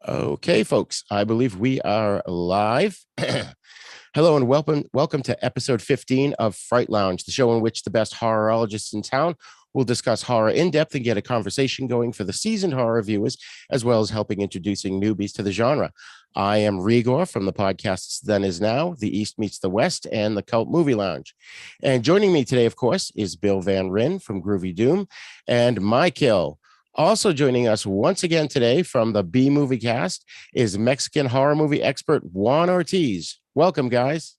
Okay, folks, I believe we are live. Hello and welcome to episode 15 of Fright Lounge, the show in which the best horrorologists in town will discuss horror in depth and get a conversation going for the seasoned horror viewers, as well as helping introducing newbies to the genre. I am Rigor from the podcasts Then Is Now, The East Meets the West, and the Cult Movie Lounge. And joining me today, of course, is Bill Van Ryn from Groovy Doom and Michael. Also joining us once again today from the B-Moviecast is Mexican horror movie expert Juan Ortiz. Welcome, guys.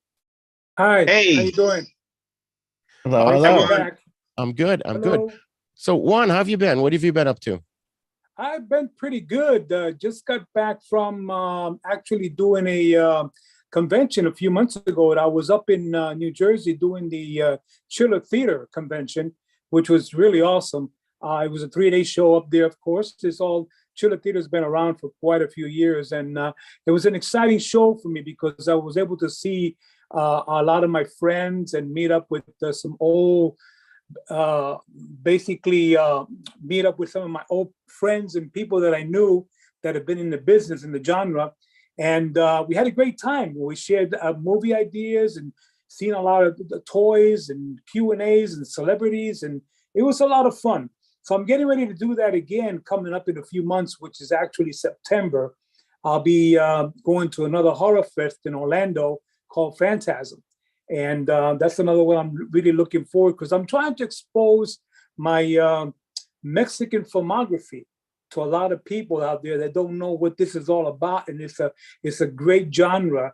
Hi, how Hey, you doing? Hello, Nice to hello. be back. I'm good. I'm good. Hello. So, Juan, how have you been? What have you been up to? I've been pretty good. Just got back from actually doing a convention a few months ago. I was up in New Jersey doing the Chiller Theater convention, which was really awesome. It was a 3-day show up there, of course. Chiller Theater's been around for quite a few years, and it was an exciting show for me because I was able to see a lot of my friends and meet up with some old uh, basically meet up with some of my old friends and people that I knew that have been in the business in the genre. And we had a great time. We shared movie ideas and seen a lot of the toys and Q&As and celebrities. And it was a lot of fun. So I'm getting ready to do that again coming up in a few months, which is actually September. I'll be going to another horror fest in Orlando called Phantasm. And that's another one I'm really looking forward because I'm trying to expose my Mexican filmography to a lot of people out there that don't know what this is all about. And it's a great genre,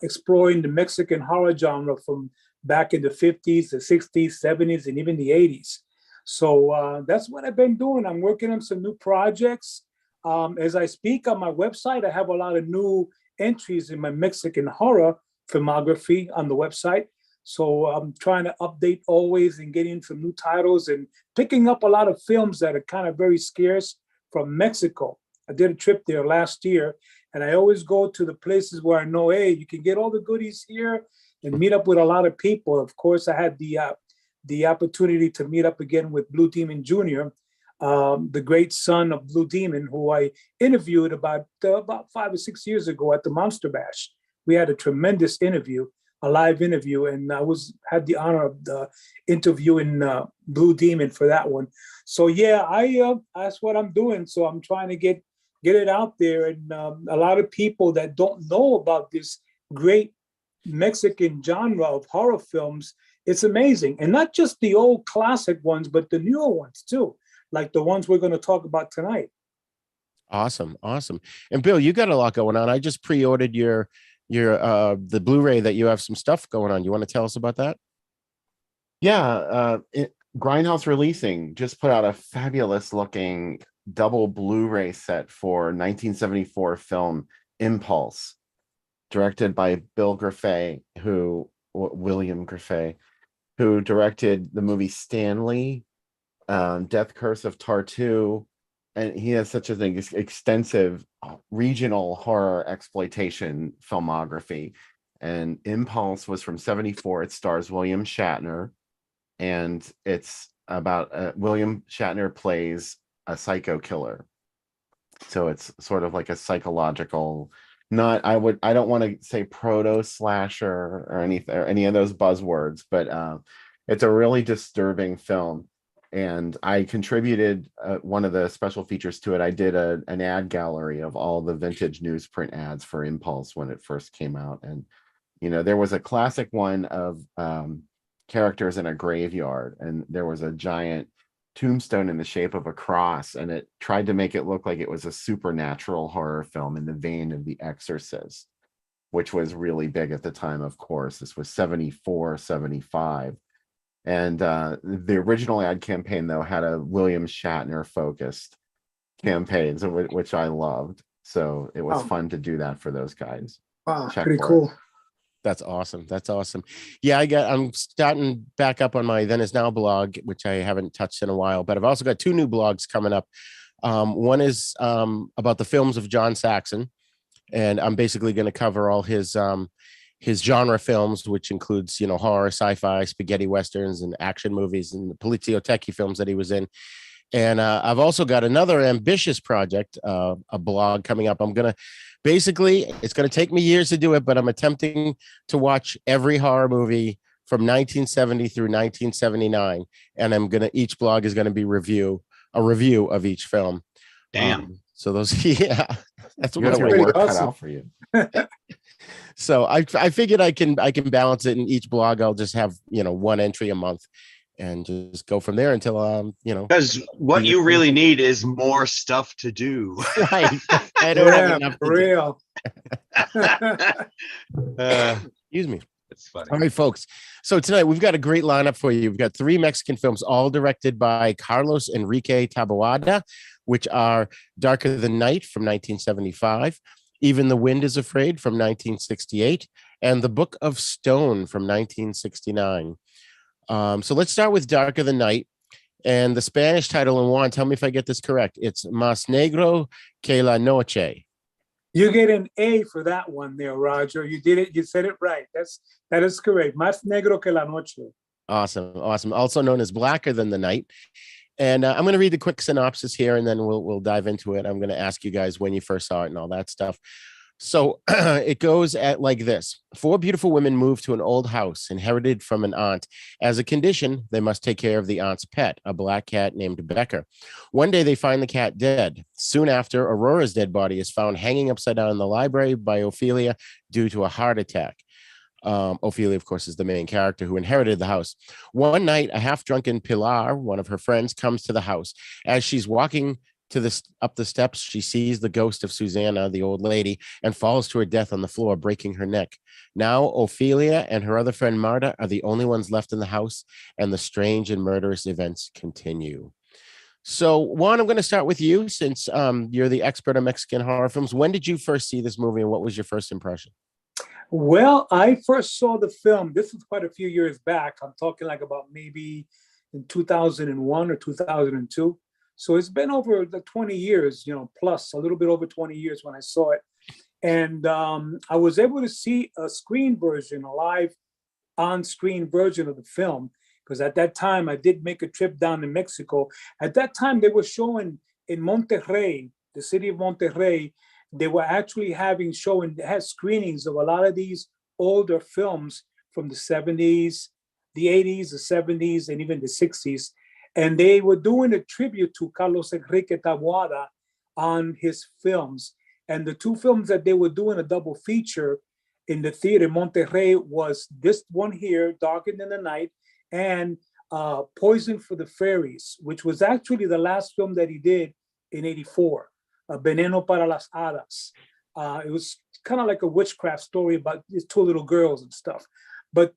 exploring the Mexican horror genre from back in the 50s, the 60s, 70s, and even the 80s. So that's what I've been doing. I'm working on some new projects. As I speak on my website, I have a lot of new entries in my Mexican horror filmography on the website. So I'm trying to update always and getting some new titles and picking up a lot of films that are kind of very scarce from Mexico. I did a trip there last year, and I always go to the places where I know, hey, you can get all the goodies here and meet up with a lot of people. Of course, I had the opportunity to meet up again with Blue Demon Jr., the great son of Blue Demon, who I interviewed about 5 or 6 years ago at the Monster Bash. We had a tremendous interview, a live interview, and I had the honor of the interviewing Blue Demon for that one. So yeah, that's what I'm doing. So I'm trying to get it out there, and a lot of people that don't know about this great Mexican genre of horror films. It's amazing, and not just the old classic ones, but the newer ones too, like the ones we're going to talk about tonight. Awesome. Awesome. And Bill, you got a lot going on. I just pre-ordered your the Blu-ray that you have some stuff going on. You want to tell us about that? yeah, Grindhouse Releasing just put out a fabulous looking double Blu-ray set for 1974 film Impulse, directed by William Griffey, who directed the movie Stanley, Death Curse of Tartu, and he has such an extensive regional horror exploitation filmography. And Impulse was from 74. It stars William Shatner, and it's about William Shatner plays a psycho killer. So it's sort of like a psychological, I don't want to say proto slasher or anything or any of those buzzwords, but it's a really disturbing film. And I contributed one of the special features to it. I did an ad gallery of all the vintage newsprint ads for Impulse when it first came out. And, there was a classic one of characters in a graveyard, and there was a giant tombstone in the shape of a cross, and it tried to make it look like it was a supernatural horror film in the vein of The Exorcist, which was really big at the time, of course. This was 74, 75. And the original ad campaign, though, had a William Shatner focused campaign, which I loved. So it was fun to do that for those guys. Wow, pretty cool. That's awesome. That's awesome. Yeah, I'm starting back up on my Then Is Now blog, which I haven't touched in a while, but I've also got 2 new blogs coming up. One is about the films of John Saxon, and I'm basically going to cover all his genre films, which includes, horror, sci-fi, spaghetti westerns, and action movies, and the Polizio Techie films that he was in. And I've also got another ambitious project, a blog coming up. It's going to take me years to do it, but I'm attempting to watch every horror movie from 1970 through 1979. And each blog is going to be a review of each film. Damn. So those, yeah, that's You got what's a work cut awesome. out for you. So I figured I can balance it. In each blog, I'll just have, one entry a month and just go from there until, Because what you really need is more stuff to do. right. I don't have enough for real. Excuse me. It's funny. All right, folks. So tonight we've got a great lineup for you. We've got 3 Mexican films, all directed by Carlos Enrique Taboada, which are Darker Than Night from 1975, Even the Wind Is Afraid from 1968, and The Book of Stone from 1969. So let's start with Darker Than Night. And the Spanish title, and Juan, tell me if I get this correct. It's Más Negro que la Noche. You get an A for that one there, Roger. You did it. You said it right. That is correct. Más negro que la noche. Awesome. Also known as Blacker Than the Night. And I'm going to read the quick synopsis here, and then we'll dive into it. I'm going to ask you guys when you first saw it and all that stuff. So it goes like this. 4 beautiful women move to an old house inherited from an aunt. As a condition, they must take care of the aunt's pet, a black cat named Becker. One day they find the cat dead. Soon after, Aurora's dead body is found hanging upside down in the library by Ophelia due to a heart attack. Ophelia, of course, is the main character who inherited the house. One night, a half-drunken Pilar, one of her friends, comes to the house. As she's walking up the steps, she sees the ghost of Susanna, the old lady, and falls to her death on the floor, breaking her neck. Now, Ophelia and her other friend Marta are the only ones left in the house, and the strange and murderous events continue. So, Juan, I'm going to start with you since you're the expert on Mexican horror films. When did you first see this movie, and what was your first impression? Well, I first saw the film. This was quite a few years back. I'm talking like about maybe in 2001 or 2002. So it's been over the 20 years, plus a little bit over 20 years when I saw it. And I was able to see a screen version, a live on-screen version of the film, because at that time I did make a trip down to Mexico. At that time, they were showing in Monterrey, the city of Monterrey, they were actually they had screenings of a lot of these older films from the 70s, the 80s, the 70s, and even the 60s. And they were doing a tribute to Carlos Enrique Taboada on his films. And the 2 films that they were doing a double feature in the theater in Monterrey was this one here, Darker Than the Night, and Poison for the Fairies, which was actually the last film that he did in 84, Veneno para las Hadas. It was kind of like a witchcraft story about these 2 little girls and stuff. But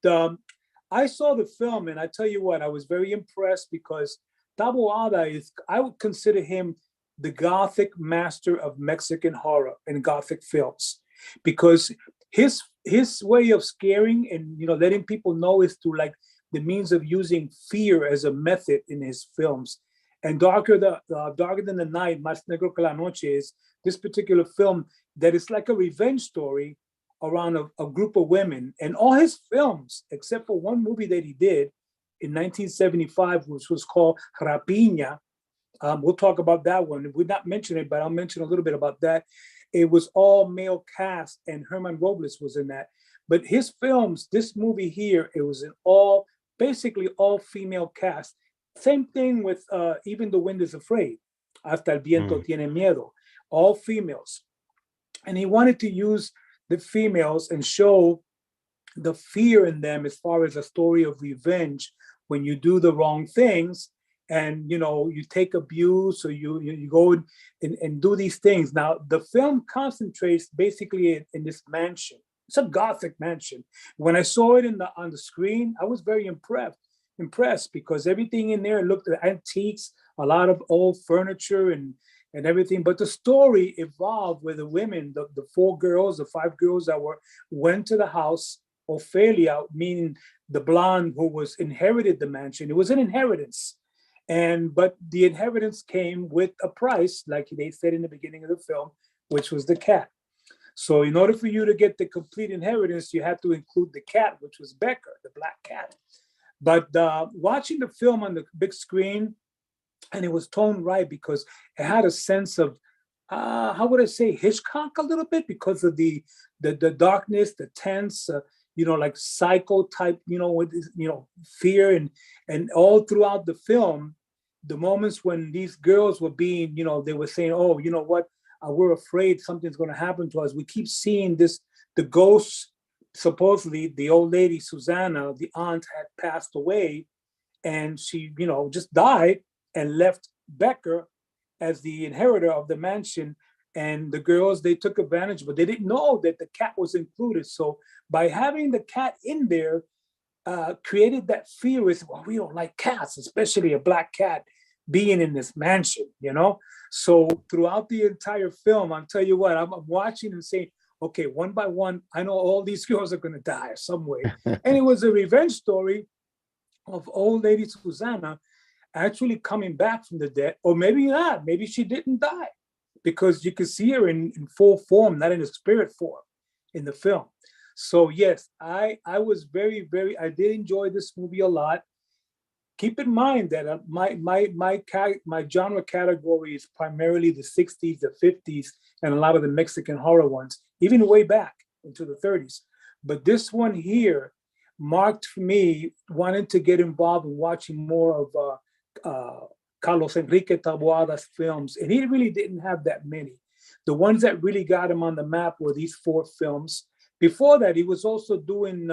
I saw the film, and I tell you what, I was very impressed because Taboada I would consider him the Gothic master of Mexican horror and Gothic films, because his way of scaring and letting people know is through like the means of using fear as a method in his films. And Darker Than the Night, Más Negro que la Noche, is this particular film that is like a revenge story around a group of women. And all his films, except for one movie that he did in 1975, which was called Rapiña. We'll talk about that one. We're not mentioning it, but I'll mention a little bit about that. It was all male cast, and Herman Robles was in that. But his films, this movie here, it was basically all female cast. Same thing with Even the Wind Is Afraid, Hasta el Viento Tiene Miedo, all females. And he wanted to use the females and show the fear in them as far as a story of revenge when you do the wrong things and you take abuse or you go and do these things. Now the film concentrates basically in this mansion. It's a Gothic mansion. When I saw it on the screen, I was very impressed because everything in there looked at antiques, a lot of old furniture and everything. But the story evolved with the women, the 5 girls that went to the house. Ophelia, meaning the blonde who was inherited the mansion. It was an inheritance. But the inheritance came with a price, like they said in the beginning of the film, which was the cat. So in order for you to get the complete inheritance, you had to include the cat, which was Becker, the black cat. But watching the film on the big screen, and it was toned right because it had a sense of how would I say, Hitchcock a little bit, because of the darkness, the tense, like psycho type, with fear, and all throughout the film, the moments when these girls were being, they were saying, oh, you know what, we're afraid something's going to happen to us. We keep seeing this, the ghosts. Supposedly the old lady Susanna, the aunt, had passed away, and she, just died and left Becker as the inheritor of the mansion. And the girls, they took advantage, but they didn't know that the cat was included. So by having the cat in there, created that fear is, well, we don't like cats, especially a black cat being in this mansion, So throughout the entire film, I'll tell you what, I'm watching and saying, okay, one by one, I know all these girls are going to die some way. And it was a revenge story of old lady Susanna actually coming back from the dead, or maybe not, maybe she didn't die, because you can see her in full form, not in a spirit form in the film. So yes, I was very, very, I did enjoy this movie a lot. Keep in mind that my genre category is primarily the 60s, the 50s, and a lot of the Mexican horror ones, even way back into the 30s. But this one here marked for me wanting to get involved in watching more of Carlos Enrique Taboada's films, and he really didn't have that many. The ones that really got him on the map were these 4 films. Before that, he was also doing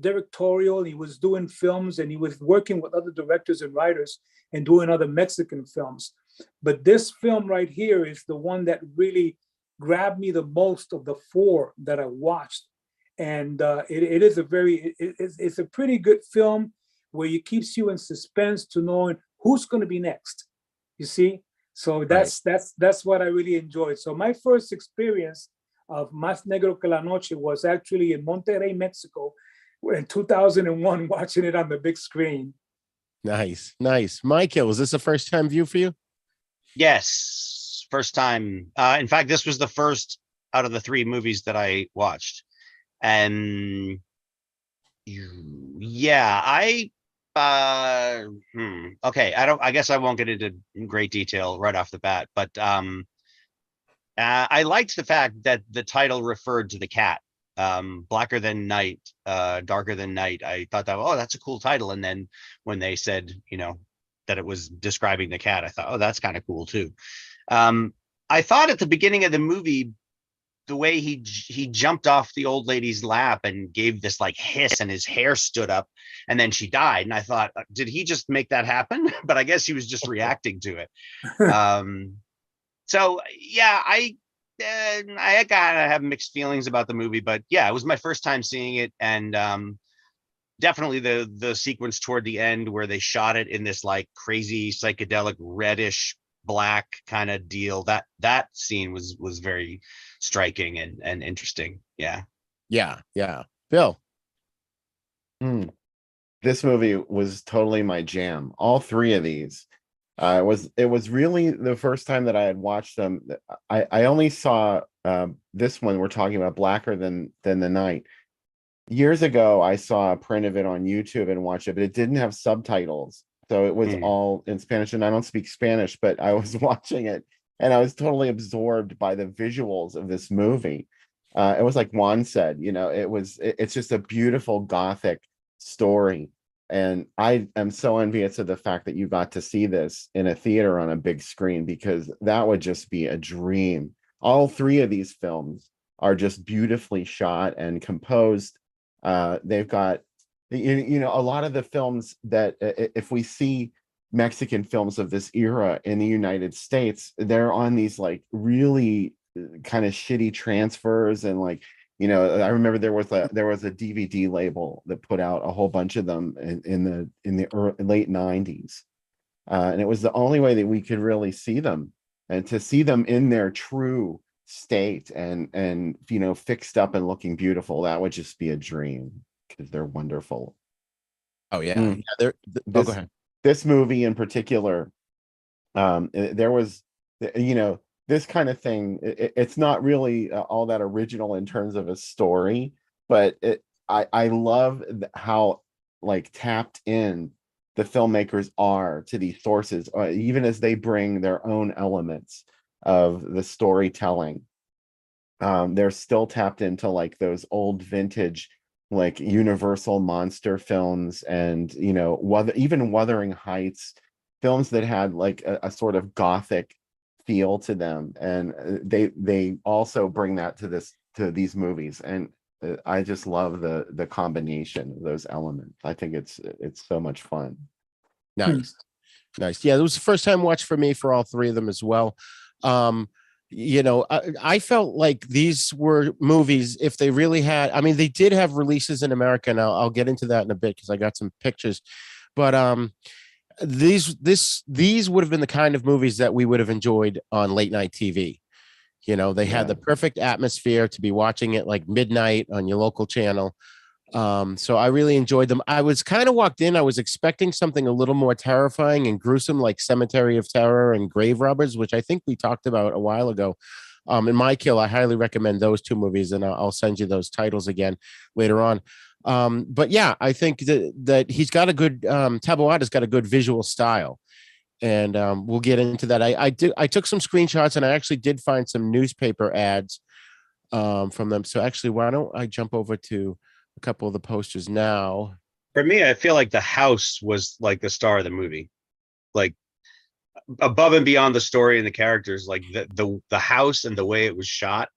directorial, he was doing films, and he was working with other directors and writers and doing other Mexican films. But this film right here is the one that really grabbed me the most of the 4 that I watched. And it is it's a pretty good film where it keeps you in suspense to knowing who's going to be next. You see? So that's what I really enjoyed. So my first experience of Más Negro que la Noche was actually in Monterrey, Mexico, in 2001, watching it on the big screen. Nice. Michael, was this a first time view for you? Yes, first time. In fact, this was the first out of the 3 movies that I watched. And yeah, okay, I guess I won't get into great detail right off the bat, but I liked the fact that the title referred to the cat. Blacker Than Night, Darker Than Night. I thought that, oh, that's a cool title. And then when they said, that it was describing the cat, I thought, oh, that's kind of cool too. I thought at the beginning of the movie, the way he jumped off the old lady's lap and gave this like hiss, and his hair stood up, and then she died. And I thought, did he just make that happen? But I guess he was just reacting to it. So yeah, I kind of have mixed feelings about the movie, but yeah, it was my first time seeing it, and definitely the sequence toward the end where they shot it in this like crazy psychedelic reddish black kind of deal. That scene was very striking and interesting. Yeah. Bill. This movie was totally my jam. All 3 of these. It was really the first time that I had watched them. I only saw this one we're talking about, Blacker Than the Night. Years ago, I saw a print of it on YouTube and watched it, but it didn't have subtitles. So it was all in Spanish, and I don't speak Spanish, but I was watching it and I was totally absorbed by the visuals of this movie. It was like Juan said, it's just a beautiful Gothic story. And I am so envious of the fact that you got to see this in a theater on a big screen, because that would just be a dream. All 3 of these films are just beautifully shot and composed. They've got, a lot of the films that if we see Mexican films of this era in the United States, they're on these like really kind of shitty transfers, and like, I remember there was a DVD label that put out a whole bunch of them in the late 90s, and it was the only way that we could really see them, and to see them in their true state and fixed up and looking beautiful, that would just be a dream, because they're wonderful. Oh yeah, go ahead. This movie in particular, there was, this kind of thing, it's not really all that original in terms of a story, but I love how like tapped in the filmmakers are to these sources, even as they bring their own elements of the storytelling. They're still tapped into like those old vintage, like Universal monster films, and even Wuthering Heights, films that had like a sort of gothic feel to them, and they also bring that to these movies, and I just love the combination of those elements. I think it's so much fun. Nice. Yeah, it was the first time watch for me for all three of them as well. I felt like these were movies, if they really had, I mean, they did have releases in America, and I'll get into that in a bit because I got some pictures, but these would have been the kind of movies that we would have enjoyed on late night TV. They had the perfect atmosphere to be watching it like midnight on your local channel. So I really enjoyed them. I was kind of walked in, I was expecting something a little more terrifying and gruesome, like Cemetery of Terror and Grave Robbers, which I think we talked about a while ago. In My Kill, I highly recommend those two movies, and I'll send you those titles again later on. But yeah, I think that he's got a good, Taboada's got a good visual style. And we'll get into that. I took some screenshots, and I actually did find some newspaper ads from them. So actually, why don't I jump over to a couple of the posters now? For me, I feel like the house was like the star of the movie, like above and beyond the story and the characters. Like the house and the way it was shot.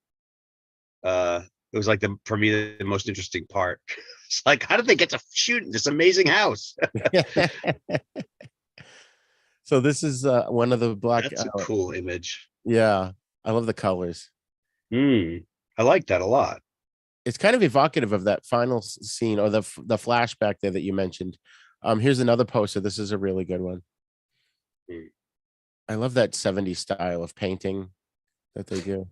It was like for me the most interesting part. It's like, how did they get to shoot in this amazing house? So this is one of the black. That's a cool image. Yeah, I love the colors. I like that a lot. It's kind of evocative of that final scene, or the flashback there that you mentioned. Here's another poster. This is a really good one. I love that 70s style of painting that they do.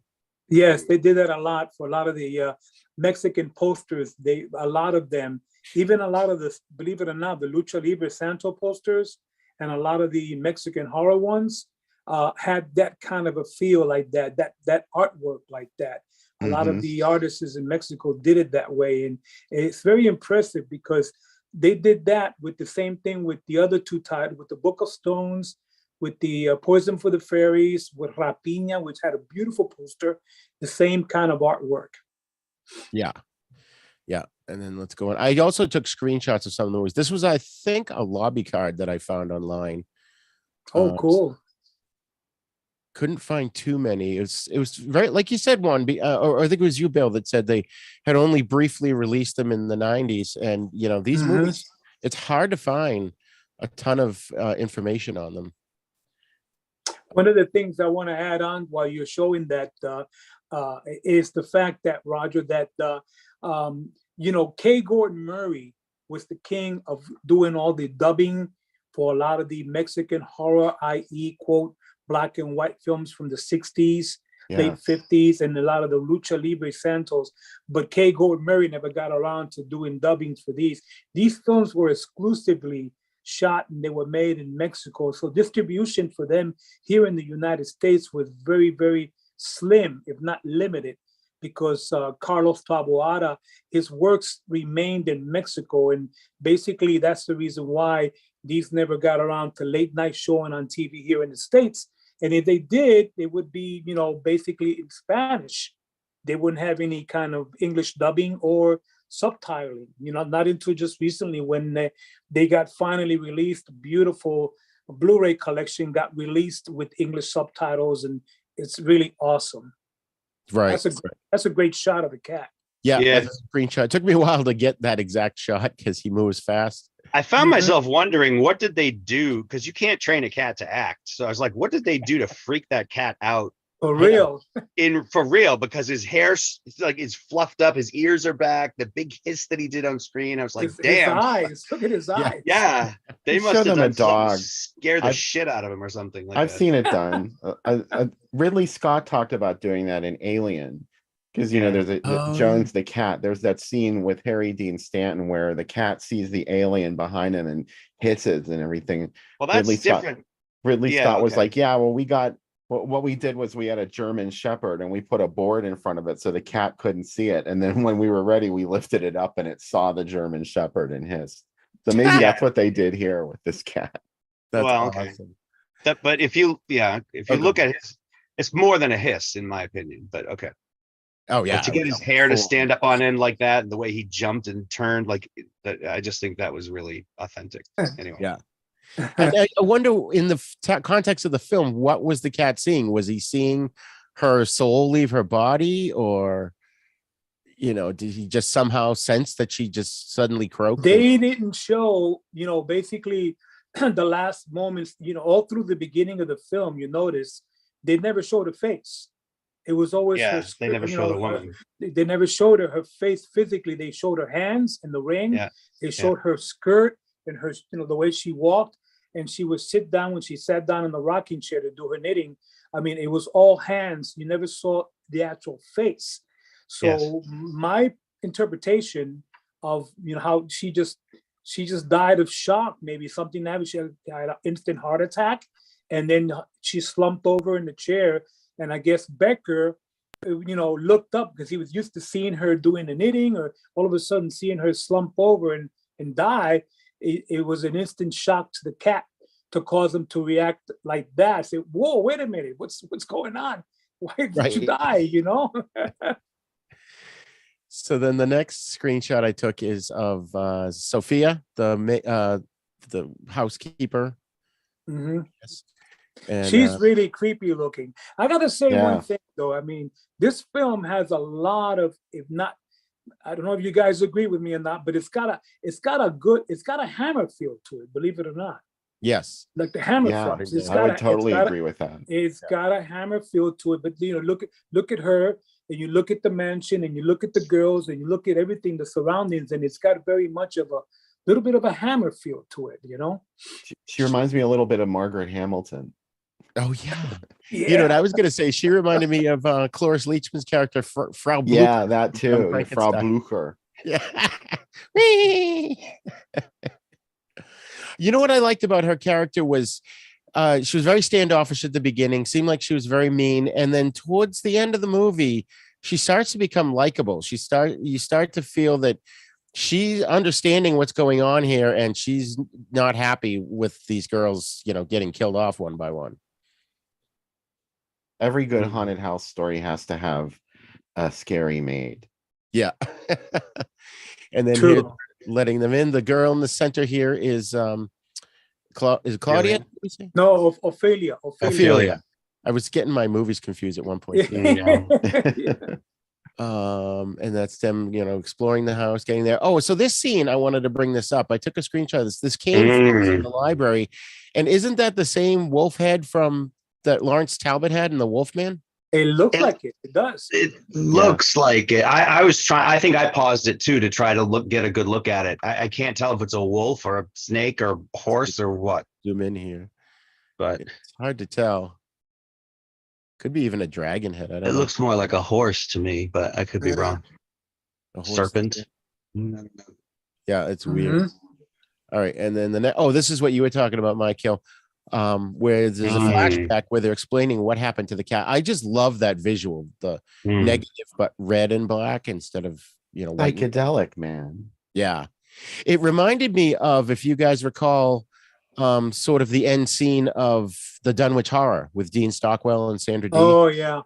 Yes, they did that a lot for a lot of the Mexican posters. A lot of them, even a lot of the, believe it or not, the Lucha Libre Santo posters, and a lot of the Mexican horror ones had that kind of a feel, like that artwork like that. A lot of the artists in Mexico did it that way. And it's very impressive because they did that with the same thing with the other two titles, with the Book of Stones, with the Poison for the Fairies, with Rapiña, which had a beautiful poster, the same kind of artwork. Yeah. And then let's go on. I also took screenshots of some of the movies. This was, I think, a lobby card that I found online. Oh, cool. Couldn't find too many. It was very, like you said, Juan, or I think it was you, Bill, that said they had only briefly released them in the 90s. And, these movies, it's hard to find a ton of information on them. One of the things I want to add on while you're showing that is the fact that, Roger, that K. Gordon Murray was the king of doing all the dubbing for a lot of the Mexican horror, i.e., quote, black and white films from the 60s, late 50s, and a lot of the Lucha Libre Santos. But K. Gordon Murray never got around to doing dubbings for these. These films were exclusively shot and they were made in Mexico. So distribution for them here in the United States was very, very slim, if not limited, because Carlos Taboada, his works remained in Mexico. And basically that's the reason why these never got around to late night showing on TV here in the States. And if they did, it would be, basically in Spanish. They wouldn't have any kind of English dubbing or subtitling, not until just recently when they got finally released. Beautiful Blu-ray collection got released with English subtitles, and it's really awesome. Right. That's a great shot of the cat. Yeah. That's a screenshot. It took me a while to get that exact shot because he moves fast. I found myself wondering, what did they do? Because you can't train a cat to act. So I was like, what did they do to freak that cat out? For real. For real, because his hair's is fluffed up, his ears are back, the big hiss that he did on screen. I was like, damn. His eyes. Look at his eyes. Yeah. They must have done a dog. Scare the shit out of him or something like I've that. seen it done. Ridley Scott talked about doing that in Alien. Because there's Jones the cat. There's that scene with Harry Dean Stanton where the cat sees the alien behind him and hits it and everything. Well, that's different. Ridley Scott was like, yeah, well, what we did was we had a German Shepherd and we put a board in front of it so the cat couldn't see it. And then when we were ready, we lifted it up and it saw the German Shepherd and hissed. So maybe that's what they did here with this cat. That's Well, okay. awesome. But if you look at it, it's more than a hiss, in my opinion. But okay. Oh yeah, But to get his hair to stand up on end like that, and the way he jumped and turned, like that, I just think that was really authentic. Anyway, yeah. I wonder, in the context of the film, what was the cat seeing? Was he seeing her soul leave her body, or did he just somehow sense that she just suddenly croaked? They didn't show, basically the last moments, all through the beginning of the film. You notice they never showed her face. It was always her. They never showed a woman. They never showed her face physically. They showed her hands in the ring. Yeah. They showed her skirt and her, the way she walked, and she would sit down when she sat down in the rocking chair to do her knitting. I mean, it was all hands. You never saw the actual face. So my interpretation of how she just died of shock, maybe something happened. She had an instant heart attack, and then she slumped over in the chair. And I guess Becker, looked up because he was used to seeing her doing the knitting, or all of a sudden seeing her slump over and die. It was an instant shock to the cat to cause him to react like that. Say, whoa, wait a minute, what's going on? Why did you die? So then the next screenshot I took is of Sophia, the housekeeper. Mm-hmm. Yes. And, she's really creepy looking. I gotta say one thing though. I mean, this film has a lot of, if not, I don't know if you guys agree with me or not, but it's got a hammer feel to it, believe it or not. Yes. Like the hammer fronts. I would totally agree with that. It's got a hammer feel to it, but look at her, and you look at the mansion, and you look at the girls, and you look at everything, the surroundings, and it's got very much of a little bit of a hammer feel to it, She reminds me a little bit of Margaret Hamilton. Oh yeah. You know what I was gonna say? She reminded me of Cloris Leachman's character, Frau Blucher. Yeah, that too. Frau Blucher. Yeah. You know what I liked about her character was she was very standoffish at the beginning, seemed like she was very mean, and then towards the end of the movie, she starts to become likable. You start to feel that she's understanding what's going on here, and she's not happy with these girls, getting killed off one by one. Every good haunted house story has to have a scary maid. Yeah. And then here, letting them in. The girl in the center here is it Claudia? No, Ophelia. Ophelia. I was getting my movies confused at one point. Yeah. And that's them, exploring the house, getting there. Oh, so this scene, I wanted to bring this up. I took a screenshot of this. This came from the library. And isn't that the same wolf head from that Lawrence Talbot had in The Wolfman? It looks like it. It does. It looks like it. I was trying. I think I paused it too to try to get a good look at it. I can't tell if it's a wolf or a snake or horse or what. Zoom in here, but it's hard to tell. Could be even a dragon head. I don't know. It looks more like a horse to me, but I could be wrong. A horse serpent. Yeah, it's weird. All right, and then this is what you were talking about, Mike Hill. Where there's a flashback where they're explaining what happened to the cat. I just love that visual, the negative but red and black instead of white. Psychedelic, man. Yeah, it reminded me of, if you guys recall, sort of the end scene of the Dunwich Horror with Dean Stockwell and Sandra Dee. Oh yeah,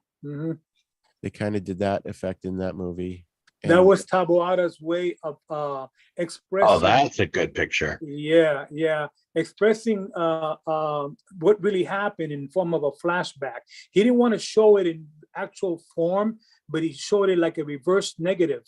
they kind of did that effect in that movie. That was Taboada's way of expressing. Oh, that's a good picture. Yeah. Expressing what really happened in form of a flashback. He didn't want to show it in actual form, but he showed it like a reverse negative.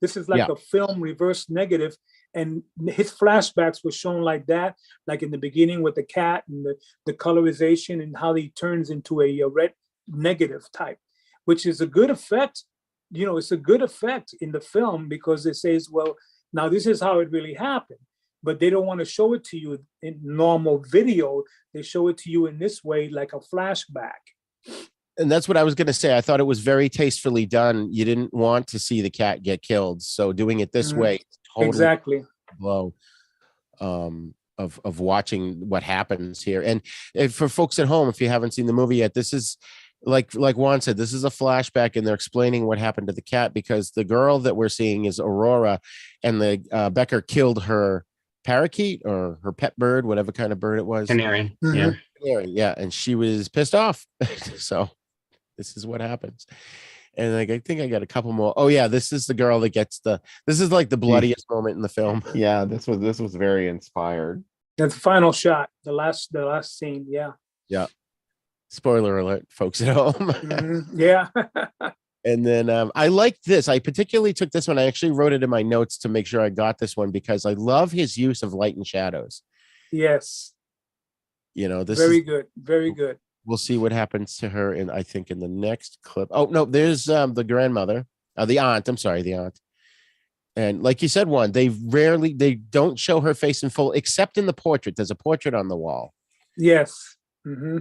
This is like a film reverse negative. And his flashbacks were shown like that, like in the beginning with the cat and the colorization and how he turns into a red negative type, which is a good effect. It's a good effect in the film because it says, well, now this is how it really happened. But they don't want to show it to you in normal video. They show it to you in this way, like a flashback. And that's what I was going to say. I thought it was very tastefully done. You didn't want to see the cat get killed. So doing it this way, totally exactly blow of watching what happens here. And for folks at home, if you haven't seen the movie yet, this is like Juan said, this is a flashback, and they're explaining what happened to the cat because the girl that we're seeing is Aurora, and the Becker killed her parakeet or her pet bird, whatever kind of bird it was. Canary. Mhm. Yeah. Yeah, and she was pissed off. So this is what happens. And like I think I got a couple more. Oh yeah, this is the girl that gets this is like the bloodiest moment in the film. Yeah, this was very inspired. That's the final shot, the last scene. Yeah. Yeah. Spoiler alert, folks at home. Mhm. Yeah. And then I liked this. I particularly took this one. I actually wrote it in my notes to make sure I got this one because I love his use of light and shadows. Yes. You know, this Very is good. Very good. we'll see what happens to her in I think in the next clip. Oh no, there's the grandmother, the aunt. I'm sorry, the aunt. And like you said, they don't show her face in full, except in the portrait. There's a portrait on the wall Yes. Hmm.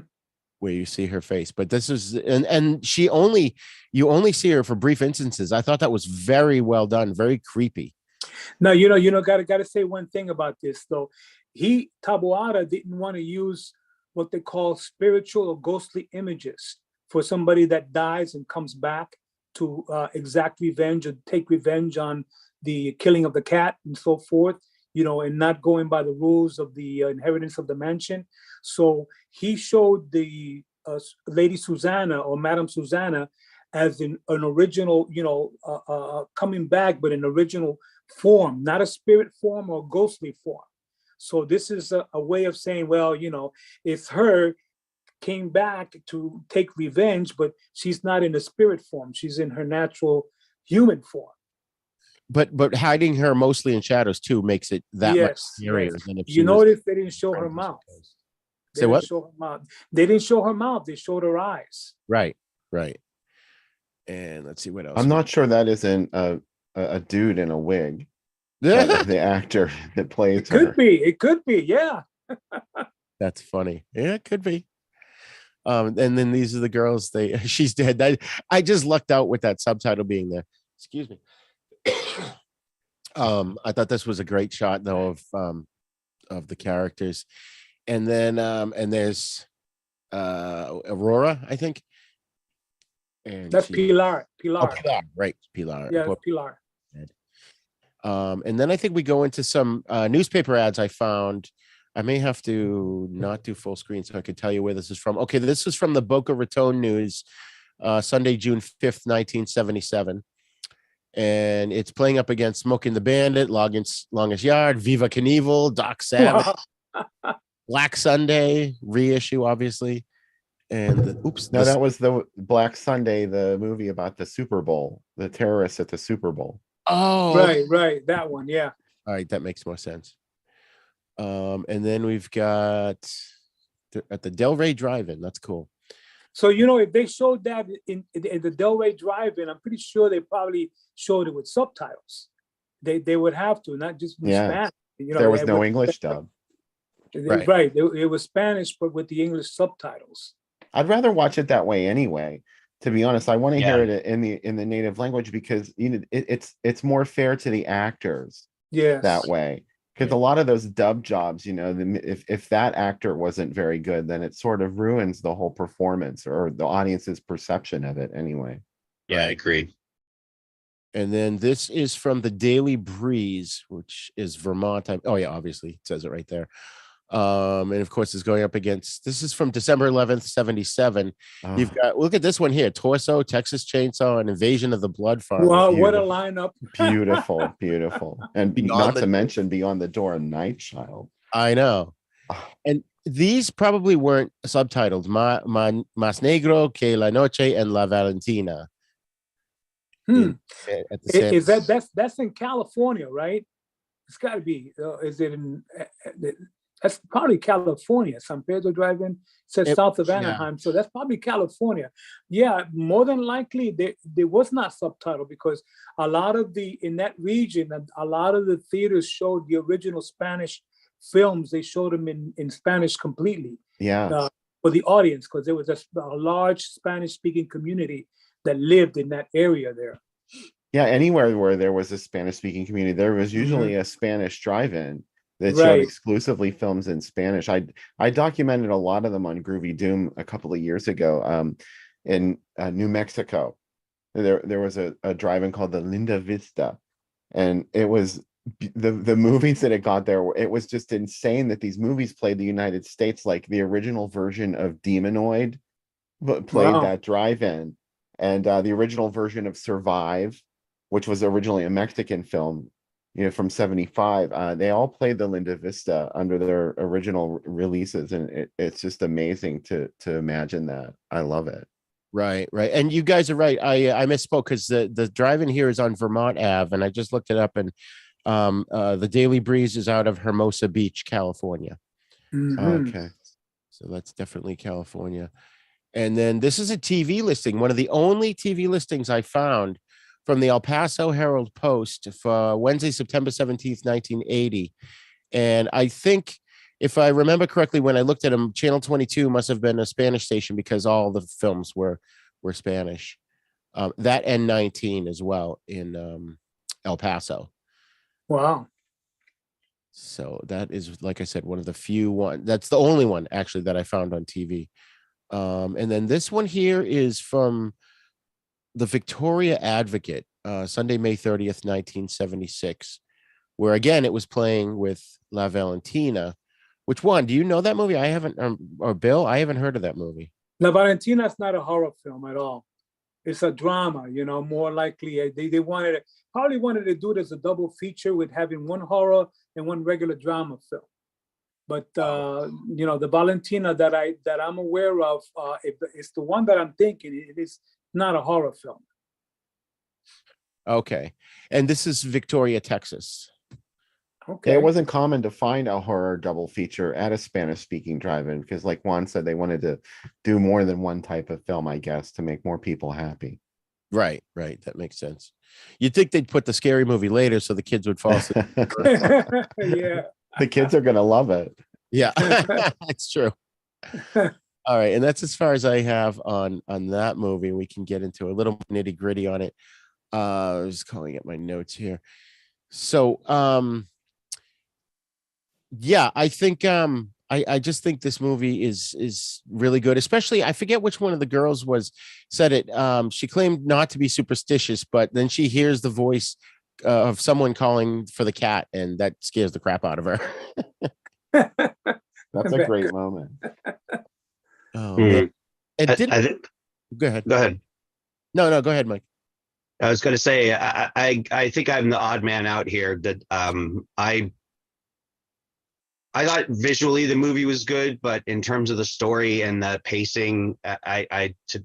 where you see her face. But this is and you only see her for brief instances. I thought that was very well done, very creepy. Now, gotta say one thing about this though. Taboada didn't want to use what they call spiritual or ghostly images for somebody that dies and comes back to exact revenge or take revenge on the killing of the cat and so forth, and not going by the rules of the inheritance of the mansion. So he showed the Lady Susanna or Madame Susanna as an original, coming back, but an original form, not a spirit form or ghostly form. So this is a way of saying, well, it's her came back to take revenge, but she's not in a spirit form. She's in her natural human form. But hiding her mostly in shadows too makes it that much scarier than if she notice they didn't show her mouth. Say what? They didn't show her mouth. They showed her eyes. Right. And let's see what else. I'm not sure that isn't a dude in a wig. The actor that plays her. It could be. Yeah. That's funny. Yeah, it could be. And then these are the girls. She's dead. I just lucked out with that subtitle being there. Excuse me. I thought this was a great shot though of the characters. And then and there's Aurora, I think. And that's Pilar. Oh, Pilar, right. Pilar. Yeah, Pilar. And then I think we go into some newspaper ads I found. I may have to not do full screen so I could tell you where this is from. Okay, this is from the Boca Raton News, Sunday, June 5th, 1977. And it's playing up against Smoking the Bandit, Longest Yard, Viva Knievel, Doc Savage, Black Sunday, reissue, obviously. And that was the Black Sunday, the movie about the Super Bowl, the terrorists at the Super Bowl. Oh, right. That one. Yeah. All right. That makes more sense. And then we've got at the Delray Drive-In. That's cool. So, if they showed that in the Delray Drive-In, I'm pretty sure they probably showed it with subtitles. They would have to, not just in Spanish. There was no English dub. Right. It was Spanish, but with the English subtitles. I'd rather watch it that way anyway. To be honest, I want to hear it in the native language because it's more fair to the actors. Yes. That way. Because a lot of those dub jobs, if that actor wasn't very good, then it sort of ruins the whole performance or the audience's perception of it anyway. Yeah, I agree. And then this is from the Daily Breeze, which is Vermont. Obviously it says it right there. And of course it's going up against, this is from December 11th, 77. You've got, look at this one here, Torso, Texas Chainsaw, and Invasion of the Blood Farm. Wow, what a lineup. Beautiful. And not to mention Beyond the Door and Night Child. I know. And these probably weren't subtitled. Mas Negro que la Noche and La Valentina. That's in California, right? It's got to be. Is it in? That's probably California. San Pedro Drive-In says south of Anaheim, so that's probably California. Yeah, more than likely there was not subtitle because a lot of in that region, a lot of the theaters showed the original Spanish films. They showed them in Spanish completely. Yeah. For the audience, because there was a large Spanish-speaking community that lived in that area there. Yeah, anywhere where there was a Spanish-speaking community, there was usually a Spanish drive-in that showed exclusively films in Spanish. I documented a lot of them on Groovy Doom a couple of years ago in New Mexico. There was a drive-in called the Linda Vista, and it was the movies that it got there, it was just insane that these movies played the United States. Like the original version of Demonoid played Wow. that drive-in, and the original version of Survive, which was originally a Mexican film, from 75, they all played the Linda Vista under their original releases, and it's just amazing to imagine that. I love it. Right, right. And you guys are right. I misspoke because the drive-in here is on Vermont Ave, and I just looked it up, and the Daily Breeze is out of Hermosa Beach, California. Mhm. Okay. So that's definitely California. And then this is a TV listing, one of the only TV listings I found from the El Paso Herald Post for Wednesday, September 17th, 1980. And I think, if I remember correctly, when I looked at them, Channel 22 must have been a Spanish station because all the films were Spanish. That and 19 as well in El Paso. Wow. So that is, like I said, one of the few one. That's the only one actually that I found on TV. And then this one here is from the Victoria Advocate, Sunday, May 30th, 1976, where again it was playing with La Valentina. Which one? Do you know that movie? I haven't, or Bill, I haven't heard of that movie. La Valentina is not a horror film at all. It's a drama, more likely. They probably wanted to do it as a double feature with having one horror and one regular drama film. But the Valentina that I'm aware of, it's the one that I'm thinking. It is not a horror film. Okay. And this is Victoria, Texas. Okay. It wasn't common to find a horror double feature at a Spanish-speaking drive-in because, like Juan said, they wanted to do more than one type of film, I guess, to make more people happy. Right, right. That makes sense. You'd think they'd put the scary movie later so the kids would fall asleep. Yeah. The kids are gonna love it. Yeah, that's true. All right, and that's as far as I have on that movie. We can get into a little nitty gritty on it. I was calling it my notes here. So, yeah, I think I just think this movie is really good. Especially, I forget which one of the girls said it. She claimed not to be superstitious, but then she hears the voice of someone calling for the cat, and that scares the crap out of her. That's a great moment. Oh, Mhm. and I think. go ahead. Go ahead. No, go ahead, Mike. I was going to say, I think I'm the odd man out here. That I thought visually the movie was good, but in terms of the story and the pacing,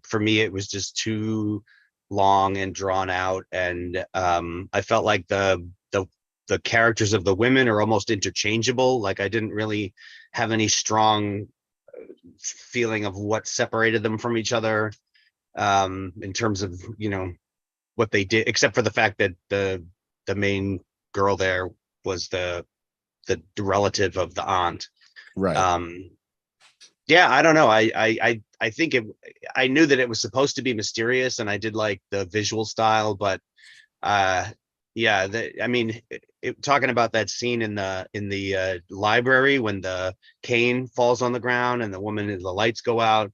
for me it was just too long and drawn out, and I felt like the characters of the women are almost interchangeable. Like I didn't really have any strong feeling of what separated them from each other in terms of what they did, except for the fact that the main girl there was the relative of the aunt. Right. Yeah, I don't know. I think I knew that it was supposed to be mysterious, and I did like the visual style, but yeah, talking about that scene in the library when the cane falls on the ground and the lights go out,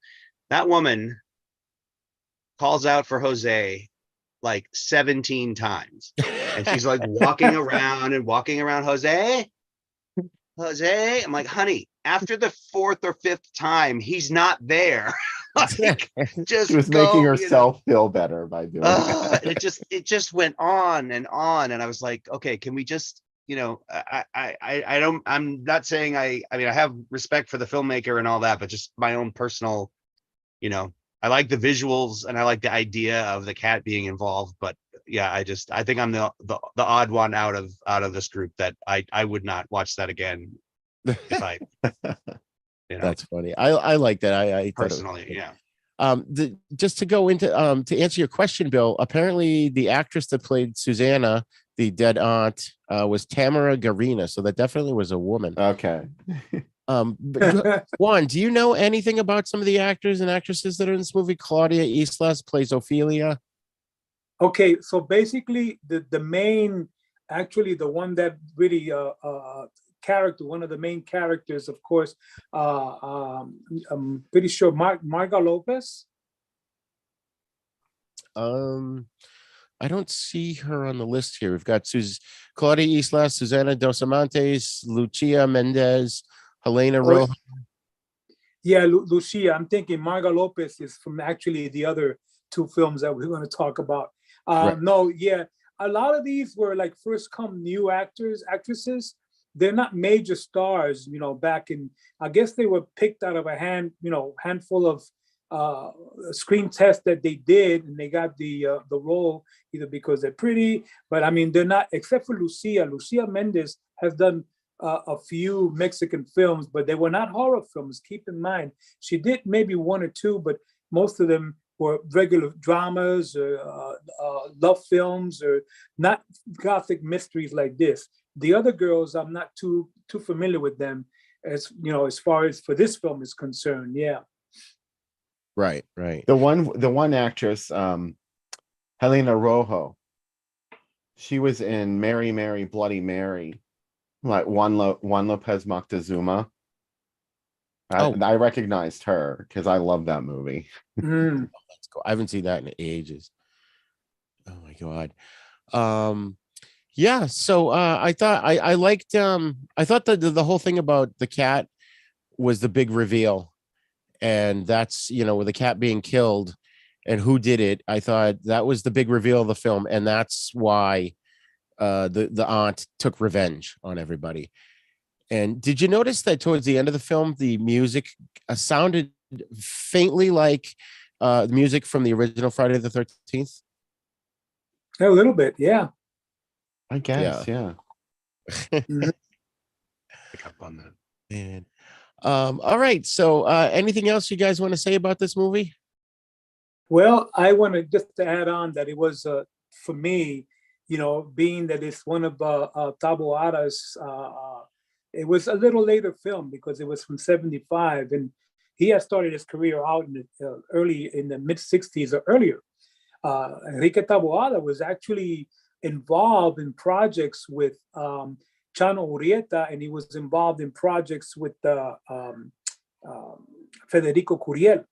that woman calls out for Jose like 17 times, and she's like walking around, Jose. I'm like, honey, after the fourth or fifth time, he's not there. Like, just she was making herself feel better by doing that. It just went on, and I was like, okay, can we just, I'm not saying I have respect for the filmmaker and all that, but just my own personal, I like the visuals and I like the idea of the cat being involved, but yeah, I think I'm the odd one out of this group that I would not watch that again if I That's funny. I like that. I personally, yeah. Just to go into to answer your question, Bill, apparently the actress that played Susanna, the dead aunt, was Tamara Garina, so that definitely was a woman. Okay. But Juan, do you know anything about some of the actors and actresses that are in this movie? Claudia Islas plays Ophelia. Okay, so basically the main, actually the one that really one of the main characters, of course, I'm pretty sure Marga Lopez. I don't see her on the list here. We've got Claudia Isla, Susana Dos Amantes, Lucia Mendez, Helena Oh, Rojo. yeah, Lucia. I'm thinking Marga Lopez is from actually the other two films that we're going to talk about. Right. No, yeah, a lot of these were like first come new actresses. They're not major stars, back in, I guess they were picked out of a handful of screen tests that they did, and they got the role either because they're pretty, but I mean, they're not, except for Lucia. Lucia Mendez has done a few Mexican films, but they were not horror films. Keep in mind, she did maybe one or two, but most of them were regular dramas or love films, or not gothic mysteries like this. The other girls, I'm not too familiar with them, as far as for this film is concerned. Yeah. Right, right. The one actress, Helena Rojo, she was in Mary Mary Bloody Mary, like Juan Lopez Moctezuma. I recognized her because I love that movie. Mm. Let's go. I haven't seen that in ages. Oh my god. Yeah, so I thought I liked I thought that the whole thing about the cat was the big reveal, and that's with the cat being killed and who did it. I thought that was the big reveal of the film, and that's why the aunt took revenge on everybody. And did you notice that towards the end of the film, the music sounded faintly like the music from the original Friday the 13th? A little bit, yeah. I guess, yeah. Mhm. Pick up on that. Man. All right. So anything else you guys want to say about this movie? Well, I want to just to add on that it was, for me, being that it's one of Taboada's, it was a little later film because it was from 75, and he had started his career out in the early in the mid 60s or earlier. Enrique Taboada was actually involved in projects with Chano Urrieta, and he was involved in projects with Federico Curiel.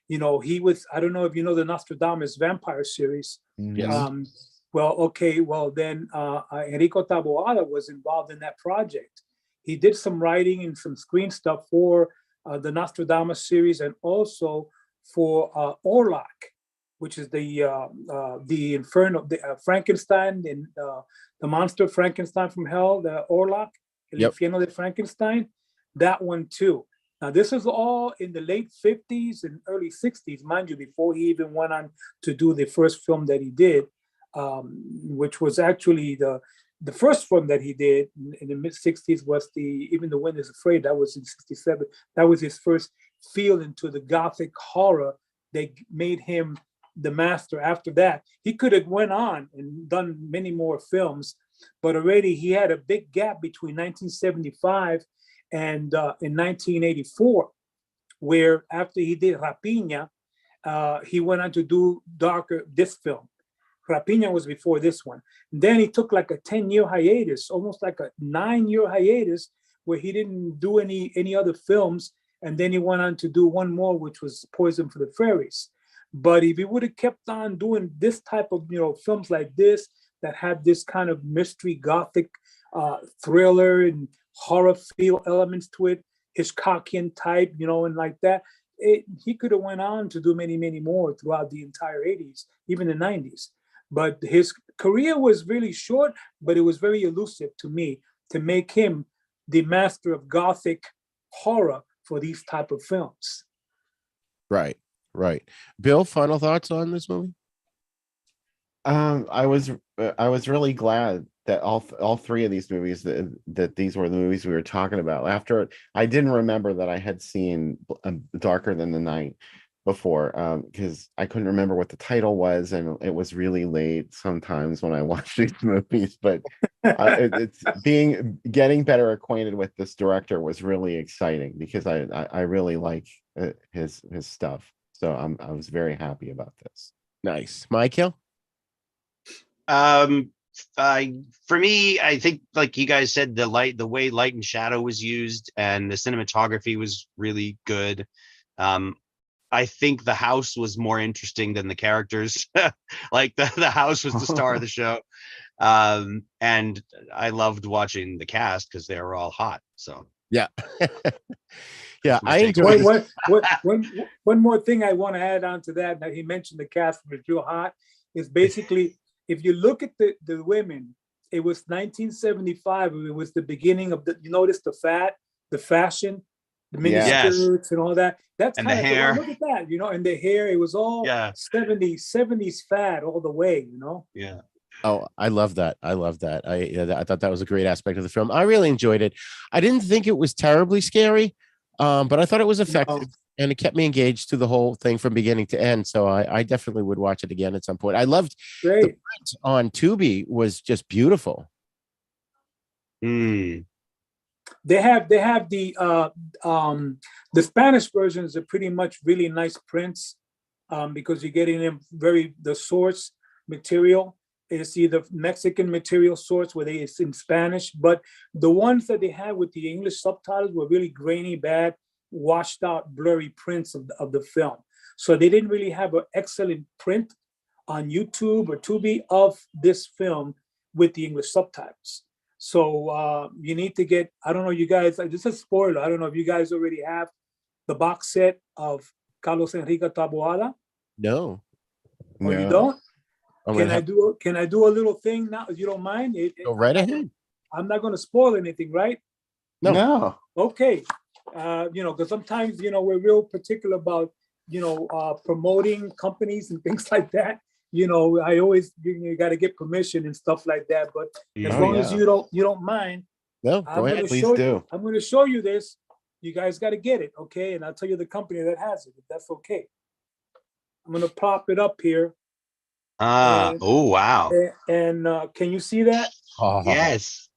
He was, I don't know if you know the Nostradamus vampire series. Yes. Then Enrico Taboada was involved in that project. He did some writing and some screen stuff for the Nostradamus series, and also for Orlok, which is the Inferno, the Frankenstein, and the monster Frankenstein from hell, the Orlok, El Infierno de Frankenstein, that one too. Now, this is all in the late 50s and early 60s, mind you, before he even went on to do the first film that he did, which was actually the first film that he did in the mid 60s was Even the Wind is Afraid. That was in 67. That was his first field into the gothic horror that made him the master. After that, he could have went on and done many more films, but already he had a big gap between 1975 and in 1984, where after he did Rapiña, he went on to do this film. Rapiña was before this one. And then he took like a 10-year hiatus, almost like a 9-year hiatus, where he didn't do any other films. And then he went on to do one more, which was Poison for the Fairies. But if he would have kept on doing this type of films like this that had this kind of mystery gothic thriller and horror feel elements to it, Hitchcockian type, and like that, he could have went on to do many, many more throughout the entire 80s, even the 90s. But his career was really short, but it was very elusive to me to make him the master of gothic horror for these type of films. Right. Bill, final thoughts on this movie? I was really glad that all three of these movies that these were the movies we were talking about. After I didn't remember that I had seen Darker Than the Night before, because I couldn't remember what the title was, and it was really late sometimes when I watched these movies. But it's getting better acquainted with this director was really exciting because I really like his stuff. So I was very happy about this. Nice. Michael? For me, I think like you guys said, the way light and shadow was used and the cinematography was really good. I think the house was more interesting than the characters. Like the house was the star of the show. And I loved watching the cast because they were all hot. So Yeah. Yeah, that's my I takeaway. enjoyed it. One more thing I want to add on to that. Now he mentioned the cast was real hot. Is basically if you look at the women, it was 1975. It was the beginning of you notice the fashion, the mini Yeah. Yes. skirts and all that. That's And kind the of hair. look at that, and the hair. It was all Yeah. 70s fad all the way, Yeah. Oh, I love that. I love that. I thought that was a great aspect of the film. I really enjoyed it. I didn't think it was terribly scary, but I thought it was effective and it kept me engaged through the whole thing from beginning to end. So I definitely would watch it again at some point. I loved the Great. print on Tubi was just beautiful. Mm. They have the Spanish versions are pretty much really nice prints, because you're getting them the source material is either Mexican material source where it's in Spanish, but the ones that they had with the English subtitles were really grainy, bad, washed out, blurry prints of the film. So they didn't really have an excellent print on YouTube or Tubi of this film with the English subtitles. So you need to get, I don't know, you guys, this is a spoiler. I don't know if you guys already have the box set of Carlos Enrique Taboada, No. or you don't? Can Can I do a little thing now, if you don't mind? Go right ahead. I'm not going to spoil anything, right? No. Okay. Because sometimes, we're real particular about, promoting companies and things like that. I always, you got to get permission and stuff like that. But as long as you don't mind, No, go ahead. Please do. I'm going to show you this. You guys got to get it, okay? And I'll tell you the company that has it, if that's okay. I'm going to pop it up here. Oh, wow. And can you see that? Yes.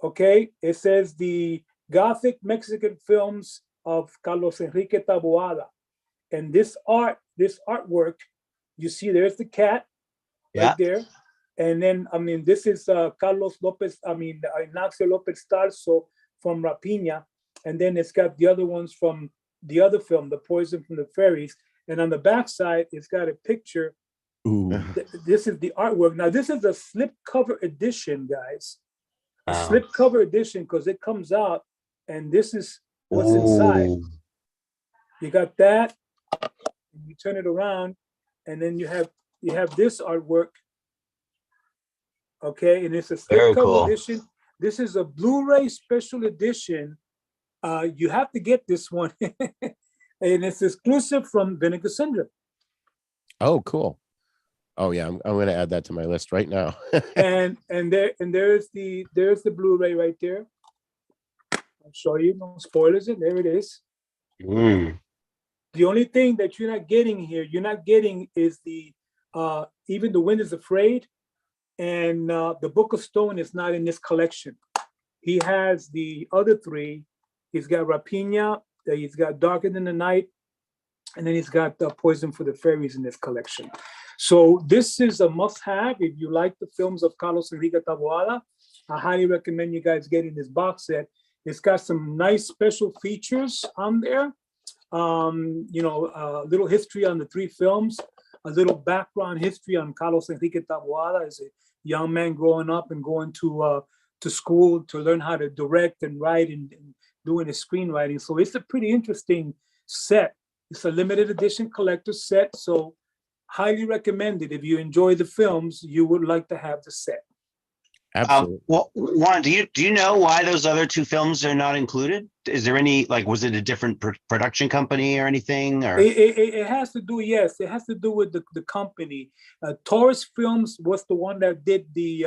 Okay, it says the Gothic Mexican films of Carlos Enrique Taboada. And this artwork, you see there's the cat right there. And then, this is Ignacio Lopez Tarso from Rapiña. And then it's got the other ones from the other film, The Poison from the Fairies. And on the backside, it's got a picture. Ooh. This is the artwork. Now, this is a slipcover edition, guys. A Wow. slipcover edition, because it comes out, and this is what's inside. You got that. You turn it around, and then you have this artwork. Okay, and it's a Very slipcover cool. edition. This is a Blu-ray special edition. You have to get this one, and it's exclusive from Vinegar Syndrome. Oh, cool. Oh yeah, I'm going to add that to my list right now. and there's the Blu-ray right there. I'll show you. No spoilers. And there it is. Mm. The only thing that you're not getting is the Even the Wind is Afraid, and the Book of Stone is not in this collection. He has the other three. He's got Rapiña. He's got Darker Than the Night, and then he's got Poison for the Fairies in this collection. So this is a must-have if you like the films of Carlos Enrique Taboada. I highly recommend you guys getting this box set. It's got some nice special features on there. A little history on the three films, a little background history on Carlos Enrique Taboada as a young man growing up and going to school to learn how to direct and write and doing his screenwriting. So it's a pretty interesting set. It's a limited edition collector's set. So highly recommended. If you enjoy the films, you would like to have the set. Absolutely. Well, Juan, do you know why those other two films are not included? Is there any, was it a different production company or anything? Or it has to do, yes, it has to do with the company. Taurus Films was the one that did the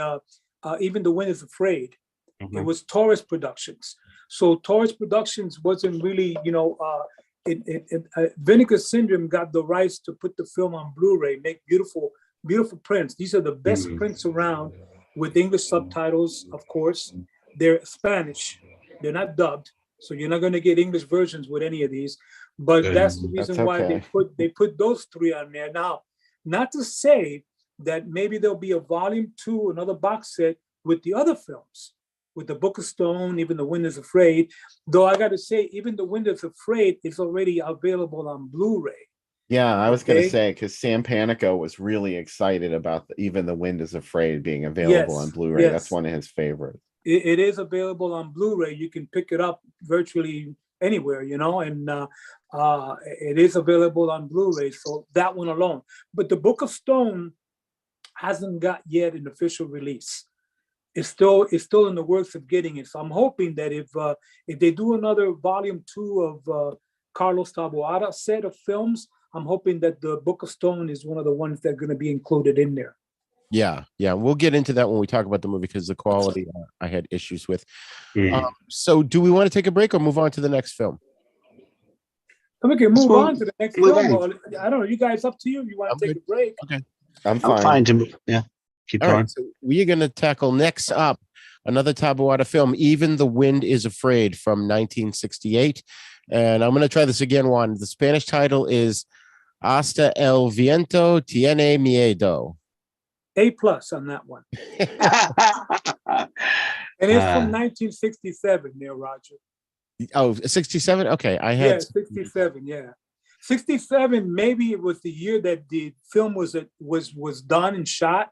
Even the Wind is Afraid. Mhm. It was Taurus Productions. So Taurus Productions wasn't really, Vinegar Syndrome got the rights to put the film on Blu-ray, make beautiful prints. These are the best prints around, with English subtitles, of course. They're Spanish. They're not dubbed, so you're not going to get English versions with any of these. But that's the reason why they put those three on there. Now, not to say that maybe there'll be a volume 2, another box set with the other films. with the Book of Stone, Even the Wind is Afraid. Though I got to say, Even the Wind is Afraid is already available on Blu-ray. Yeah, I was going to Okay. say, because Sam Panico was really excited about Even the Wind is Afraid being available on Yes, Blu-ray. That's yes. one of his favorites. It is available on Blu-ray. You can pick it up virtually anywhere, and it is available on Blu-ray. So that one alone. But the Book of Stone hasn't got yet an official release. It's still in the works of getting it. So I'm hoping that if they do another volume 2 of Carlos Taboada's set of films, I'm hoping that the Book of Stone is one of the ones that are going to be included in there. Yeah, we'll get into that when we talk about the movie because the quality I had issues with. So do we want to take a break or move on to the next film? We can move on to the next film. on. I don't know. You guys, up to you. If you want I'm to take good. a break. Okay. I'm fine. I'm fine to move. Yeah. Keep All going. right, so we are going to tackle next up another Taboada film, Even the Wind is Afraid from 1968. And I'm going to try this again, Juan. The Spanish title is Hasta el viento tiene miedo. A+ on that one. And it's from 1967 there, Roger. Oh, 67? Okay, I had... Yeah, 67, yeah. 67, maybe it was the year that the film was done and shot,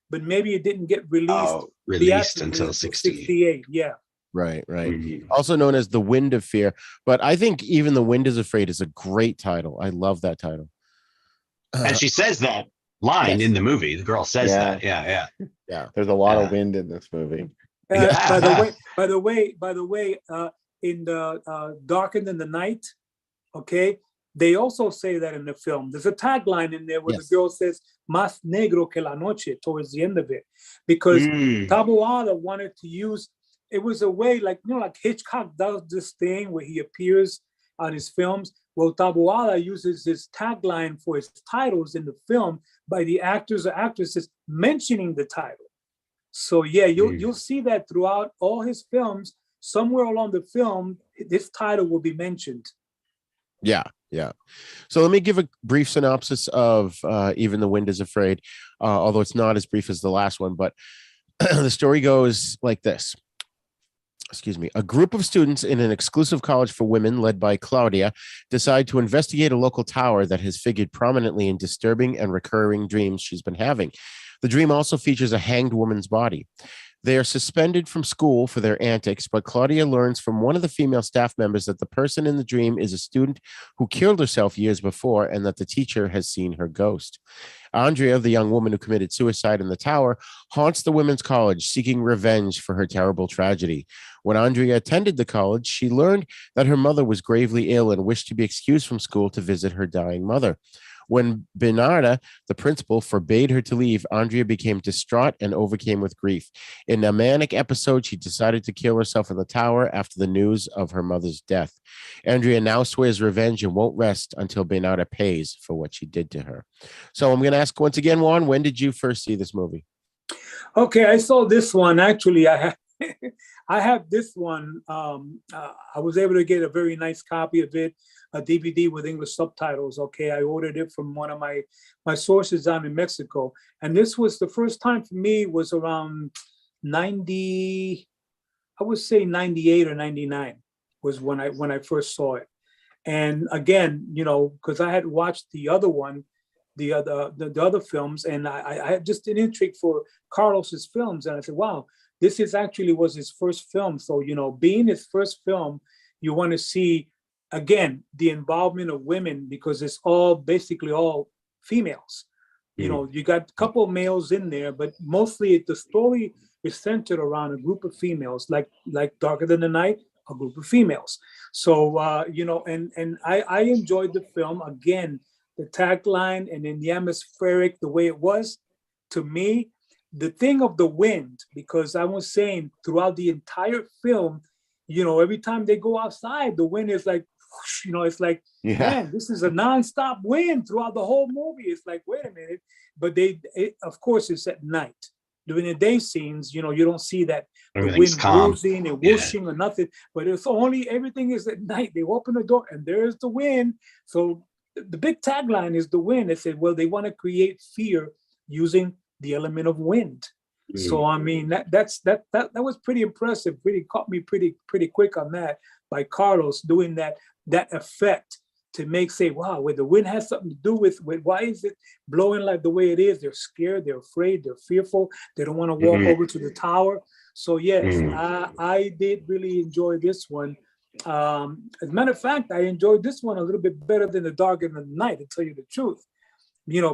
but maybe it didn't get released. Released until 68. Yeah. Right. Mm-hmm. Also known as The Wind of Fear. But I think Even the Wind is Afraid is a great title. I love that title. And she says that line in the movie. The girl says that. Yeah. There's a lot of wind in this movie. By the way, in the Darker Than the Night, okay, they also say that in the film. There's a tagline in there where the girl says "Más negro que la noche" towards the end of it, because Taboada wanted to use. It was a way, like Hitchcock does this thing where he appears on his films. Well, Taboada uses his tagline for his titles in the film by the actors or actresses mentioning the title. So yeah, you'll see that throughout all his films. Somewhere along the film, this title will be mentioned. Yeah. So let me give a brief synopsis of Even the Wind is Afraid, although it's not as brief as the last one. But the story goes like this. Excuse me. A group of students in an exclusive college for women led by Claudia decide to investigate a local tower that has figured prominently in disturbing and recurring dreams she's been having. The dream also features a hanged woman's body. They are suspended from school for their antics, but Claudia learns from one of the female staff members that the person in the dream is a student who killed herself years before and that the teacher has seen her ghost. Andrea, the young woman who committed suicide in the tower, haunts the women's college, seeking revenge for her terrible tragedy. When Andrea attended the college, she learned that her mother was gravely ill and wished to be excused from school to visit her dying mother. When Bernarda, the principal, forbade her to leave, Andrea became distraught and overcame with grief. In a manic episode, she decided to kill herself in the tower after the news of her mother's death. Andrea now swears revenge and won't rest until Bernarda pays for what she did to her. So I'm going to ask once again, Juan, when did you first see this movie? Okay, I saw this one. Actually, I have this one. I was able to get a very nice copy of it, a DVD with English subtitles. Okay, I ordered it from one of my sources down in Mexico, and this was the first time for me. Was around 90, I would say 98 or 99 was when I first saw it. And again, because I had watched the other one, the other films, and I had just an intrigue for Carlos's films, and I said, wow, this was his first film. So, being his first film, you want to see, again, the involvement of women, because it's basically all females. You got a couple of males in there, but mostly the story is centered around a group of females, like Darker Than the Night, a group of females. So, and I enjoyed the film. Again, the tagline and then the atmospheric, the way it was, to me, the thing of the wind, because I was saying throughout the entire film, every time they go outside, the wind is like, it's like, man, this is a nonstop wind throughout the whole movie. It's like, wait a minute. But of course, it's at night. During the day scenes, you don't see that the wind whoosing and whooshing or nothing. But it's only, everything is at night. They open the door and there's the wind. So the big tagline is the wind. They said, well, they want to create fear using the element of wind. So I mean that was pretty impressive. Really caught me pretty quick on that by Carlos doing that effect to make say, wow, where the wind has something to do with why is it blowing like the way it is? They're scared, they're afraid, they're fearful, they don't want to walk over to the tower. So yes, I did really enjoy this one. As a matter of fact, I enjoyed this one a little bit better than The Dark in the Night, to tell you the truth.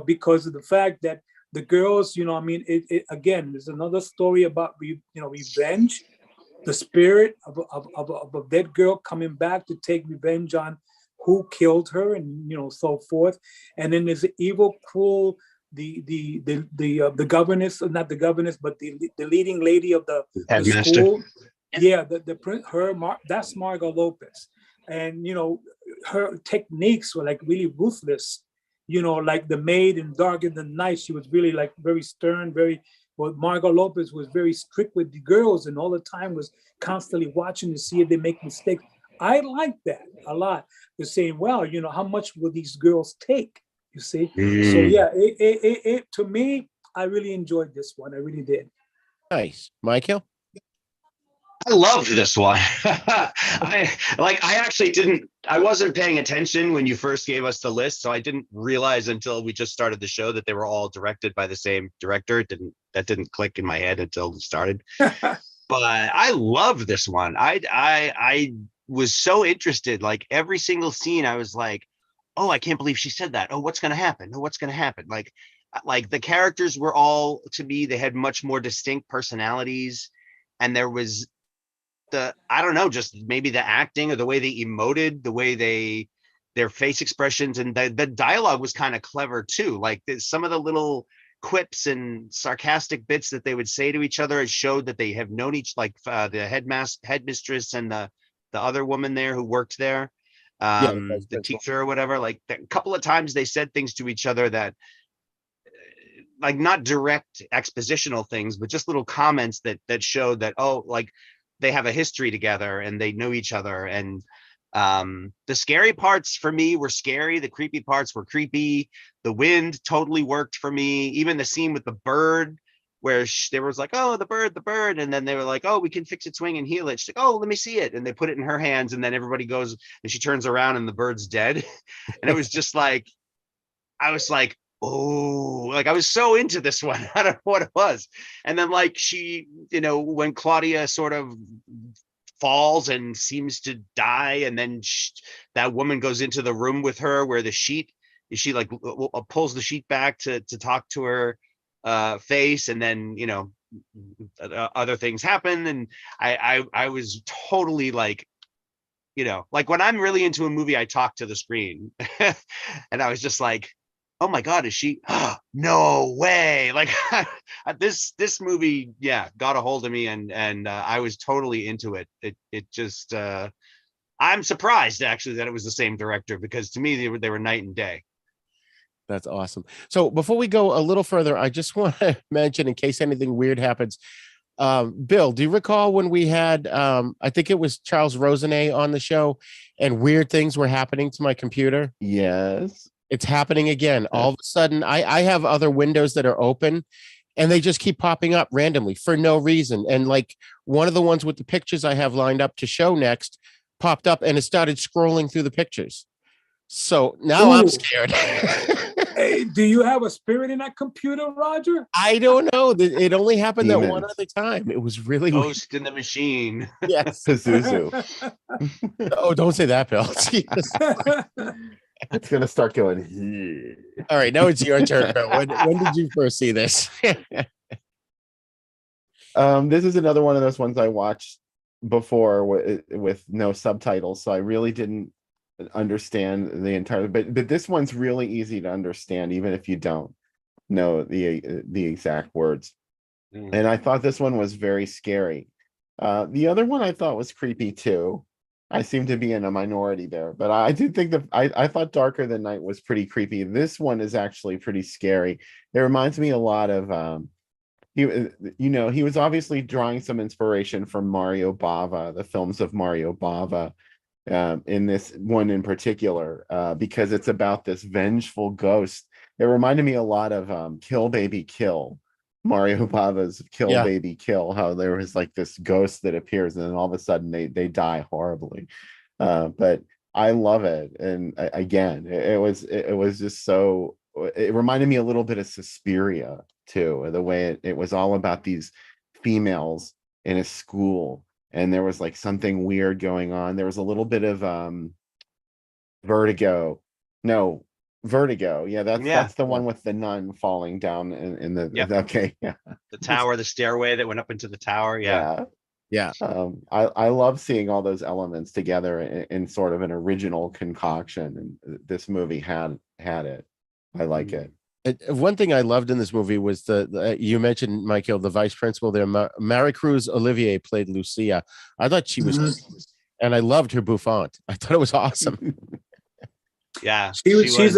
Because of the fact that the girls, I mean, it again, there's another story about revenge, the spirit of a dead girl coming back to take revenge on who killed her, and so forth. And then there's the evil, cruel, the governess, not the governess, but the leading lady of the school. Yeah, that's Margot Lopez, and her techniques were like really ruthless. Like the maid in Dark in the Night, she was really like very stern, but Margot Lopez was very strict with the girls, and all the time was constantly watching to see if they make mistakes. I like that a lot. They're saying, well, how much will these girls take? You see? So yeah, it to me, I really enjoyed this one. I really did. Nice. Michael? I loved this one. I wasn't paying attention when you first gave us the list, so I didn't realize until we just started the show that they were all directed by the same director. That didn't click in my head until it started. But I loved this one. I was so interested. Like every single scene, I was like, oh, I can't believe she said that. Oh, what's gonna happen? Oh, what's gonna happen? Like the characters were all, to me, they had much more distinct personalities, and there was I don't know, just maybe the acting or the way they emoted, the way their face expressions, and the dialogue was kind of clever too. Like some of the little quips and sarcastic bits that they would say to each other, it showed that they have known the headmistress and the other woman there who worked there, the teacher or whatever. Like a couple of times they said things to each other that, like, not direct expositional things, but just little comments that showed that, oh, like they have a history together and they know each other. And the scary parts for me were scary. The creepy parts were creepy. The wind totally worked for me. Even the scene with the bird, where there was like, oh, the bird. And then they were like, oh, we can fix its wing and heal it. She's like, oh, let me see it. And they put it in her hands, and then everybody goes and she turns around and the bird's dead. And it was just like, I was like, oh, like I was so into this one. I don't know what it was. And then like she, when Claudia sort of falls and seems to die, and then that woman goes into the room with her where she like pulls the sheet back to talk to her face, and then other things happen, and I was totally like, like when I'm really into a movie, I talk to the screen. And I was just like, oh my God, is she? No way. Like this movie, yeah, got a hold of me, and I was totally into it. It just, I'm surprised actually that it was the same director, because to me they were night and day. That's awesome. So before we go a little further, I just want to mention, in case anything weird happens, Bill, do you recall when we had, I think it was Charles Rosenet on the show, and weird things were happening to my computer? Yes. It's happening again. All of a sudden, I have other windows that are open, and they just keep popping up randomly for no reason. And like one of the ones with the pictures I have lined up to show next popped up, and it started scrolling through the pictures. So now I'm scared. Hey, do you have a spirit in that computer, Roger? I don't know. It only happened that one other time. It was really Ghost in the machine. Yes. Pazuzu. Oh, don't say that, Bill. It's gonna start going. All right, now it's your turn, Bill. When did you first see this? This is another one of those ones I watched before with no subtitles, so I really didn't understand the entire. But this one's really easy to understand, even if you don't know the exact words. And I thought this one was very scary. The other one I thought was creepy too. I seem to be in a minority there, but I did think I thought Darker Than Night was pretty creepy. This one is actually pretty scary. It reminds me a lot of he was obviously drawing some inspiration from Mario Bava, the films of Mario Bava, in this one in particular, because it's about this vengeful ghost. It reminded me a lot of Kill Baby Kill, Mario Bava's Kill Yeah. Baby Kill, how there was like this ghost that appears and then all of a sudden they die horribly. But I love it. And again, it was just so, it reminded me a little bit of Suspiria too, the way it was all about these females in a school, and there was like something weird going on. There was a little bit of Vertigo. No, Vertigo. Yeah, that's the one with the nun falling down in the Yep. okay. Yeah. The tower, the stairway that went up into the tower. Yeah. Yeah. I love seeing all those elements together in sort of an original concoction, and this movie had it. I like it. One thing I loved in this movie was the you mentioned, Michael, the vice principal there, Maricruz Olivier played Lucia. I thought she was, and I loved her bouffant. I thought it was awesome. Yeah, she's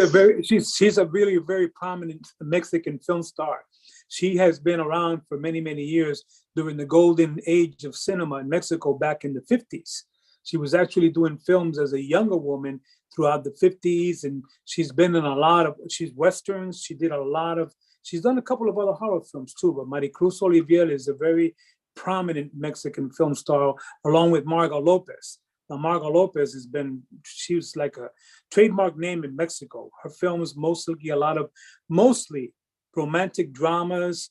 a really very prominent Mexican film star. She has been around for many, many years during the golden age of cinema in Mexico back in the 50s. She was actually doing films as a younger woman throughout the 50s, and she's been in she's westerns. She's done a couple of other horror films too, but Maricruz Olivier is a very prominent Mexican film star, along with Margot Lopez. Now, Margot Lopez she was like a trademark name in Mexico. Her films mostly romantic dramas.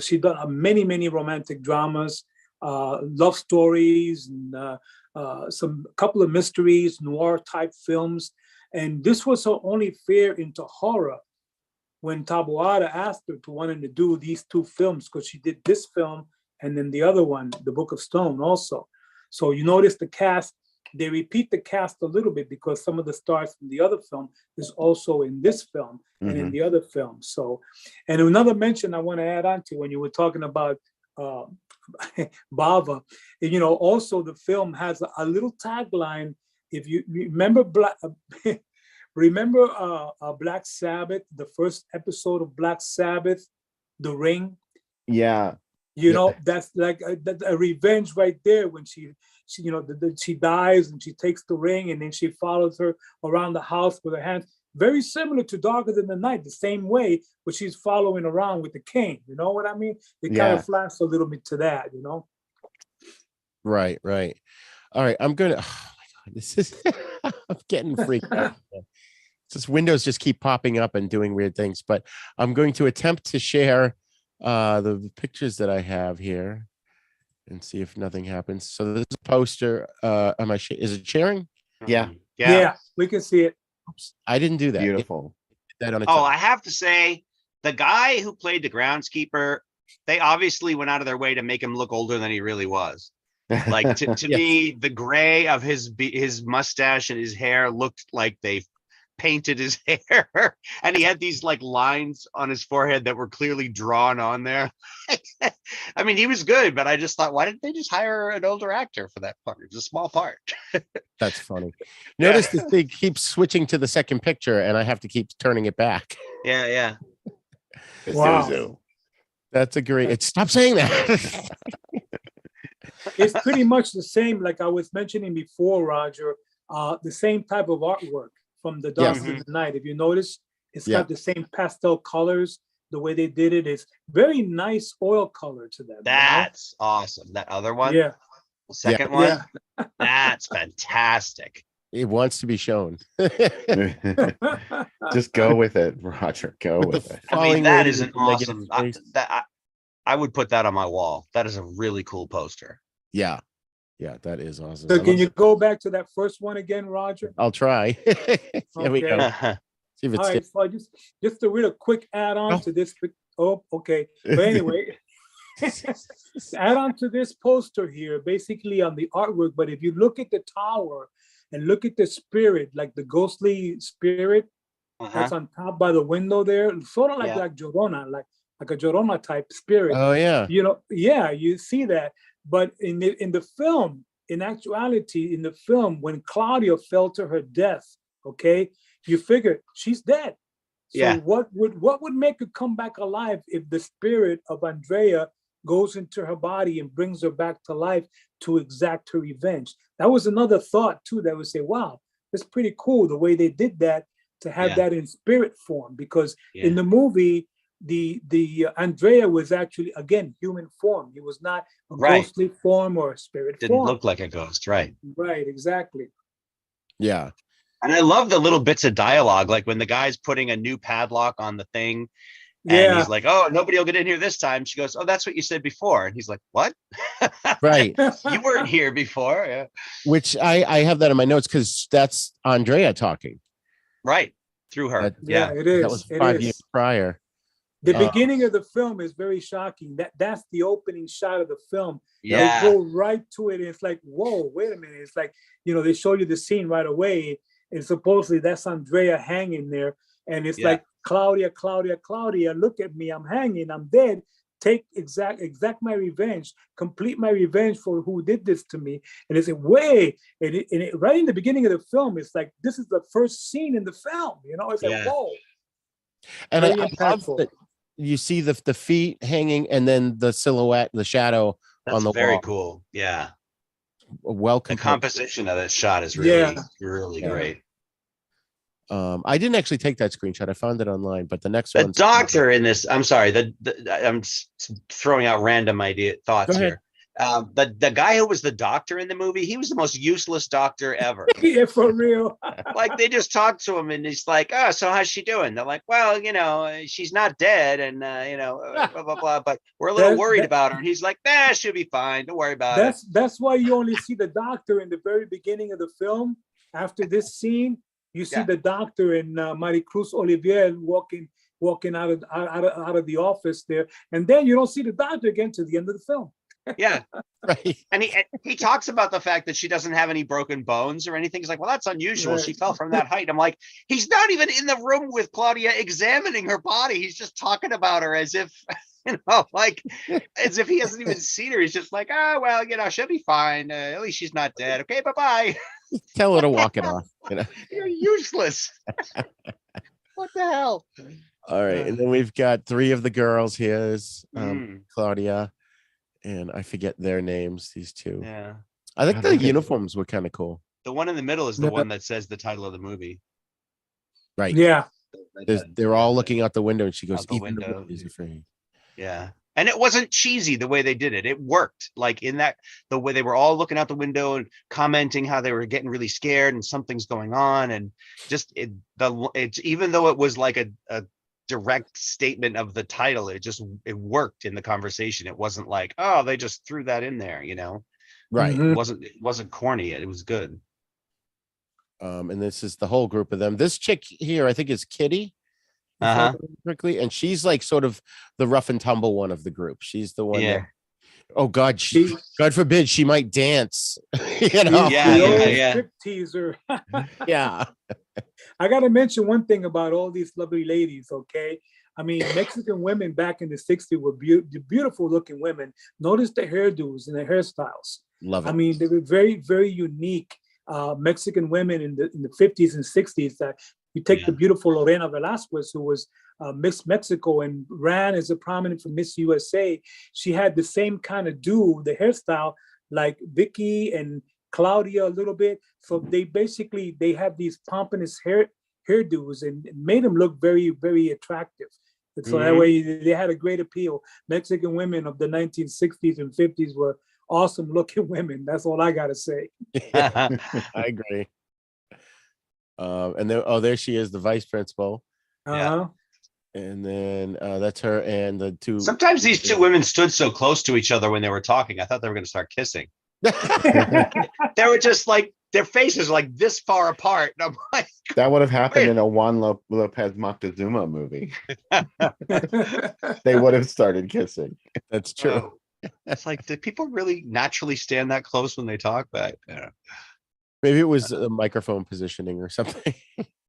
She's done many romantic dramas, love stories, and some couple of mysteries, noir type films. And this was her only fare into horror when Taboada asked her to wanting to do these two films, because she did this film and then the other one, The Book of Stone, also. So you notice the cast, they repeat the cast a little bit because some of the stars from the other film is also in this film and in the other film. So, and another mention I want to add on to when you were talking about Bava, also the film has a little tagline. If you remember Black Sabbath, the first episode of Black Sabbath, The Ring. Yeah. That's like a revenge right there when she dies and she takes the ring and then she follows her around the house with her hands. Very similar to Darker Than the Night, the same way, but she's following around with the cane. You know what I mean? It kind of flashed a little bit to that, Right. All right, I'm gonna. Oh my God, this is. I'm getting freaked out. Just windows just keep popping up and doing weird things, but I'm going to attempt to share the pictures that I have here and see if nothing happens. So this is a poster. Is it sharing? Yeah, we can see it. Oops, I didn't do that. Beautiful. I have to say, the guy who played the groundskeeper, they obviously went out of their way to make him look older than he really was. Like to Yes. me, the gray of his mustache and his hair looked like they painted his hair, and he had these like lines on his forehead that were clearly drawn on there. I mean, he was good, but I just thought, why didn't they just hire an older actor for that part? It's a small part. That's funny. Notice this thing keeps switching to the second picture, and I have to keep turning it back. Yeah. Wow. That's a great. Stop saying that. It's pretty much the same, like I was mentioning before, Roger, the same type of artwork from the Dark of the Night. If you notice, it's got the same pastel colors. The way they did it is very nice oil color to them. That's awesome. That other one, the second one, that's fantastic. It wants to be shown. Just go with it, Roger. Go with it. I mean, that is an awesome. I would put that on my wall. That is a really cool poster. Yeah, that is awesome. So can you go back to that first one again, Roger? I'll try. There we go. See if it's all right, so just a real quick add-on to this. Oh, okay. But anyway, add on to this poster here, basically on the artwork. But if you look at the tower and look at the spirit, like the ghostly spirit that's on top by the window there, sort of like Llorona, like a Llorona type spirit. Oh yeah. You see that. But in the film, in actuality, in the film, when Claudia fell to her death, okay, you figure she's dead. So what would make her come back alive if the spirit of Andrea goes into her body and brings her back to life to exact her revenge? That was another thought too, that would say, wow, that's pretty cool the way they did that, to have that in spirit form, because in the movie, the Andrea was actually, again, human form. He was not a Right. ghostly form or a spirit Didn't form. look like a ghost, right? Right, exactly. Yeah. And I love the little bits of dialogue, like when the guy's putting a new padlock on the thing, and Yeah. he's like, "Oh, nobody will get in here this time." She goes, "Oh, that's what you said before." And he's like, "What? Right. You weren't here before." Yeah. Which I have that in my notes because that's Andrea talking. Right. Through her. Yeah, Yeah. it is. That was It 5 is. years prior. The Uh, beginning of the film is very shocking. That's the opening shot of the film. Yeah. They go right to it. And it's like, whoa, wait a minute. It's like, they show you the scene right away. And supposedly that's Andrea hanging there. And it's like, Claudia, look at me. I'm hanging. I'm dead. Exact my revenge. Complete my revenge for who did this to me. And it's way. And right in the beginning of the film, it's like, this is the first scene in the film. It's like, whoa. And I Very love impactful. that you see the feet hanging and then the silhouette, the shadow That's on the very wall. cool. Yeah. Welcome. The composition of this shot is really, really great. I didn't actually take that screenshot. I found it online, but the next The one. doctor in this, I'm sorry, I'm throwing out random thoughts here. The guy who was the doctor in the movie, he was the most useless doctor ever. Yeah, for real. Like they just talked to him and he's like, "Oh, so how's she doing?" They're like, "Well, she's not dead, and blah blah blah, but we're a little worried about her." And he's like, "Nah, she'll be fine. Don't worry about it." That's why you only see the doctor in the very beginning of the film. After this scene, you see the doctor and Maricruz Olivier walking out of the office there, and then you don't see the doctor again to the end of the film. Yeah. Right. And he talks about the fact that she doesn't have any broken bones or anything. He's like, "Well, that's unusual. She fell from that height." I'm like, he's not even in the room with Claudia examining her body. He's just talking about her as if, like as if he hasn't even seen her. He's just like, "Oh, well, she'll be fine. At least she's not dead. Okay, bye-bye." Tell her to walk it off. You're useless. What the hell? All right. And then we've got 3 of the girls. Here's Claudia. And I forget their names, these 2. Yeah. I think the uniforms were kind of cool. The one in the middle is the one that says the title of the movie. Right. Yeah. They're all looking out the window and she goes, Out the "Even window. the wind is afraid." Yeah. And it wasn't cheesy the way they did it. It worked. Like in that, the way they were all looking out the window and commenting how they were getting really scared and something's going on. And just even though it was like a direct statement of the title, it worked in the conversation. It wasn't like, oh, they just threw that in there, Right. It wasn't corny. It was good. And this is the whole group of them. This chick here, I think, is Kitty. Quickly, and she's like sort of the rough and tumble one of the group. She's the one that, oh God, God forbid she might dance. Strip teaser. Yeah. I got to mention one thing about all these lovely ladies. Okay, I mean, Mexican women back in the '60s were beautiful looking women. Notice the hairdos and the hairstyles. Love it. I mean, they were very, very unique. Mexican women in the 50s and 60s. That you take the beautiful Lorena Velasquez, who was Miss Mexico and ran as a prominent for Miss USA. She had the same kind of the hairstyle like Vicky and Claudia a little bit. So they had these pompous hairdos and made them look very, very attractive. And so that way they had a great appeal. Mexican women of the 1960s and 50s were awesome looking women. That's all I gotta say. I agree. And then there she is, the vice principal. And then that's her and the 2. Sometimes these 2 women stood so close to each other when they were talking. I thought they were going to start kissing. They were just like, their faces were like this far apart. And I'm like, that would have happened in a Juan Lopez Moctezuma movie. They would have started kissing. That's true. It's like, did people really naturally stand that close when they talk? But maybe it was a microphone positioning or something.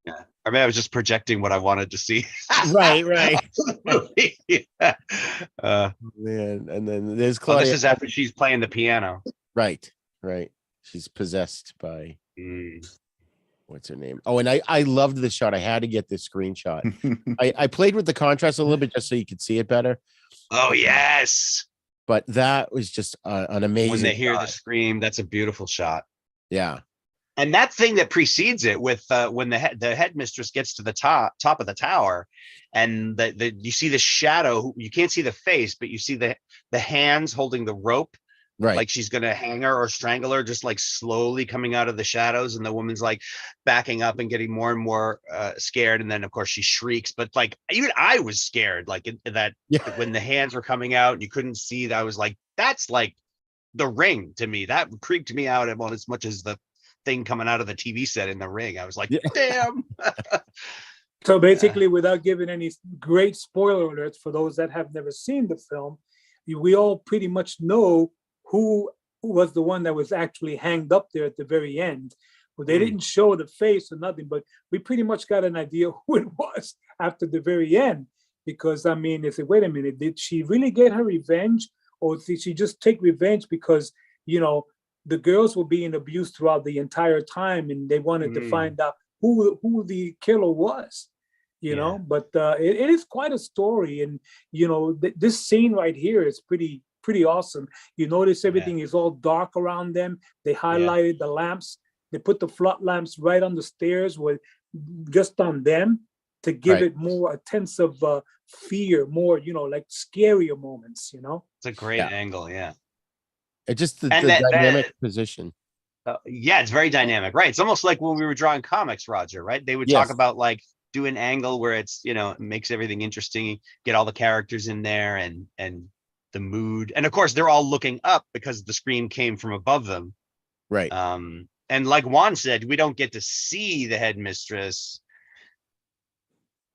Yeah. Or maybe I was just projecting what I wanted to see. Right. Man, and then there's Claudia. This is after she's playing the piano. Right. She's possessed by what's her name? Oh, and I loved this shot. I had to get this screenshot. I played with the contrast a little bit just so you could see it better. Oh yes. But that was just an amazing. When they hear shot. the scream, that's a beautiful shot. Yeah. And that thing that precedes it with when the headmistress gets to the top of the tower, and you see the shadow. You can't see the face, but you see the hands holding the rope, Right. like she's gonna hang her or strangle her, just like slowly coming out of the shadows, and the woman's like backing up and getting more and more scared, and then of course she shrieks. But like even I was scared, like when the hands were coming out and you couldn't see. That I was like, that's like The Ring to me. That creeped me out about as much as the thing coming out of the TV set in The Ring. I was like, damn. So basically, without giving any great spoiler alerts for those that have never seen the film, we all pretty much know who was the one that was actually hanged up there at the very end. Well, they didn't show the face or nothing, but we pretty much got an idea who it was after the very end. Because I mean, they said, wait a minute, did she really get her revenge, or did she just take revenge because, you know, the girls were being abused throughout the entire time, and they wanted to find out who the killer was, you know? But it is quite a story, and you know, this scene right here is pretty awesome. You notice everything is all dark around them. They highlighted the lamps. They put the flood lamps right on the stairs, with just on them, to give it more a sense of fear, more, you know, like scarier moments, you know? It's a great angle, It just the dynamic position. It's very dynamic, right? It's almost like when we were drawing comics, Roger, right? They would talk about like do an angle where it's, you know, it makes everything interesting, get all the characters in there and the mood. And of course they're all looking up because the screen came from above them. Right. And like Juan said, we don't get to see the headmistress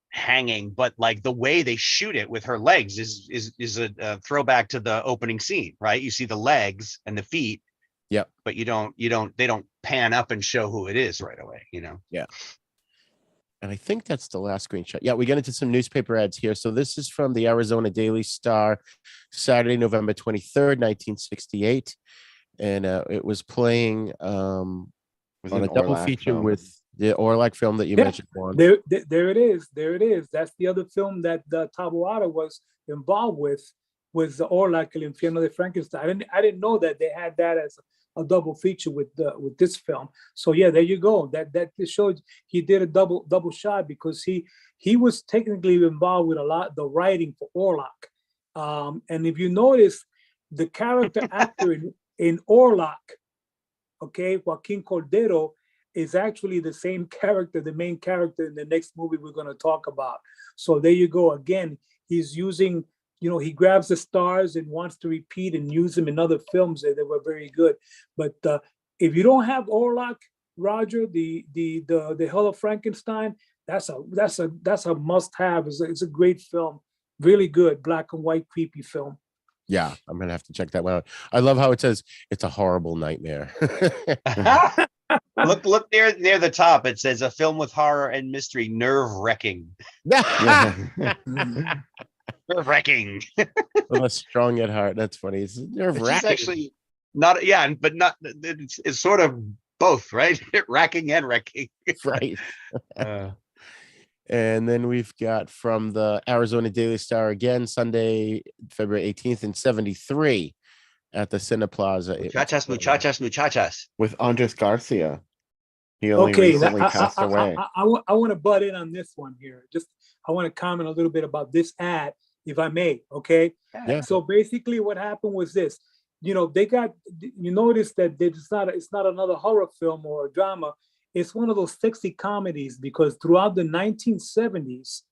hanging, but like the way they shoot it with her legs is a throwback to the opening scene, right? You see the legs and the feet, but they don't pan up and show who it is right away, you know? And I think that's the last screenshot. Yeah, we get into some newspaper ads here. So this is from the Arizona Daily Star, Saturday, November 23rd, 1968. And it was playing on a double feature film with the Orlac film that you mentioned, Juan. There it is. There it is. That's the other film that Taboada was involved with the Orlac, El Infierno de Frankenstein. I didn't know that they had that as a double feature with this film. So yeah, there you go. That showed he did a double shot, because he was technically involved with a lot the writing for Orlac. And if you notice, the character actor in Orlac, okay, Joaquin Cordero, is actually the same character, the main character in the next movie we're going to talk about. So there you go. Again, he's using, you know, he grabs the stars and wants to repeat and use them in other films that were very good. But if you don't have Orlac, Roger, the Hell of Frankenstein, that's a must-have. It's a great film, really good, black and white, creepy film. Yeah, I'm gonna have to check that one out. I love how it says it's a horrible nightmare. Look near the top. It says a film with horror and mystery, nerve-wracking. Nerve-wracking. With a strong at heart. That's funny. It's nerve-wracking. It's actually not, but not. It's sort of both, right? Racking and wrecking. Right. And then we've got from the Arizona Daily Star again, Sunday, February 18th in 73 at the Cineplaza. Muchachas. With Andres Garcia. He only recently passed away. I want to butt in on this one here. I want to comment a little bit about this ad, if I may, okay? Yeah. So basically what happened was this. You know, you notice that it's not another horror film or a drama. It's one of those sexy comedies, because throughout the 1970s,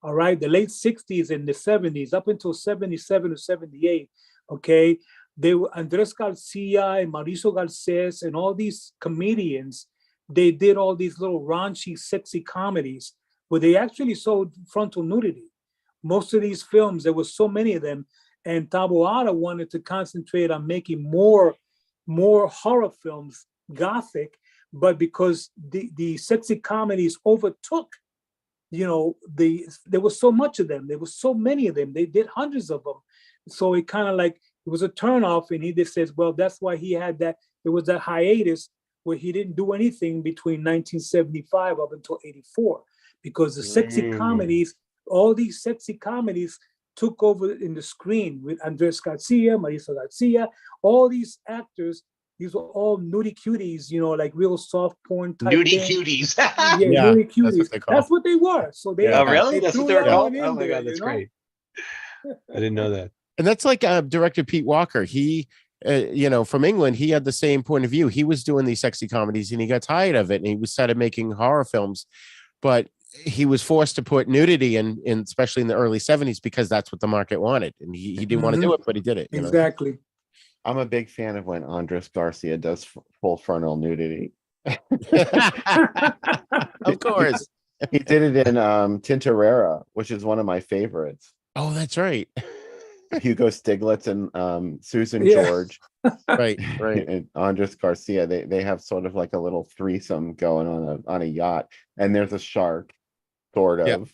all right, the late 60s and the 70s, up until 77 or 78, okay, they were Andres Garcia and Mauricio Garces and all these comedians. They did all these little raunchy, sexy comedies where they actually showed frontal nudity. Most of these films, there were so many of them, and Taboada wanted to concentrate on making more horror films, gothic. But because the sexy comedies overtook, you know, there was so much of them. There was so many of them. They did hundreds of them. So it kind of like, it was a turnoff. And he just says, well, that's why he had that. There was that hiatus where he didn't do anything between 1975 up until 84, because the sexy comedies, all these sexy comedies took over in the screen with Andres Garcia, Marisa Garcia, all these actors these were all nudie cuties, like real soft porn type Nudie thing. cuties. Yeah, Yeah, nudie that's what cuties. they call That's what they were. So they, Oh, really? they That's what threw they were that called? one Oh in my there, God, that's great. I didn't know that. And that's like director Pete Walker. He, from England, he had the same point of view. He was doing these sexy comedies and he got tired of it and he started making horror films. But he was forced to put nudity in especially in the early 70s because that's what the market wanted. And he didn't want to do it, but he did it. Exactly. I'm a big fan of when Andres Garcia does full frontal nudity. Of course. He did it in Tintorera, which is one of my favorites. Oh, that's right. Hugo Stiglitz and Susan Yeah. George. Right. And Andres Garcia, they have sort of like a little threesome going on a yacht, and there's a shark, sort of.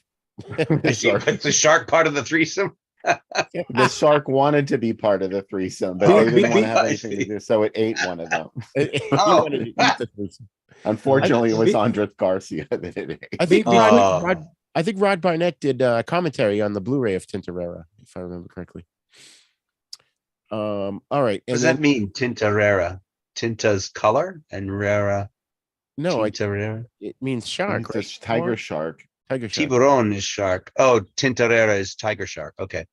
Is the shark part of the threesome? The shark wanted to be part of the threesome, but they didn't want to have anything to do, so it ate one of them. Oh. Unfortunately, it was Andres Garcia that it ate. I think Rod Barnett did commentary on the Blu-ray of Tintorera, if I remember correctly. All right. What does that mean? Tintorera. Tinta's color and rara. No, Tintorera. it means shark. It's Right? a tiger shark. Tiger shark. Tiburon is shark. Oh, Tintorera is tiger shark. Okay.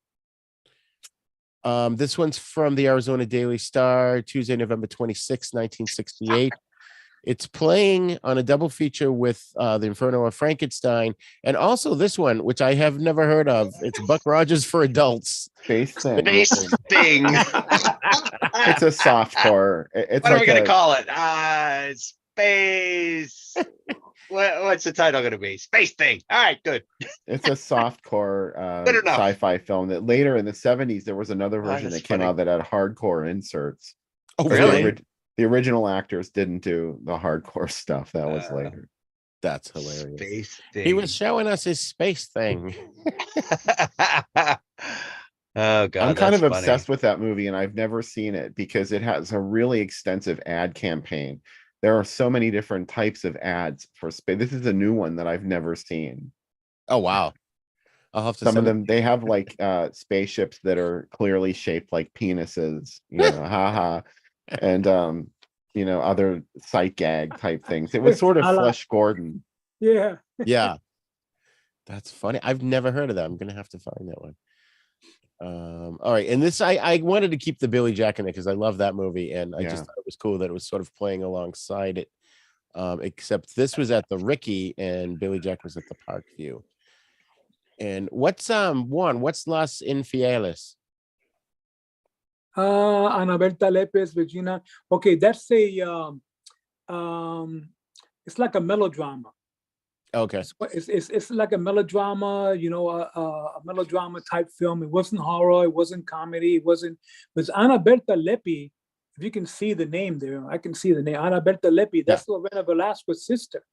This one's from the Arizona Daily Star, Tuesday, November 26, 1968. It's playing on a double feature with The Inferno of Frankenstein, and also this one, which I have never heard of. It's Buck Rogers for Adults. Space Thing. Space Thing. It's a soft horror. It's What like are we going to call it? Space. What's the title going to be? Space Thing. All right, good. It's a softcore sci-fi film that later in the 70s there was another version that came out that had hardcore inserts. Oh, really? The original actors didn't do the hardcore stuff. That was later. That's hilarious. Space Thing. He was showing us his space thing. Oh God, I'm kind of funny. obsessed with that movie, and I've never seen it because it has a really extensive ad campaign. There are so many different types of ads for space. This is a new one that I've never seen. Oh wow. I'll have to Some of them, they have like spaceships that are clearly shaped like penises, haha. And other sight gag type things. It was sort of Flesh Gordon. Yeah. Yeah. That's funny. I've never heard of that. I'm gonna have to find that one. All right. And this I wanted to keep the Billy Jack in it because I love that movie, and I just thought it was cool that it was sort of playing alongside it. Except this was at the Ricky and Billy Jack was at the Parkview. And what's Las Infieles? Anaberta Lepes, Regina. Okay, that's a it's like a melodrama. Okay. It's like a melodrama, a melodrama type film. It wasn't horror, it wasn't comedy, it wasn't. But Anaberta Lepi, if you can see the name there, I can see the name. Anaberta Lepi, that's Lorena Velasquez's sister.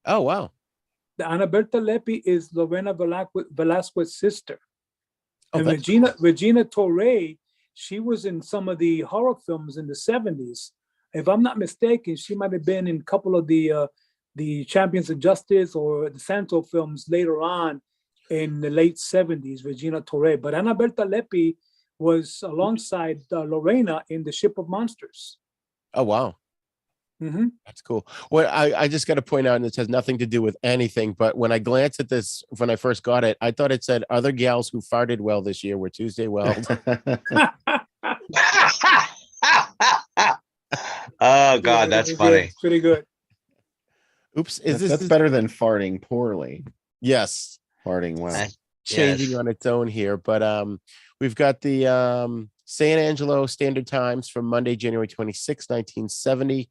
Oh wow. The Anaberta Lepi is Lorena Velasquez's sister. Oh, and Regina Torre, she was in some of the horror films in the 70s. If I'm not mistaken, she might have been in a couple of the Champions of Justice or the Santo films later on in the late 70s, Regina Torre. But Anaberta Lepi was alongside Lorena in The Ship of Monsters. Oh, wow. Mm-hmm. That's cool. Well, I just got to point out, and this has nothing to do with anything, but when I glanced at this, when I first got it, I thought it said other gals who farted well this year were Tuesday Weld. Oh God, that's funny. It's pretty good. Oops. That's better than farting poorly. Yes. Farting well. Changing on its own here, but we've got the San Angelo Standard Times from Monday, January 26, 1970.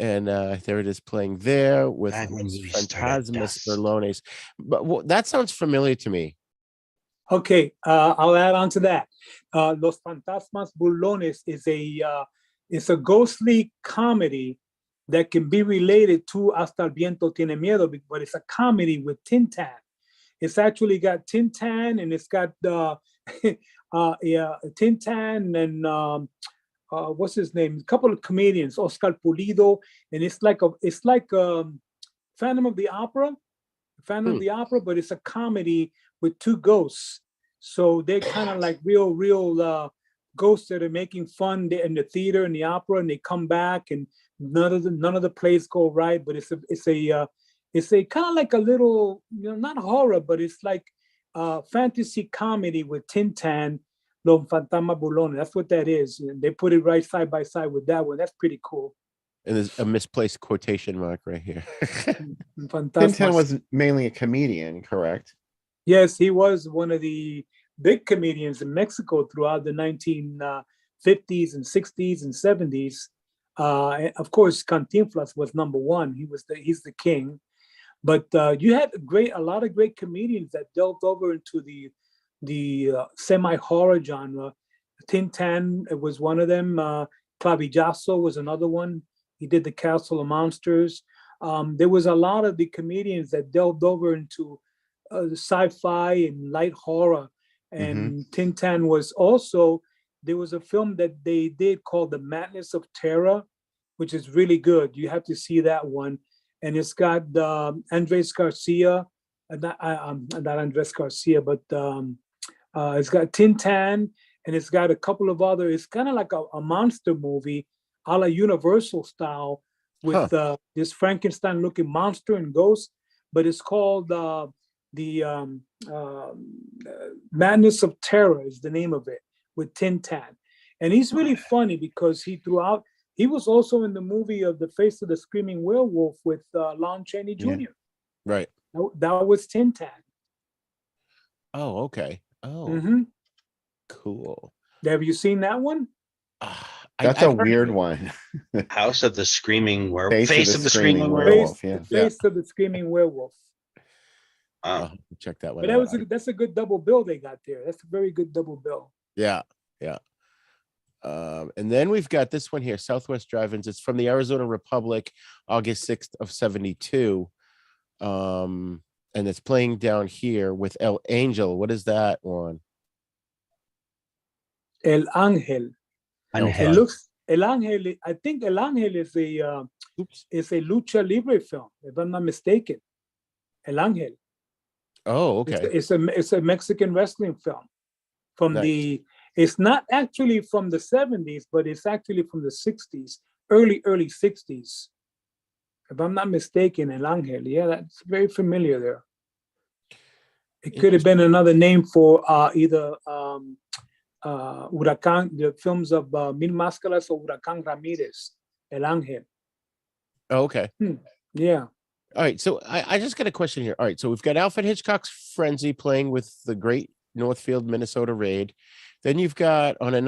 And there it is playing there with Fantasmas Berlones. But that sounds familiar to me. Okay, I'll add on to that. Los Fantasmas Burlones is a ghostly comedy that can be related to Hasta el Viento Tiene Miedo, but it's a comedy with Tintan. It's actually got Tintan, and it's got Tintan and what's his name? A couple of comedians, Oscar Pulido, and it's like Phantom of the Opera, but it's a comedy with two ghosts. So they're kind of like real ghosts that are making fun in the theater and the opera, and they come back, and none of the plays go right. But it's a kind of like a little, not horror, but it's like fantasy comedy with Tintin, Los Fantasmas Bulones. That's what that is. And they put it right side by side with that one. That's pretty cool. And there's a misplaced quotation mark right here. Tintin was mainly a comedian, correct? Yes, he was one of the big comedians in Mexico throughout the 1950s and 60s and 70s. Of course, Cantinflas was number one. He's the king. But you had a lot of great comedians that delved over into the semi-horror genre. Tintin was one of them. Clavillazo was another one. He did the Castle of Monsters. There was a lot of the comedians that delved over into sci-fi and light horror. And Tintin was also, there was a film that they did called The Madness of Terror, which is really good. You have to see that one. And it's got Andres Garcia, not Andres Garcia, but it's got Tintin, and it's got a couple of other. It's kind of like a monster movie, a la Universal style, with this Frankenstein-looking monster and ghost. But it's called the Madness of Terror is the name of it, with Tintin. And he's really funny because he was also in the movie of The Face of the Screaming Werewolf with Lon Chaney Jr. Yeah. Right. That was Tintin. Oh, okay. Oh, cool. Have you seen that one? That's a weird one. House of the Screaming Werewolf. Face of the Screaming Werewolf. Yeah. Face of the Screaming Werewolf. Check that one But out. that's a good double bill they got there. That's a very good double bill. Yeah. And then we've got this one here, Southwest Drive-Ins. It's from the Arizona Republic, August 6th of 72. And it's playing down here with El Angel. What is that one? El Ángel. Okay. It looks El Ángel. I think El Ángel is a lucha libre film, if I'm not mistaken. El Ángel. Oh, okay. It's a Mexican wrestling film from Nice. It's not actually from the 70s, but it's actually from the 60s, early 60s. If I'm not mistaken, El Ángel. Yeah, that's very familiar there. It could have been another name for either Huracán, the films of Mil Máscaras or Huracán Ramírez, El Ángel. Oh, okay. Yeah. All right. So I just got a question here. All right. So we've got Alfred Hitchcock's Frenzy playing with the Great Northfield, Minnesota Raid. Then you've got on a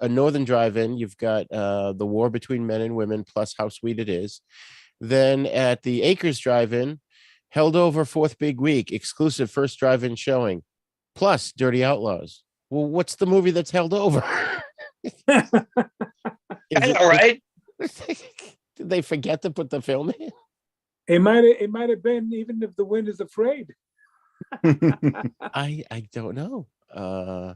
Northern Drive-In, you've got The War Between Men and Women plus How Sweet It Is. Then at the Acres Drive-In, Held Over Fourth Big Week, exclusive first drive-in showing, plus Dirty Outlaws. Well, what's the movie that's held over? I know, right? Did they forget to put the film in? It might have been Even If the Wind is Afraid. I don't know.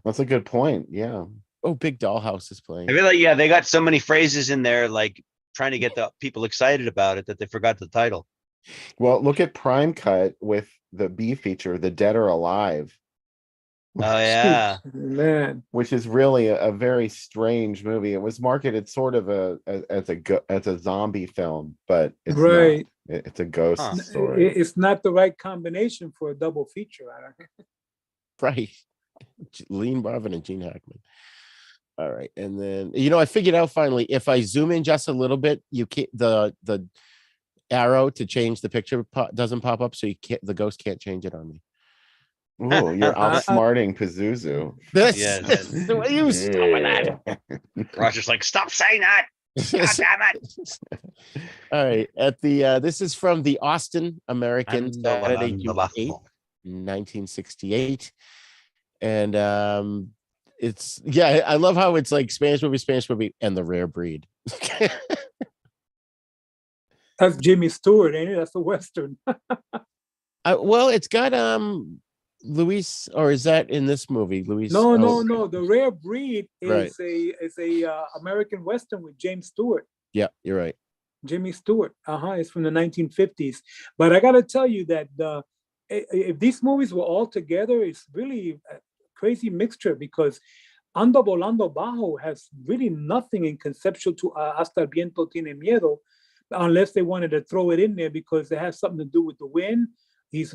That's a good point. Yeah. Oh, Big Dollhouse is playing. I feel like, yeah, they got so many phrases in there, like trying to get the people excited about it, that they forgot the title. Well, look at Prime Cut with the B feature, The Dead or Alive. Oh yeah, Man. Which is really a very strange movie. It was marketed sort of as a zombie film, but it's Right. not. It's a ghost Huh. story. It's not the right combination for a double feature. I don't think. Right. Lean Marvin and Gene Hackman. All right. And then, I figured out finally, if I zoom in just a little bit, you can't, the arrow to change the picture doesn't pop up. So the ghost can't change it on me. Oh, you're outsmarting Pazuzu. Yeah, What are you stopping that? Roger's like, stop saying that. God damn it. All right. At the this is from the Austin American, Saturday, June 8th, 1968. And I love how it's like Spanish movie, and The Rare Breed. That's Jimmy Stewart, ain't it? That's a Western. Well, it's got Luis, or is that in this movie? Luis? No. The Rare Breed Right. is a American Western with James Stewart. Yeah, you're right. Jimmy Stewart. It's from the 1950s. But I got to tell you that if these movies were all together, it's really a crazy mixture because Ando Volando Bajo has really nothing in conceptual to Hasta el Viento Tiene Miedo, unless they wanted to throw it in there because it has something to do with the wind. He's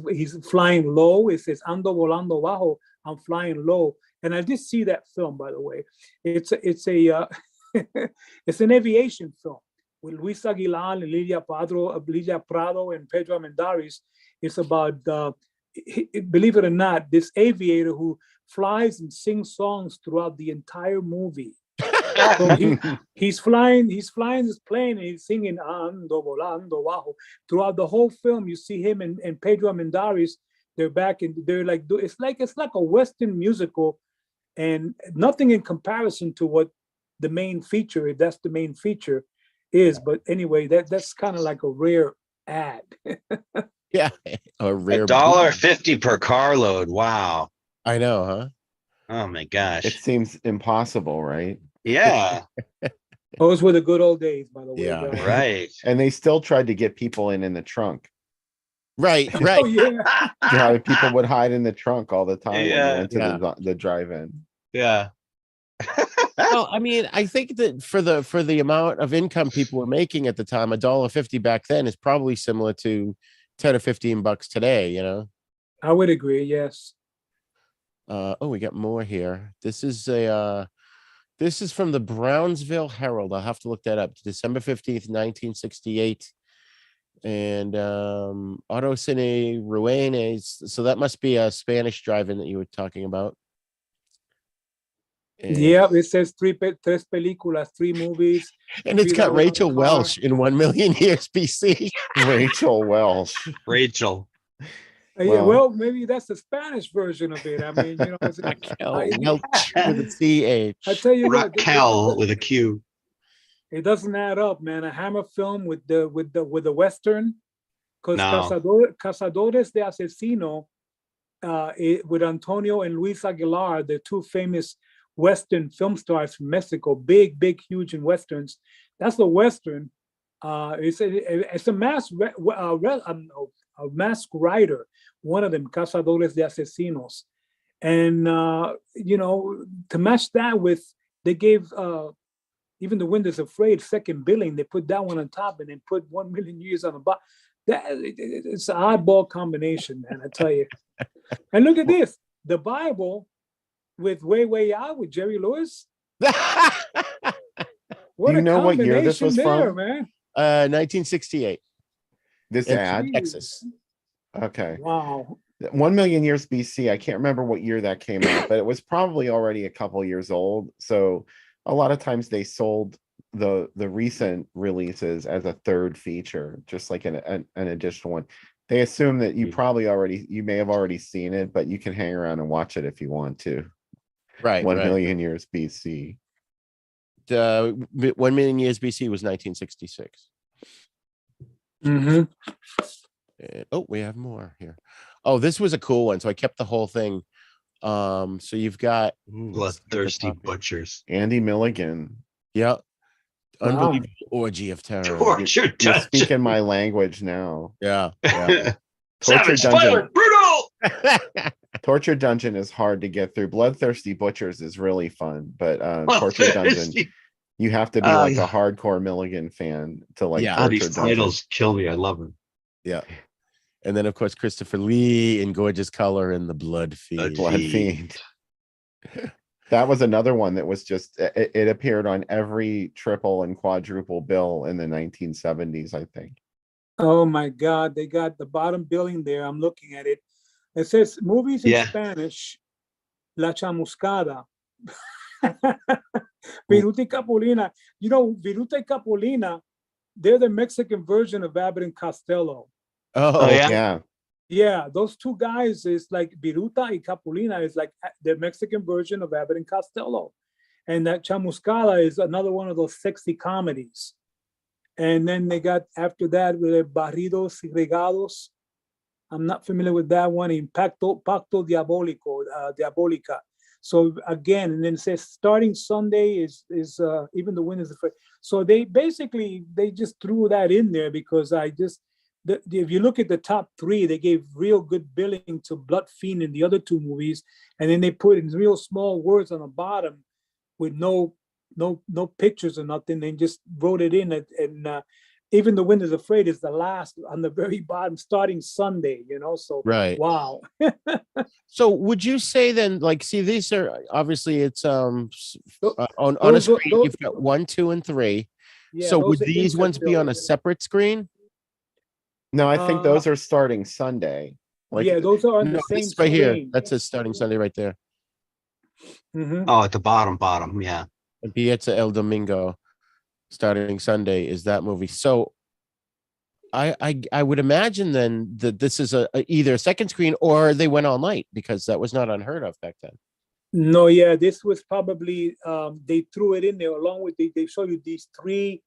flying low. It says Ando Volando Bajo. I'm flying low. And I did see that film, by the way. It's a it's an aviation film with Luis Aguilar and Lilia Prado and Pedro Armendáriz. It's about, believe it or not, this aviator who flies and sings songs throughout the entire movie. So he's flying his plane and he's singing Ando Volando Bajo. Throughout the whole film, you see him and Pedro Armendáriz. They're back and they're like, it's like a Western musical, and nothing in comparison to what the main feature, if that's the main feature, is. But anyway, that's kind of like a rare ad. Yeah, a rare $1.50 per carload. Wow. I know, huh? Oh my gosh. It seems impossible, right? Yeah. Those were the good old days, by the way. Yeah. Right. And they still tried to get people in the trunk. Right. Oh yeah. How people would hide in the trunk all the time when Yeah. they went to the drive-in. Yeah. Well, I mean, I think that for the amount of income people were making at the time, $1.50 back then is probably similar to $10 or $15 today, you know. I would agree, yes. We got more here. This is from the Brownsville Herald. I'll have to look that up. December 15th, 1968. And Auto Cine Ruenes. So that must be a Spanish drive-in that you were talking about. And, yeah, it says tres películas, 3 movies. and it's got Rachel Welch in 1 Million Years BC. Rachel Welch. Rachel. Well, maybe that's the Spanish version of it. I mean, you know, it's Welch with a CH. I tell you what, Raquel with a Q. it doesn't add up, man. A Hammer film with the Western, because No. Cazadores de Asesino, with Antonio and Luis Aguilar, the 2 famous Western film stars from Mexico, big, huge in Westerns. That's the Western. It's a masked rider, one of them, Cazadores de Asesinos. And, you know, to match that with, they gave Even the Wind is Afraid second billing, they put that one on top and then put 1 Million Years on the bottom. It's an oddball combination, man, I tell you. And look at this, the Bible with Way Out with Jerry Lewis. What You know what year this was there, from? man. 1968. This In ad. Texas. Okay. Wow. 1 Million Years BC. I can't remember what year that came out, but it was probably already a couple years old. So a lot of times they sold the recent releases as a third feature, just like an additional one. They assume that you may have already seen it, but you can hang around and watch it if you want to. Right. 1 Million Years BC. 1 Million Years BC was 1966. Mm-hmm. We have more here. Oh, this was a cool one. So I kept the whole thing. So you've got Bloodthirsty Butchers. Andy Milligan. Yeah. Wow. Unbelievable orgy of terror. Torture You're Dungeon. speaking my language now. Yeah. Torture Savage, Dungeon. violent, brutal. Torture Dungeon is hard to get through. Bloodthirsty Butchers is really fun, but Torture Dungeon, you have to be like a hardcore Milligan fan to like. Yeah. Oh, Torture these Dungeon. titles kill me. I love them. Yeah. And then of course Christopher Lee in gorgeous color in The Blood Fiend. Blood Fiend. That was another one that was just it appeared on every triple and quadruple bill in the 1970s, I think. Oh my God, they got the bottom billing there. I'm looking at it. It says movies in Spanish, La Chamuscada. Viruta y Capulina. You know, Viruta y Capulina, they're the Mexican version of Abbott and Costello. Oh, Yeah. Yeah, those 2 guys is like Viruta y Capulina is like the Mexican version of Abbott and Costello. And that Chamuscada is another one of those sexy comedies. And then they got after that with Barridos y Regados. I'm not familiar with that one. In Pacto Diabólica. So again, and then it says starting Sunday is Even the Wind is Afraid. So they just threw that in there because if you look at the top 3, they gave real good billing to Blood Fiend and the other 2 movies, and then they put in real small words on the bottom with no pictures or nothing. They just wrote it in, and even The Wind is Afraid is the last on the very bottom, starting Sunday. So Right. wow. So would you say then, like, see, these are obviously it's on a Those- screen, those- you've got 1, 2, and 3. Yeah, So would those are these ones be on a interfilms. separate screen? No, I think those are starting Sunday. Like, Yeah, those are on No, the same this right here. screen. That says starting Sunday right there. Mhm. Oh, at the bottom. Yeah. And Piazza El Domingo, starting Sunday, is that movie. So I would imagine then that this is either a second screen or they went all night, because that was not unheard of back then. No, yeah, this was probably they threw it in there along with they show you these three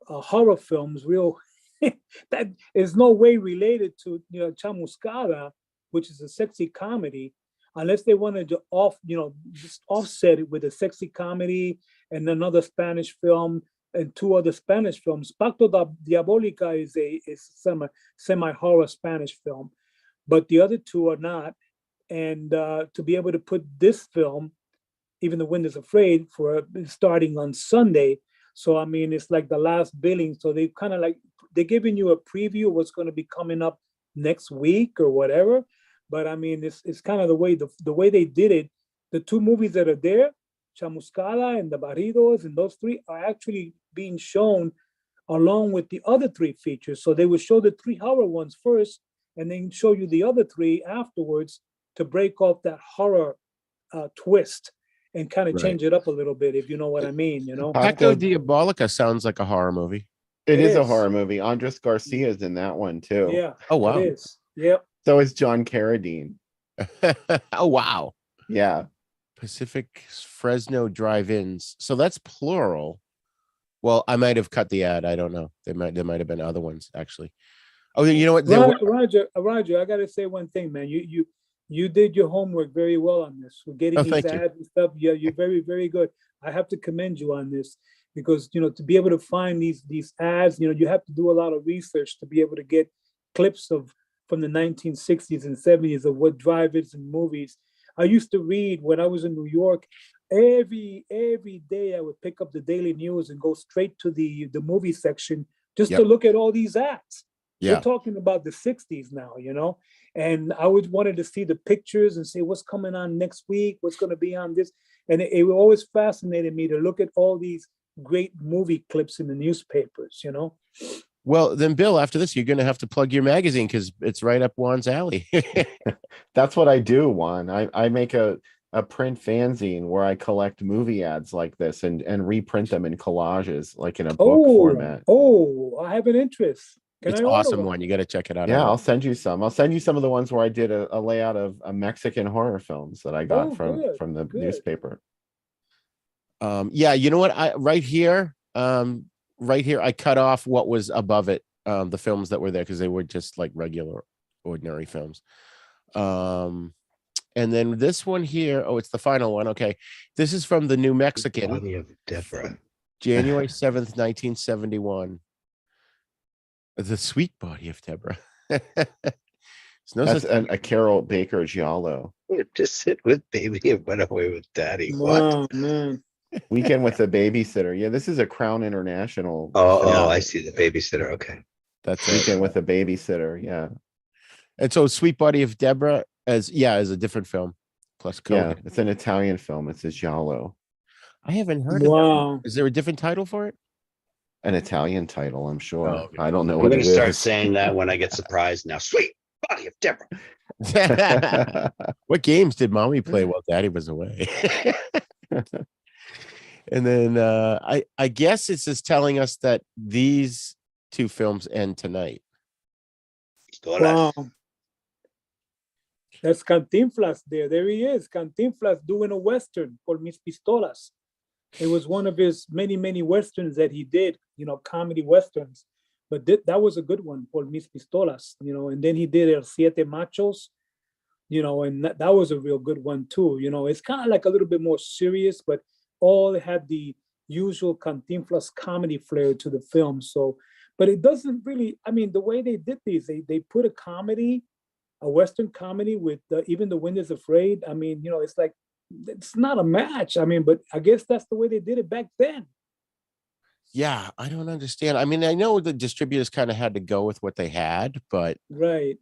horror films. Real that is no way related to Chamuscada, which is a sexy comedy, unless they wanted to just offset it with a sexy comedy and another Spanish film and two other Spanish films. Pacto Diabólica is a semi horror Spanish film, but the other two are not. And to be able to put this film, even The Wind is Afraid, for starting on Sunday. So I mean, it's like the last billing. So they kind of like they're giving you a preview of what's going to be coming up next week or whatever. But I mean, it's kind of the way they did it. The two movies that are there, Chamuscada and the Barridos, and those three are actually being shown along with the other three features. So they would show the three horror ones first, and then show you the other three afterwards to break off that horror twist and kind of change it up a little bit, if you know what I mean. Pacto Diabolica sounds like a horror movie. It is a horror movie. Andres Garcia is in that one too. Yeah. Oh wow. It is. Yep. So is John Carradine. Oh wow. Yeah. Pacific Fresno Drive-ins. So that's plural. Well, I might have cut the ad. I don't know. There might have been other ones actually. Oh, you know what? Roger, I gotta say one thing, man. You did your homework very well on this. We're getting these ads and stuff. Yeah, you're very, very good. I have to commend you on this, because to be able to find these ads, you have to do a lot of research to be able to get clips from the 1960s and 70s of what drive-ins and movies. I used to read when I was in New York. Every day I would pick up the Daily News and go straight to the movie section just to look at all these ads. Yeah. We're talking about the 60s now, and I always wanted to see the pictures and say what's coming on next week, what's going to be on this. And it always fascinated me to look at all these great movie clips in the newspapers, Well, then, Bill, after this, you're going to have to plug your magazine because it's right up Juan's alley. That's what I do, Juan. I make a print fanzine where I collect movie ads like this and reprint them in collages, like in a book format. Oh, I have an interest. It's awesome one. You got to check it out. Yeah, I'll send you some. I'll send you some of the ones where I did a layout of Mexican horror films that I got from the newspaper. Yeah, you know what? Right here, I cut off what was above it, the films that were there, because they were just like regular, ordinary films. And then this one here, it's the final one. Okay, this is from the New Mexican. Body of Deborah. January 7th, 1971. The Sweet Body of Deborah. That's a Carol Baker Giallo. Just sit with baby and went away with daddy. Wow, What? man. Weekend with a Babysitter. Yeah, this is a Crown International. Oh, I see. The Babysitter. Okay. That's Weekend with a Babysitter. Yeah. And so Sweet Body of Deborah is a different film. Plus yeah, it's an Italian film. It's a Giallo. I haven't heard of that. Is there a different title for it? An Italian title, I'm sure. Oh, okay. I don't know. I'm going to start saying that when I get surprised now. Sweet Body of Deborah. What games did mommy play while daddy was away? And then I guess it's just telling us that these two films end tonight. Wow. That's Cantinflas there. There he is. Cantinflas doing a Western for Mis Pistolas. It was one of his many, many Westerns that he did, comedy Westerns. But that was a good one for Mis Pistolas, and then he did El Siete Machos, and that was a real good one too. It's kind of like a little bit more serious, but all had the usual Cantinflas comedy flair to the film. So, but it doesn't really, the way they did these, they put a Western comedy with even The Wind is Afraid. It's like it's not a match. I mean, but I guess that's the way they did it back then. Yeah, I don't understand. I mean, I know the distributors kind of had to go with what they had, but Right.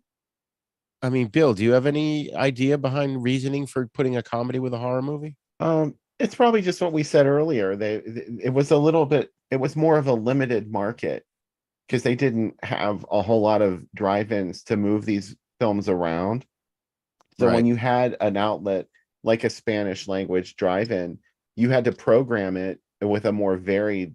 I mean, Bill, do you have any idea behind reasoning for putting a comedy with a horror movie? It's probably just what we said earlier. It was a little bit, it was more of a limited market because they didn't have a whole lot of drive-ins to move these films around. So Right. when you had an outlet like a Spanish language drive-in, you had to program it with a more varied,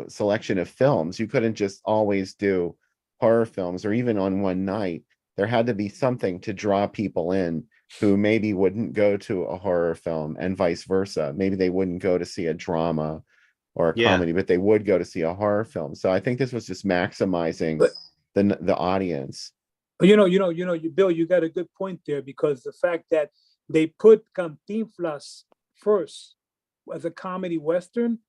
selection of films. You couldn't just always do horror films, or even on one night. There had to be something to draw people in who maybe wouldn't go to a horror film, and vice versa. Maybe they wouldn't go to see a drama or a Yeah. comedy, but they would go to see a horror film. So I think this was just maximizing But the audience. Bill, you got a good point there, because the fact that they put Cantinflas first as a comedy western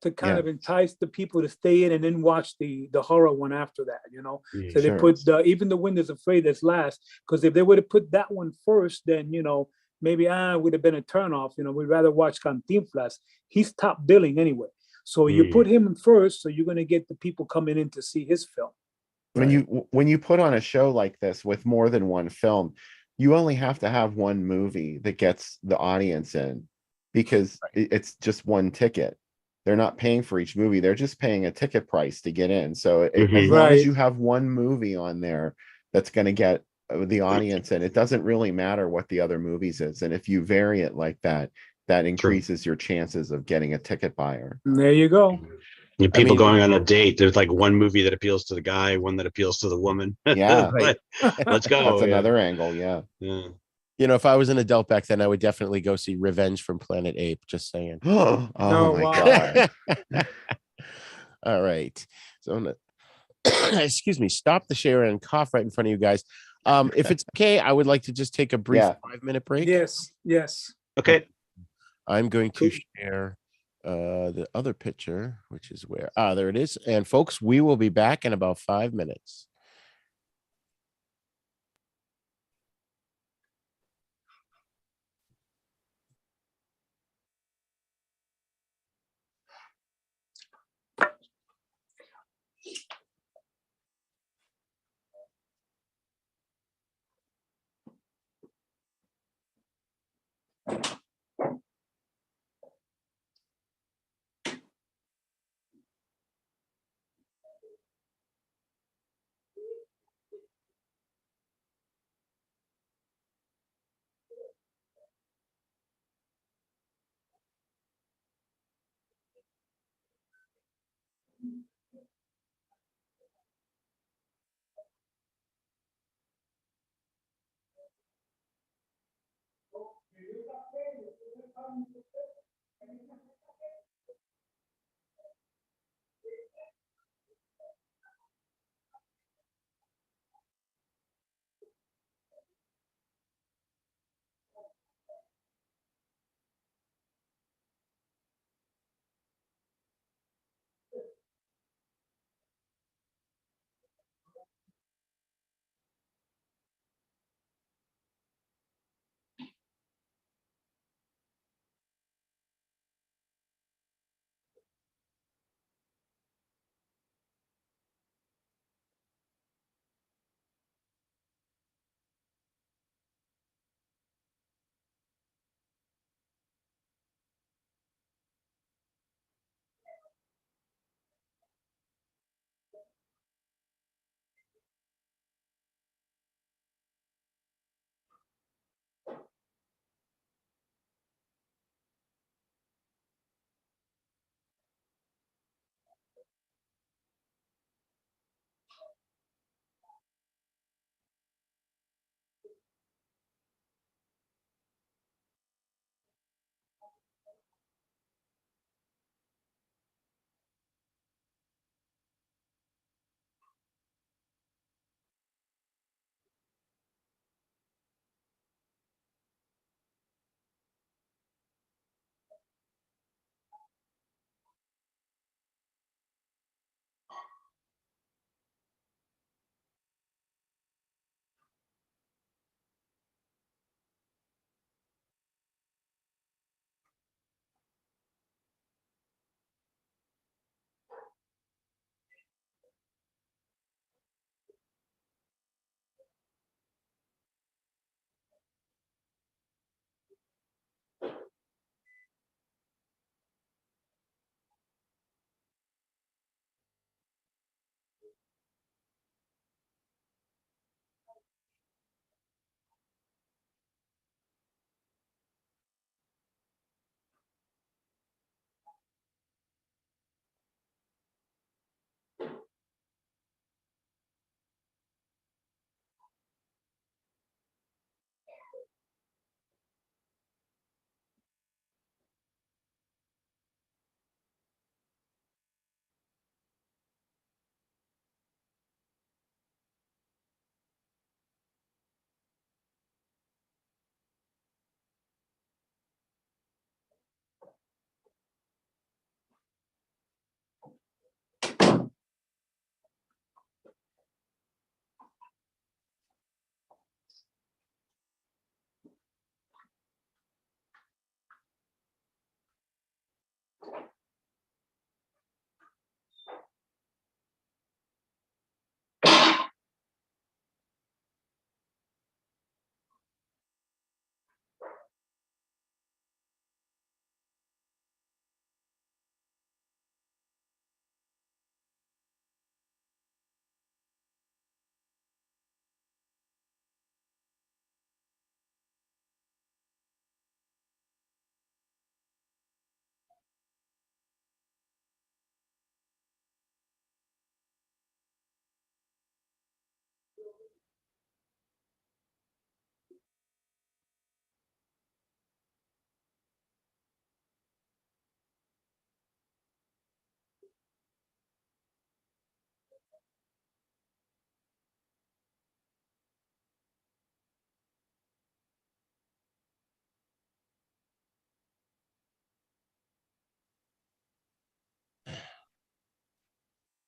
to kind Yeah, of entice the people to stay in and then watch the horror one after that, So they sure. put even the Wind is Afraid as last, because if they would have put that one first, then maybe it would have been a turnoff. We'd rather watch Cantinflas. He's top billing anyway, so you put him in first, so you're going to get the people coming in to see his film. Right. When you put on a show like this with more than one film, you only have to have one movie that gets the audience in, because it's just one ticket. They're not paying for each movie, they're just paying a ticket price to get in. So as long as Right. you have one movie on there that's going to get the audience in, it doesn't really matter what the other movies is. And if you vary it like that, that increases your chances of getting a ticket buyer. There you go. People mean- going on a date. There's like one movie that appeals to the guy, one that appeals to the woman. Yeah. Right. Let's go. That's another angle. Yeah. Yeah. If I was an adult back then, I would definitely go see Revenge from Planet Ape. Just saying. Oh Oh, my wow. God. All right. So I'm gonna, excuse me, stop the share and cough right in front of you guys. If it's okay, I would like to just take a brief Yeah. 5-minute break. Yes. Okay. I'm going to Cool. share the other picture, which is where there it is. And folks, we will be back in about 5 minutes.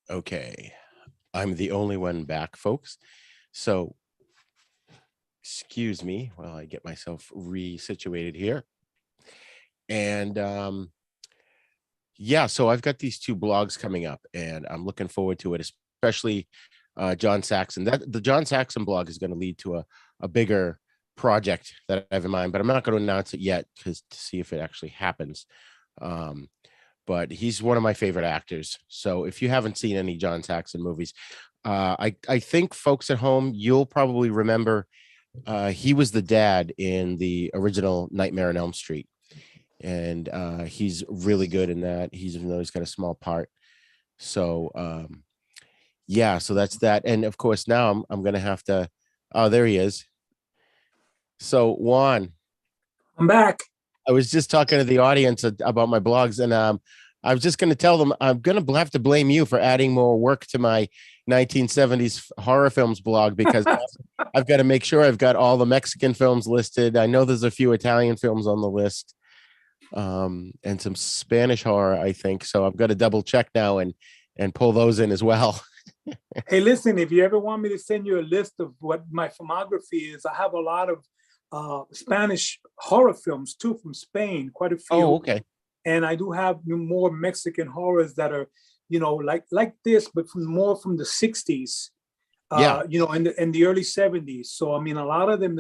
Okay. I'm the only one back, folks. So, excuse me while I get myself resituated here. And yeah, so I've got these two blogs coming up and I'm looking forward to it, especially John Saxon. That the John Saxon blog is going to lead to a bigger project that I have in mind, but I'm not going to announce it yet because to see if it actually happens. Um, but he's one of my favorite actors. So if you haven't seen any John Saxon movies, I think folks at home, you'll probably remember he was the dad in the original Nightmare on Elm Street. And he's really good in that. Even though he's got a small part. So yeah, so that's that. And of course, now I'm gonna have to. Oh, there he is. So Juan, I'm back. I was just talking to the audience about my blogs, and I was just going to tell them I'm going to have to blame you for adding more work to my 1970s horror films blog because I've got to make sure I've got all the Mexican films listed. I know there's a few Italian films on the list, and some Spanish horror, I think. So I've got to double check now and pull those in as well. Hey, listen, if you ever want me to send you a list of what my filmography is, I have a lot of Spanish horror films too from Spain, quite a few. Oh, okay. And I do have more Mexican horrors that are, like this, but more from the 60s. Yeah. In the early 70s. So I mean, a lot of them.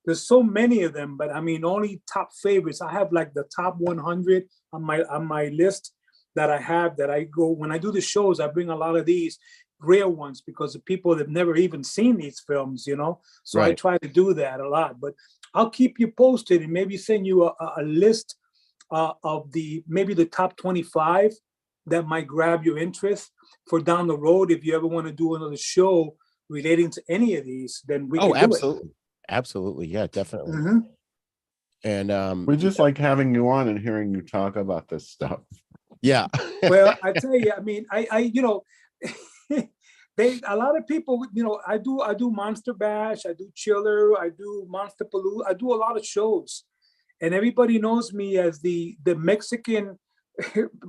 There's so many of them, but I mean, only top favorites. I have like the top 100 on my list that I have. That I go when I do the shows. I bring a lot of these rare ones because the people that have never even seen these films, So right. I try to do that a lot. But I'll keep you posted and maybe send you a list of maybe the top 25 that might grab your interest for down the road. If you ever want to do another show relating to any of these, then we can do absolutely. it. Absolutely. Yeah, definitely. Mm-hmm. And we just like having you on and hearing you talk about this stuff. Yeah. Well, I tell you, I mean, I a lot of people, I do Monster Bash, I do Chiller, I do Monster Palooza, I do a lot of shows, and everybody knows me as the Mexican,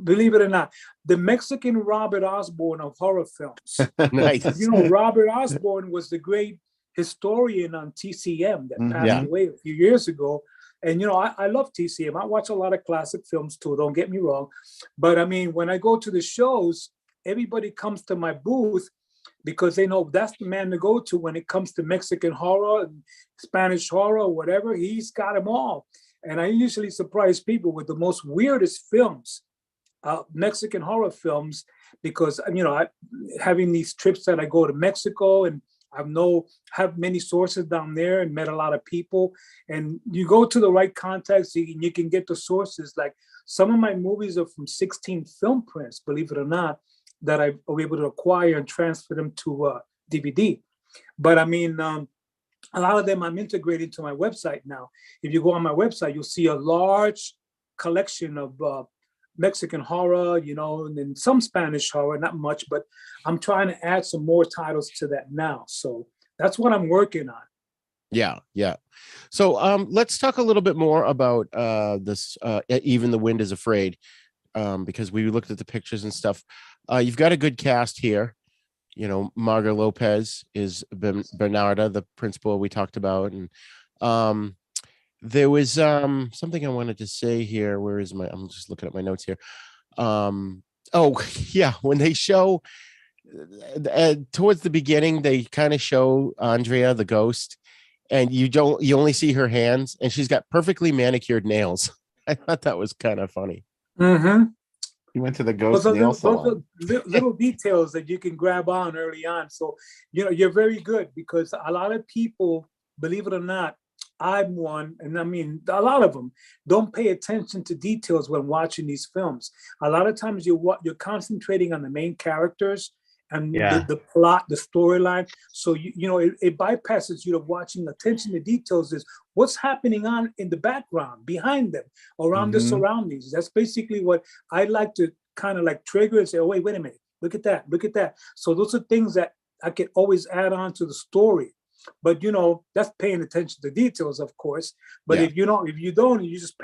believe it or not, the Mexican Robert Osborne of horror films. Nice. Robert Osborne was the great historian on TCM that passed away a few years ago. And, I love TCM. I watch a lot of classic films too, don't get me wrong. But I mean, when I go to the shows, everybody comes to my booth because they know that's the man to go to when it comes to Mexican horror and Spanish horror or whatever. He's got them all. And I usually surprise people with the most weirdest films, Mexican horror films, because, having these trips that I go to Mexico and have many sources down there and met a lot of people, and you go to the right contacts, you can get the sources. Like some of my movies are from 16 film prints, believe it or not, that I was able to acquire and transfer them to DVD. But I mean, a lot of them I'm integrating to my website now. If you go on my website, you'll see a large collection of Mexican horror, and some Spanish horror, not much, but I'm trying to add some more titles to that now. So that's what I'm working on. Yeah. So let's talk a little bit more about this Even the Wind is Afraid, because we looked at the pictures and stuff. You've got a good cast here. Marga Lopez is Bernarda, the principal we talked about. And there was something I wanted to say here. Where is I'm just looking at my notes here. Oh yeah, when they show towards the beginning, they kind of show Andrea the ghost, and you only see her hands, and she's got perfectly manicured nails. I thought that was kind of funny. Mm-hmm. You went to the ghost nail salon. Little details that you can grab on early on. So, you're very good, because a lot of people, believe it or not, I'm one, and I mean, a lot of them don't pay attention to details when watching these films. A lot of times you're concentrating on the main characters and the plot, the storyline. So, it bypasses you to watching. Attention to details is what's happening on in the background, behind them, around the surroundings. That's basically what I like to kind of like trigger and say, oh, wait a minute, look at that. So those are things that I can always add on to the story. But, that's paying attention to details, of course. But if you don't, you just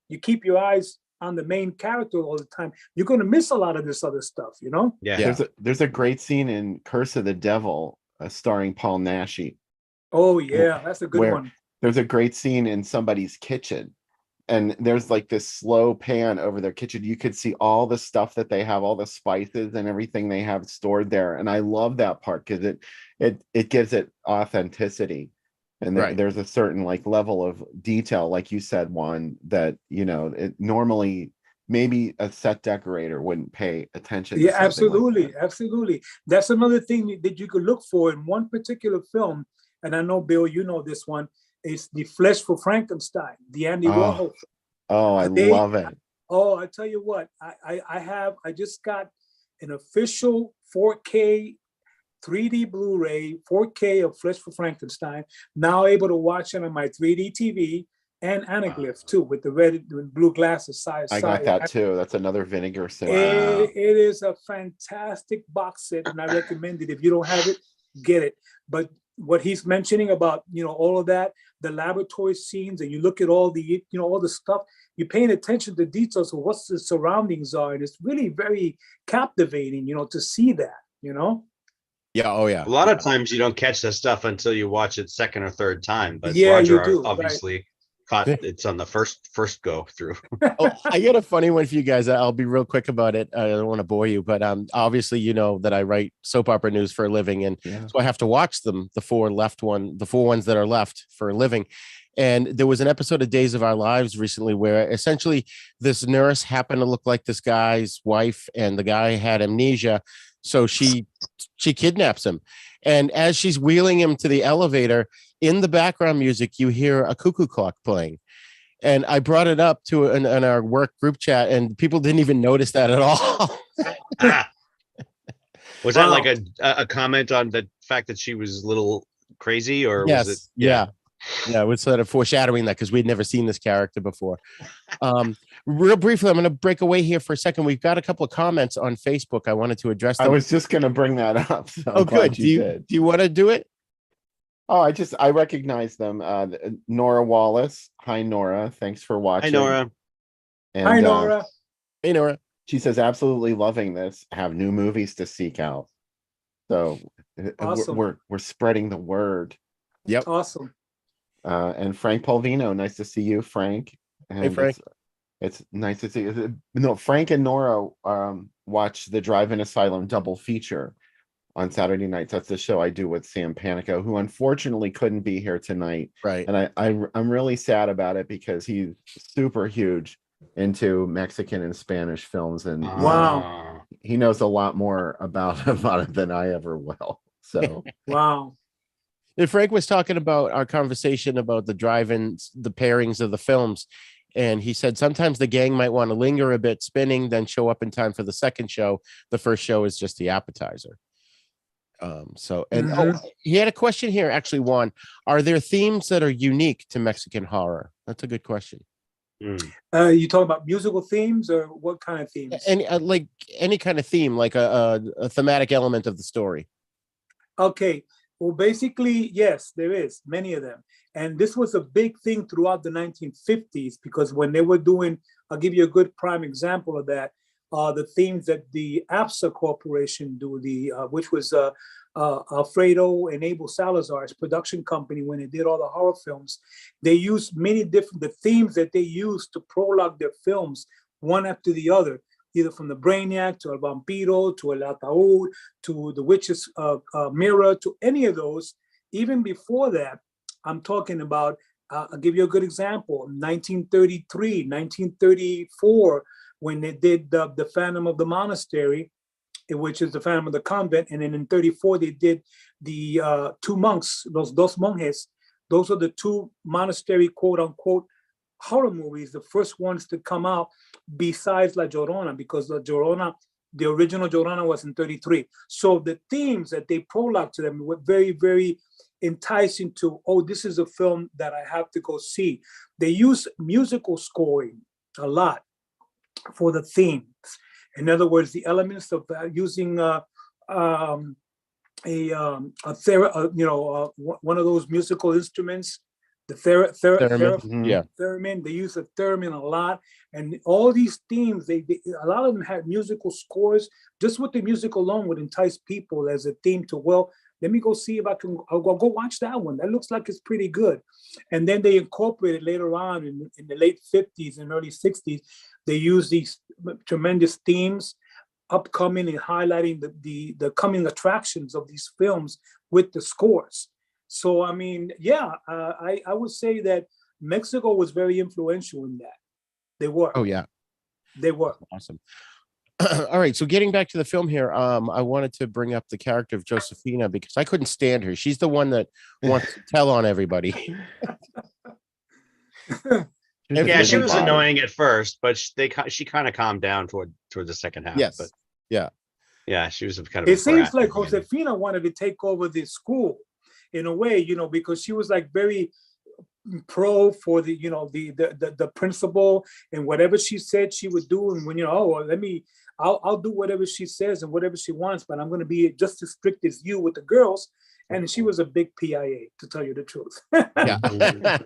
you keep your eyes on the main character all the time, you're going to miss a lot of this other stuff, you know? Yeah. There's a great scene in Curse of the Devil, starring Paul Naschy. Oh yeah, that's a good where one. there's a great scene in somebody's kitchen, and there's like this slow pan over their kitchen. You could see all the stuff that they have, all the spices and everything they have stored there. And I love that part because it gives it authenticity. And Right. there's a certain like level of detail, like you said, Juan, that it normally maybe a set decorator wouldn't pay attention to. Yeah, absolutely. like absolutely. That's another thing that you could look for in one particular film. And I know, Bill, you know this one. It's The Flesh for Frankenstein, the Andy Warhol. Oh, I love it. Oh, I tell you what, I just got an official 4K 3D Blu-ray, 4K of Flesh for Frankenstein. Now able to watch it on my 3D TV and Anaglyph too, with the red and blue glasses side. I got that too. That's another Vinegar set. It is a fantastic box set, and I recommend it. If you don't have it, get it. But what he's mentioning about, all of that, the laboratory scenes, and you look at all the, all the stuff, you're paying attention to details of what the surroundings are. And it's really very captivating, to see that, Yeah. Oh yeah. A lot of times you don't catch that stuff until you watch it second or third time. But Yeah, Roger you do, obviously caught it's on the first go through. Oh, I got a funny one for you guys. I'll be real quick about it. I don't want to bore you, but obviously you know that I write soap opera news for a living, and so I have to watch them, the four ones that are left for a living. And there was an episode of Days of Our Lives recently where essentially this nurse happened to look like this guy's wife, and the guy had amnesia, so she kidnaps him. And as she's wheeling him to the elevator, in the background music, you hear a cuckoo clock playing. And I brought it up to in our work group chat, and people didn't even notice that at all. Was that like a comment on the fact that she was a little crazy, or yes, was it? Yeah, it was sort of foreshadowing that because we'd never seen this character before. Real briefly, I'm going to break away here for a second. We've got a couple of comments on Facebook. I wanted to address them. I was just going to bring that up. So oh, good. Do you want to do it? Oh, I recognize them. Nora Wallace. Hi, Nora. Thanks for watching. Hi, Nora. And, hi, Nora. Hey, Nora. She says, absolutely loving this. Have new movies to seek out. So awesome. we're spreading the word. Yep. Awesome. And Frank Polvino. Nice to see you, Frank. And hey, Frank. It's nice to see you. No, Frank and Nora watched the Drive-In Asylum double feature on Saturday nights. That's the show I do with Sam Panico, who unfortunately couldn't be here tonight. Right. And I'm really sad about it because he's super huge into Mexican and Spanish films, and wow, he knows a lot more about it than I ever will. So wow. And Frank was talking about our conversation about the drive-ins, the pairings of the films. And he said sometimes the gang might want to linger a bit spinning, then show up in time for the second show. The first show is just the appetizer. He had a question here, actually, Juan. Are there themes that are unique to Mexican horror? That's a good question. You talking about musical themes, or what kind of themes? Any kind of theme, like a thematic element of the story. Okay. Well, basically, yes, there is many of them. And this was a big thing throughout the 1950s, because when they were doing, I'll give you a good prime example of that, the themes that the APSA Corporation do, which was Alfredo and Abel Salazar's production company, when they did all the horror films. They used many different, the themes that they used to prologue their films, one after the other, either from the Brainiac to El Vampiro to El Ataúd to the Witch's Mirror, to any of those. Even before that, I'm talking about, I'll give you a good example, 1933, 1934, when they did the Phantom of the Monastery, which is the Phantom of the Convent. And then in 34, they did the two monks, Los Dos Monjes. Those are the two monastery, quote unquote, horror movies, the first ones to come out besides La Llorona, because La Llorona, the original Llorona, was in 33. So the themes that they prologue to them were very, very enticing to, oh, this is a film that I have to go see. They use musical scoring a lot for the themes. In other words, the elements of using one of those musical instruments, The Theremin, yeah. theremin. They use the theremin a lot, and all these themes. They a lot of them had musical scores. Just with the music alone would entice people as a theme to. Well, let me go see if I'll go watch that one. That looks like it's pretty good. And then they incorporated later on in the late 50s and early 60s. They use these tremendous themes, upcoming and highlighting the coming attractions of these films with the scores. So, I mean, yeah, I would say that Mexico was very influential in that. They were. Oh, yeah. They were. Awesome. All right. So getting back to the film here, I wanted to bring up the character of Josefina because I couldn't stand her. She's the one that wants to tell on everybody. Yeah, she was annoying at first, but she kind of calmed down toward the second half. Yes. But yeah, she was kind of. It seems like Josefina wanted to take over the school in a way, because she was like very pro for the, the principal, and whatever she said she would do. And when, I'll do whatever she says and whatever she wants, but I'm going to be just as strict as you with the girls. And she was a big PIA, to tell you the truth. Yeah.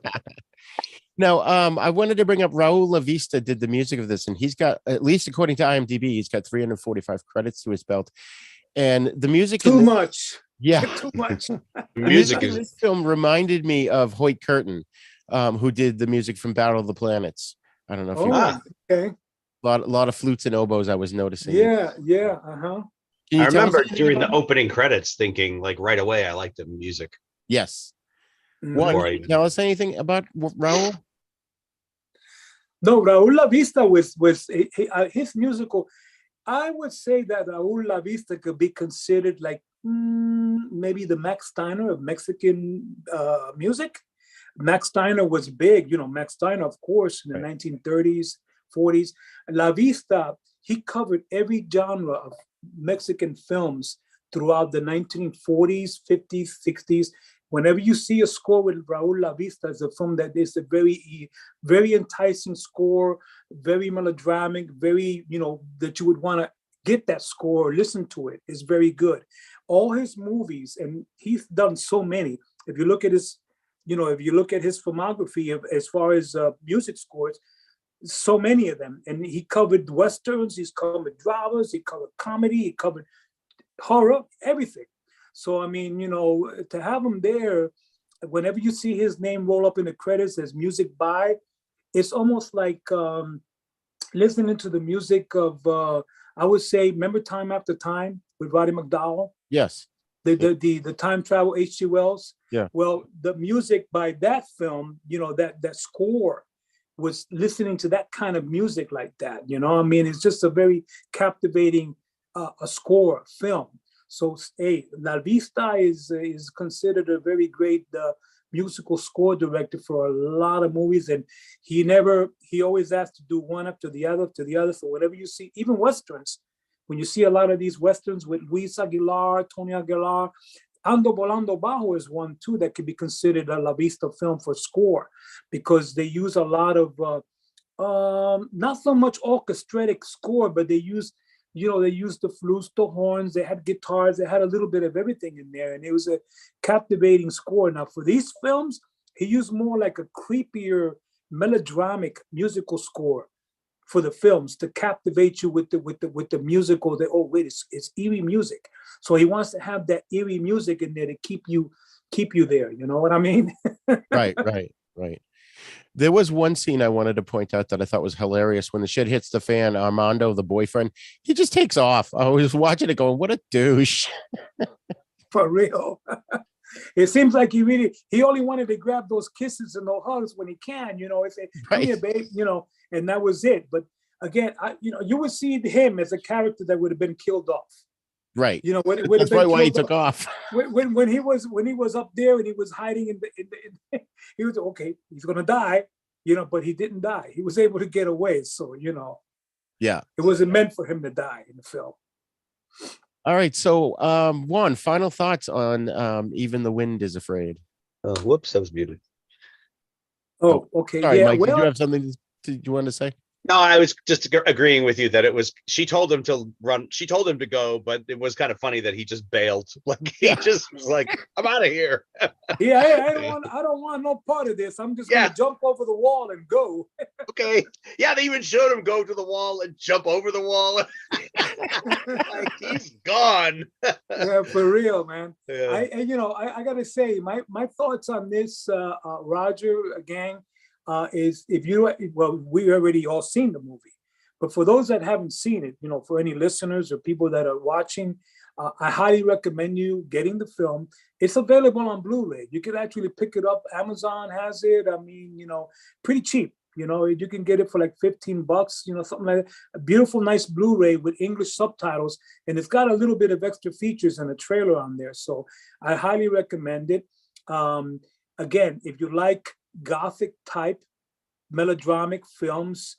Now, I wanted to bring up Raul LaVista did the music of this, and he's got, at least according to IMDb, he's got 345 credits to his belt. And the music too much. Yeah. Too much. Music in this film reminded me of Hoyt Curtin, who did the music from Battle of the Planets. I don't know if you know. Okay. A lot of flutes and oboes I was noticing. Yeah. Uh-huh. I remember during the opening credits thinking, like, right away, I liked the music. Yes. Mm-hmm. Can you tell us anything about Raul? No, Raul LaVista was his musical. I would say that Raul LaVista could be considered like maybe the Max Steiner of Mexican music. Max Steiner was big, Max Steiner, of course, in the 1930s, 40s. LaVista, he covered every genre of Mexican films throughout the 1940s, 50s, 60s. Whenever you see a score with Raul LaVista, it's a film that is a very, very enticing score, very melodramatic, very, that you would want to get that score or listen to it. It's very good. All his movies, and he's done so many. If you look at his, filmography as far as music scores, so many of them. And he covered westerns, he's covered dramas, he covered comedy, he covered horror, everything. So, I mean, to have him there, whenever you see his name roll up in the credits as music by, it's almost like listening to the music of, I would say, remember Time After Time with Roddy McDowell? Yes. The time travel H.G. Wells? Yeah. Well, the music by that film, that score was listening to that kind of music like that, I mean, it's just a very captivating a score film. So, hey, LaVista is considered a very great musical score director for a lot of movies, and he always has to do one after the other. So whenever you see, even westerns, when you see a lot of these westerns with Luis Aguilar, Tony Aguilar, Ando Volando Bajo is one too that could be considered a LaVista film for score, because they use a lot of not so much orchestratic score, but they use the flutes, the horns, they had guitars, they had a little bit of everything in there, and it was a captivating score. Now, for these films, he used more like a creepier, melodramatic musical score for the films to captivate you with the musical. That, oh wait, it's eerie music. So he wants to have that eerie music in there to keep you there. You know what I mean? Right. There was one scene I wanted to point out that I thought was hilarious. When the shit hits the fan, Armando, the boyfriend, he just takes off. I was watching it going, what a douche. For real. It seems like he only wanted to grab those kisses and those hugs when he can, and say, come here, babe, and that was it. But again, you would see him as a character that would have been killed off. Right. That's probably why he took off. When he was up there and he was hiding in the he was okay. He's gonna die, but he didn't die. He was able to get away. So yeah, it wasn't meant for him to die in the film. All right. So, Juan, final thoughts on Even the Wind is Afraid. Oh, whoops, that was muted. Oh, okay. Sorry, yeah, Mike. Did you have something you want to say? No, I was just agreeing with you that it was. She told him to run. She told him to go, but it was kind of funny that he just bailed. Like he just was like, "I'm out of here." Yeah, I don't want no part of this. I'm just Yeah. gonna jump over the wall and go. Okay. Yeah, they even showed him go to the wall and jump over the wall. Like he's gone. Yeah, for real, man. Yeah. I gotta say, my thoughts on this, Roger, gang, is if you, well, we already all seen the movie, but for those that haven't seen it, for any listeners or people that are watching, I highly recommend you getting the film. It's available on Blu-ray. You can actually pick it up. Amazon has it. I mean, pretty cheap. You can get it for like $15, something like that. A beautiful, nice Blu-ray with English subtitles, and it's got a little bit of extra features and a trailer on there. So I highly recommend it. Again, if you like Gothic type melodramatic films,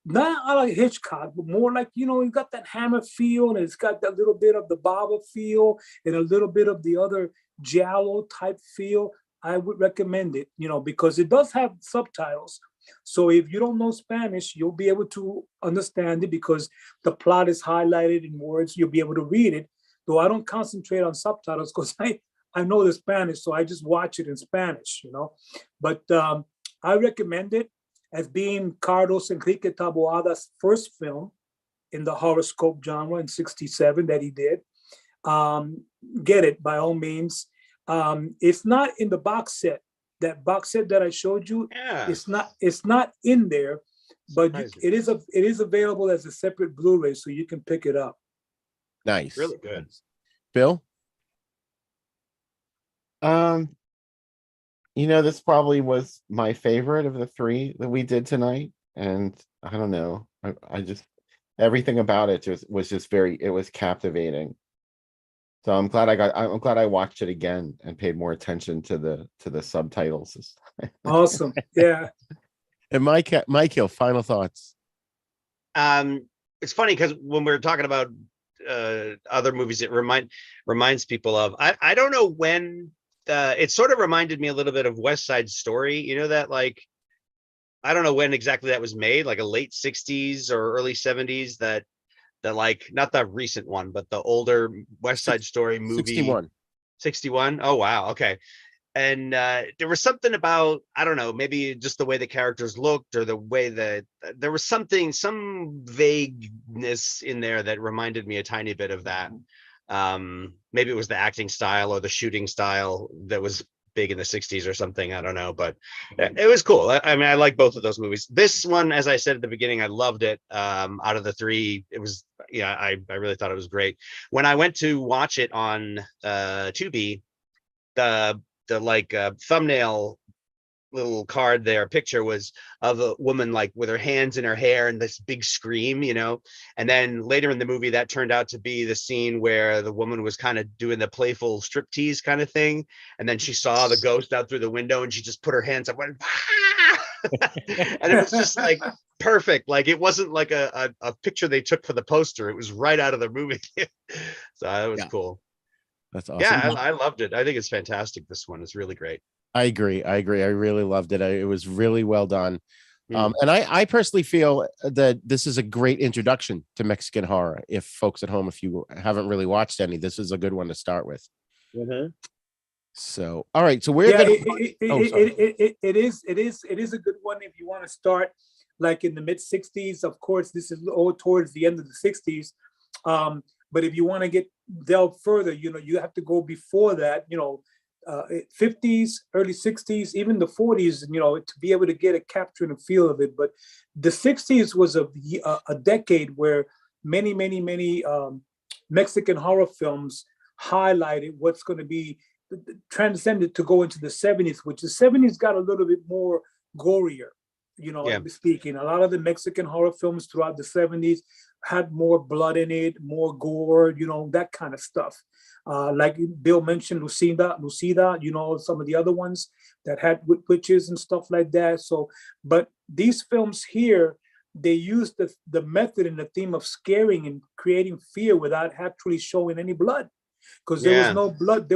not like Hitchcock, but more like, you got that Hammer feel, and it's got that little bit of the Bava feel and a little bit of the other Giallo type feel, I would recommend it, because it does have subtitles. So if you don't know Spanish, you'll be able to understand it because the plot is highlighted in words. You'll be able to read it, though I don't concentrate on subtitles because I know the Spanish, so I just watch it in Spanish, But I recommend it as being Carlos Enrique Taboada's first film in the horoscope genre in '67 that he did. Get it by all means. It's not in the box set. That box set that I showed you, Yeah. It's not in there, but it is available as a separate Blu-ray, so you can pick it up. Nice. Really good. Bill? This probably was my favorite of the three that we did tonight. And I don't know. I just, everything about it was it was captivating. So I'm glad I watched it again and paid more attention to the subtitles this time. Awesome. Yeah. And Michael, final thoughts. It's funny because when we're talking about other movies, it reminds people of, I don't know when, it sort of reminded me a little bit of West Side Story, that like, I don't know when exactly that was made, like a late 60s or early 70s, that like, not the recent one, but the older West Side Story movie. 61. Oh, wow. Okay. And there was something about, I don't know, maybe just the way the characters looked or the way that there was some vagueness in there that reminded me a tiny bit of that. Maybe it was the acting style or the shooting style that was big in the 60s or something. I don't know, but it was cool. I mean, I like both of those movies. This one, as I said at the beginning, I loved it. Out of the three, it was, I really thought it was great. When I went to watch it on Tubi, the thumbnail little card there, picture was of a woman like with her hands in her hair and this big scream, and then later in the movie that turned out to be the scene where the woman was kind of doing the playful striptease kind of thing, and then she saw the ghost out through the window and she just put her hands up, went and it was just like perfect. Like it wasn't like a picture they took for the poster, it was right out of the movie. So that was cool. That's awesome. Yeah, I loved it. I think it's fantastic. This one is really great. I agree. I really loved it. It was really well done. And I personally feel that this is a great introduction to Mexican horror. If folks at home, if you haven't really watched any, this is a good one to start with. Mm-hmm. So, all right. So we're it is a good one if you want to start like in the mid 60s. Of course, this is all towards the end of the 60s. But if you want to delve further, you have to go before that, 50s, early 60s, even the 40s, to be able to get a capture and a feel of it. But the 60s was a decade where many Mexican horror films highlighted what's going to be transcended to go into the 70s, which the 70s got a little bit more gorier, speaking. A lot of the Mexican horror films throughout the 70s had more blood in it, more gore, that kind of stuff. Like Bill mentioned, Lucida, some of the other ones that had witches and stuff like that. So, but these films here, they used the method and the theme of scaring and creating fear without actually showing any blood. Because there was no blood.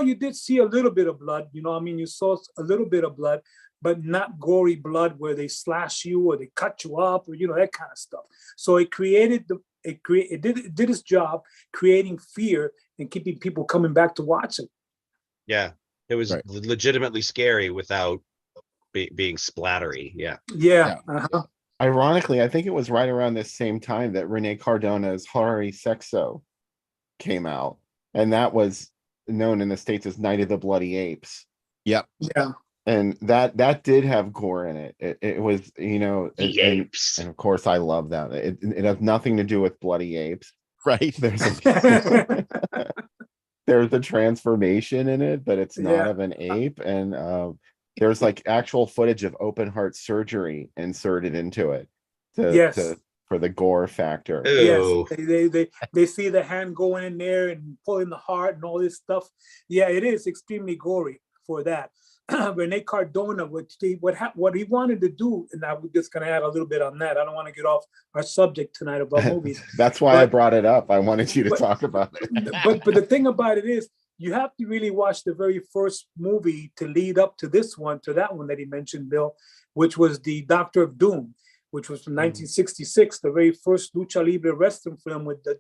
You did see a little bit of blood, you saw a little bit of blood, but not gory blood where they slash you or they cut you up or that kind of stuff. So it did its job creating fear and keeping people coming back to watch it. Yeah, it was legitimately scary without being splattery. Yeah. Ironically, I think it was right around this same time that Rene Cardona's Horror Sexo came out, and that was known in the States as Night of the Bloody Apes. Yep. Yeah. And that did have gore in it. It was, The apes. And of course I love that. It has nothing to do with bloody apes. Right. There's a transformation in it, but it's not of an ape. And there's like actual footage of open heart surgery inserted into it for the gore factor. Ew. Yes, they see the hand going in there and pulling the heart and all this stuff. Yeah, it is extremely gory for that. Rene Cardona, what he wanted to do, and I'm just going to add a little bit on that. I don't want to get off our subject tonight about movies. That's why I brought it up. I wanted you to talk about it. but the thing about it is, you have to really watch the very first movie to lead up to that one that he mentioned, Bill, which was the Doctor of Doom, which was from 1966, the very first lucha libre wrestling film with the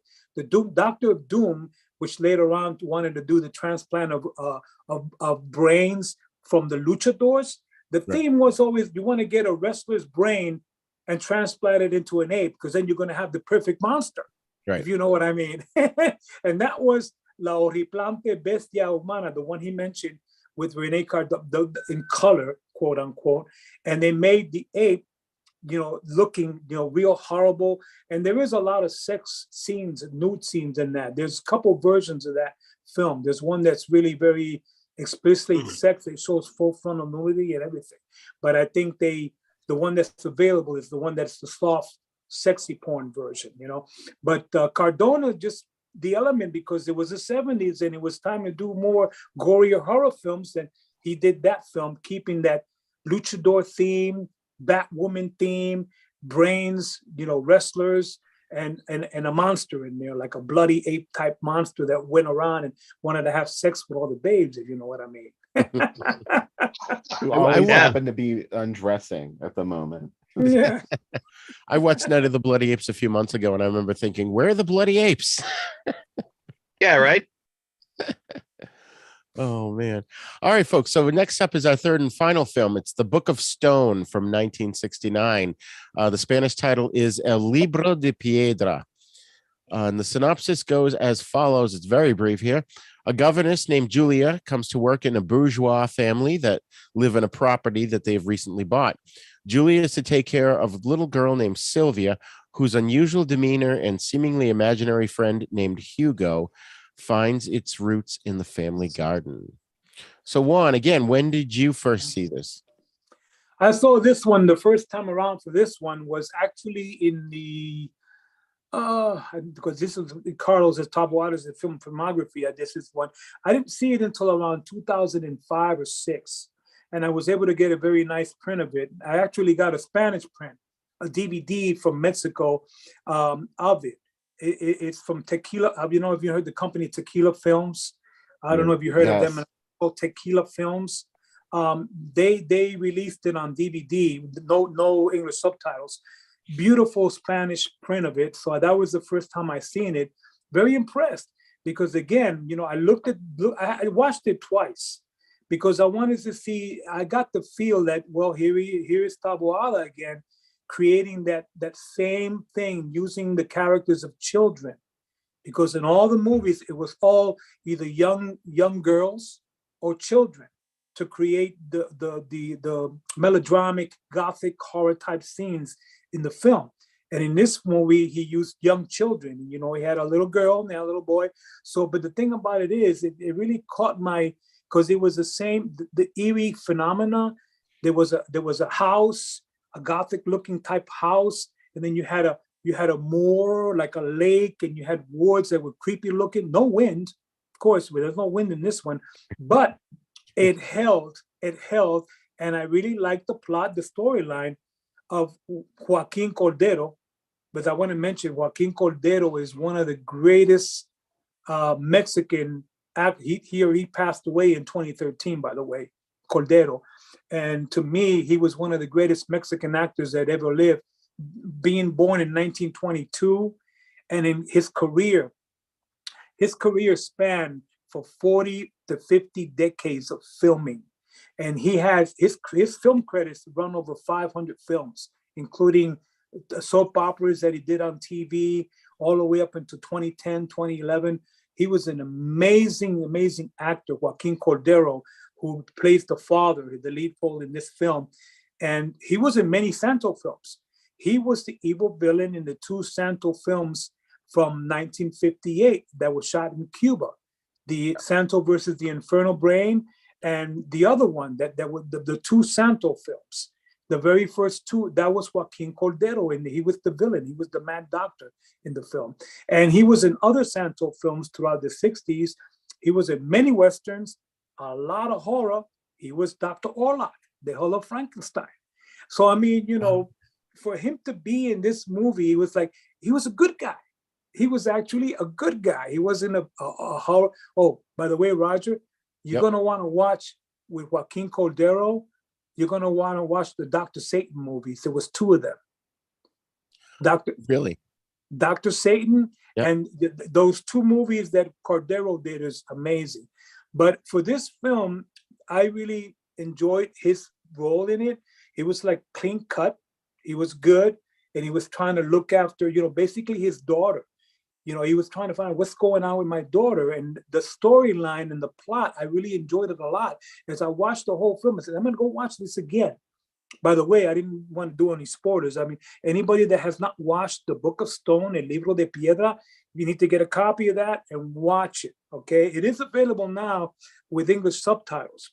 Doctor of Doom, which later on wanted to do the transplant of brains from the luchadors. The theme was always, you want to get a wrestler's brain and transplant it into an ape, because then you're going to have the perfect monster, if you know what I mean. And that was La Horripilante Bestia Humana, the one he mentioned with Rene Cardona in color, quote unquote. And they made the ape, looking, real horrible. And there is a lot of sex scenes, nude scenes in that. There's a couple versions of that film. There's one that's really very explicitly sex. It shows full frontal nudity and everything. But I think the one that's available is the one that's the soft, sexy porn version, But Cardona just the element, because it was the 70s and it was time to do more gorier horror films, and he did that film, keeping that luchador theme, Batwoman theme, brains, wrestlers, and a monster in there, like a bloody ape type monster that went around and wanted to have sex with all the babes, if you know what I mean. Who always happened to be undressing at the moment. Yeah. I watched Night of the Bloody Apes a few months ago, and I remember thinking, where are the bloody apes? Yeah, right. Oh, man. All right, folks. So next up is our third and final film. It's The Book of Stone from 1969. The Spanish title is El Libro de Piedra. And the synopsis goes as follows. It's very brief here. A governess named Julia comes to work in a bourgeois family that live in a property that they've recently bought. Julia is to take care of a little girl named Sylvia, whose unusual demeanor and seemingly imaginary friend named Hugo finds its roots in the family garden. So Juan, again, when did you first see this? I saw this one the first time around for this one was actually in the because this is Carlos Taboada's film filmography. This is one I didn't see it until around 2005 or 6, and I was able to get a very nice print of it. I actually got a Spanish print, a DVD from Mexico of it. It's from Tequila. Have you heard the company Tequila Films? I don't know if you heard of them. Tequila Films. They released it on DVD, no English subtitles. Beautiful Spanish print of it. So that was the first time I seen it. Very impressed, because again, I watched it twice because I wanted to see. I got the feel that here is Taboada again, creating that same thing, using the characters of children, because in all the movies it was all either young girls or children to create the melodramatic gothic horror type scenes in the film. And in this movie he used young children. He had a little girl and a little boy. So, but the thing about it is, it really caught because it was the same, the eerie phenomena. There was a house, a gothic looking type house, and then you had a moor, like a lake, and you had woods that were creepy looking. No wind, of course, there's no wind in this one, but it held, and I really liked the plot, the storyline of Joaquin Cordero. But I want to mention Joaquin Cordero is one of the greatest Mexican. He passed away in 2013, by the way, Cordero. And to me, he was one of the greatest Mexican actors that ever lived, being born in 1922. And in his career spanned for 40 to 50 decades of filming. And he has his film credits run over 500 films, including the soap operas that he did on TV all the way up into 2010, 2011. He was an amazing, amazing actor, Joaquin Cordero, who plays the father, the lead role in this film. And he was in many Santo films. He was the evil villain in the two Santo films from 1958 that was shot in Cuba, the Santo versus the Infernal Brain, and the other one that were the two Santo films. The very first two, that was Joaquin Cordero, and he was the villain. He was the mad doctor in the film. And he was in other Santo films throughout the 60s. He was in many Westerns, a lot of horror. He was Dr. Orlok, the Hell of Frankenstein. So, I mean, for him to be in this movie, he was a good guy. He was actually a good guy. He wasn't a horror. Oh, by the way, Roger, you're going to want to watch with Joaquin Cordero. You're going to want to watch the Dr. Satan movies. There was two of them. Dr. Satan, and those two movies that Cordero did is amazing. But for this film, I really enjoyed his role in it. It was like clean cut. He was good. And he was trying to look after, basically his daughter. He was trying to find out what's going on with my daughter, and the storyline and the plot, I really enjoyed it a lot. As I watched the whole film, I said, I'm going to go watch this again. By the way, I didn't want to do any spoilers. I mean, anybody that has not watched The Book of Stone, El Libro de Piedra, you need to get a copy of that and watch it, okay? It is available now with English subtitles.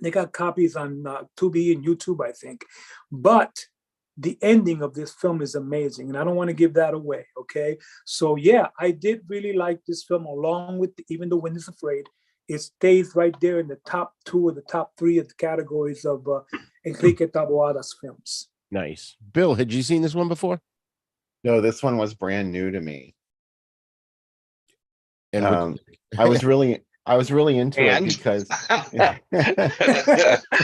They got copies on Tubi and YouTube, I think. But the ending of this film is amazing, and I don't want to give that away, okay? So yeah, I did really like this film, along with Even the Wind is Afraid. It stays right there in the top 2 or the top 3 of the categories of Enrique Taboada's films. Nice. Bill, had you seen this one before? No, this one was brand new to me. And I was really into it because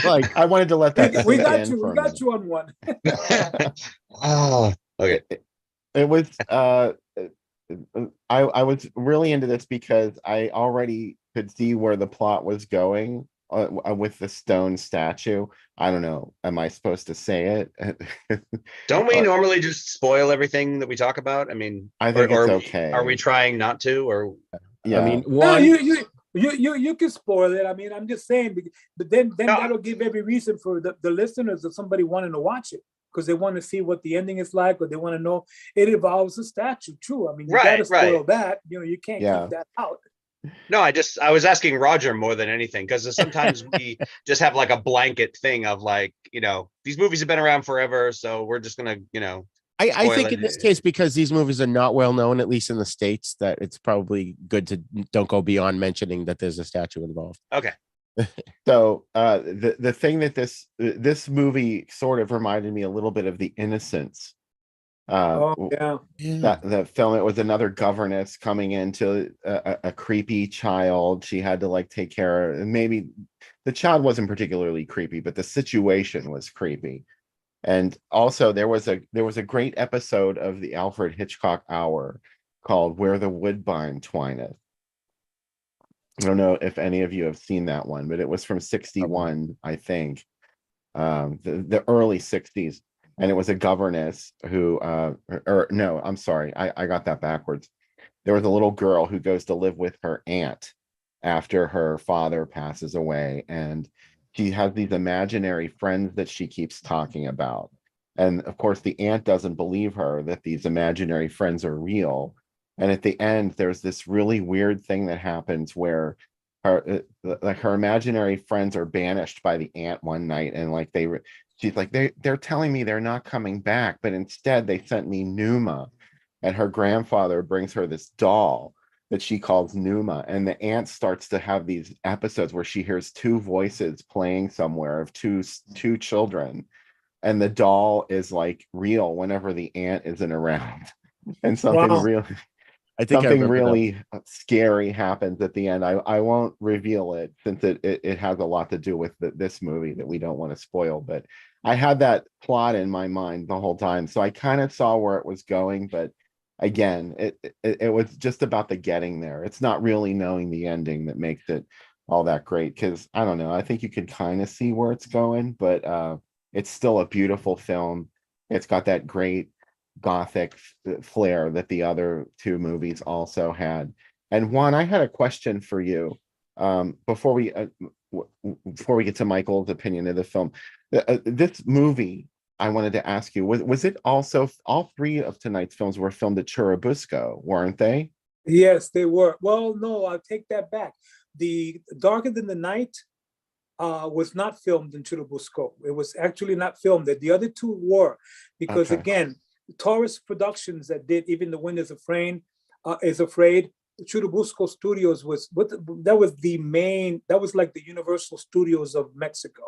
like I wanted to let that we got you on one. Oh, okay. It was I was really into this because I already could see where the plot was going with the stone statue. I don't know. Am I supposed to say it? Don't we normally just spoil everything that we talk about? I mean, I think it's okay. Are we trying not to? Or yeah, I mean, you can spoil it. I mean, I'm just saying, but then that'll give every reason for the listeners of somebody wanting to watch it, because they want to see what the ending is like, or they want to know it involves a statue. True. I mean, you got to spoil that. You can't keep that out. No, I was asking Roger more than anything, because sometimes we just have like a blanket thing of like, these movies have been around forever, so we're just gonna, I think in this case, because these movies are not well known, at least in the States, that it's probably good to don't go beyond mentioning that there's a statue involved. Okay. So the thing that this movie sort of reminded me a little bit of The Innocents. That film, it was another governess coming into a creepy child. She had to like take care of, and maybe the child wasn't particularly creepy, but the situation was creepy. And also there was a great episode of the Alfred Hitchcock Hour called Where the Woodbine Twineth. I don't know if any of you have seen that one, but it was from 61, I think, the early 60s. And it was a governess who, no, I'm sorry, I got that backwards. There was a little girl who goes to live with her aunt after her father passes away. And she has these imaginary friends that she keeps talking about. And of course, the aunt doesn't believe her that these imaginary friends are real. And at the end, there's this really weird thing that happens where her imaginary friends are banished by the aunt one night, and like she's like, they're telling me they're not coming back, but instead they sent me Numa, and her grandfather brings her this doll that she calls Numa, and the aunt starts to have these episodes where she hears two voices playing somewhere of two children, and the doll is like real whenever the aunt isn't around, and something real. I think I something remember that. really scary happens at the end. I won't reveal it since it has a lot to do with this movie that we don't want to spoil, but I had that plot in my mind the whole time. So I kind of saw where it was going, but again, it was just about the getting there. It's not really knowing the ending that makes it all that great. Cause I don't know, I think you could kind of see where it's going, but it's still a beautiful film. It's got that great gothic flair that the other two movies also had. And Juan, I had a question for you before we get to Michael's opinion of the film. This movie, I wanted to ask you, was it also, all three of tonight's films were filmed at Churubusco, weren't they? Yes, they were. Well, no, I'll take that back. The Darker Than the Night was not filmed in Churubusco. It was actually not filmed there. The other two were, because Okay. again, Taurus Productions that did Even the Wind is Afraid, Churubusco Studios that was like the Universal Studios of Mexico.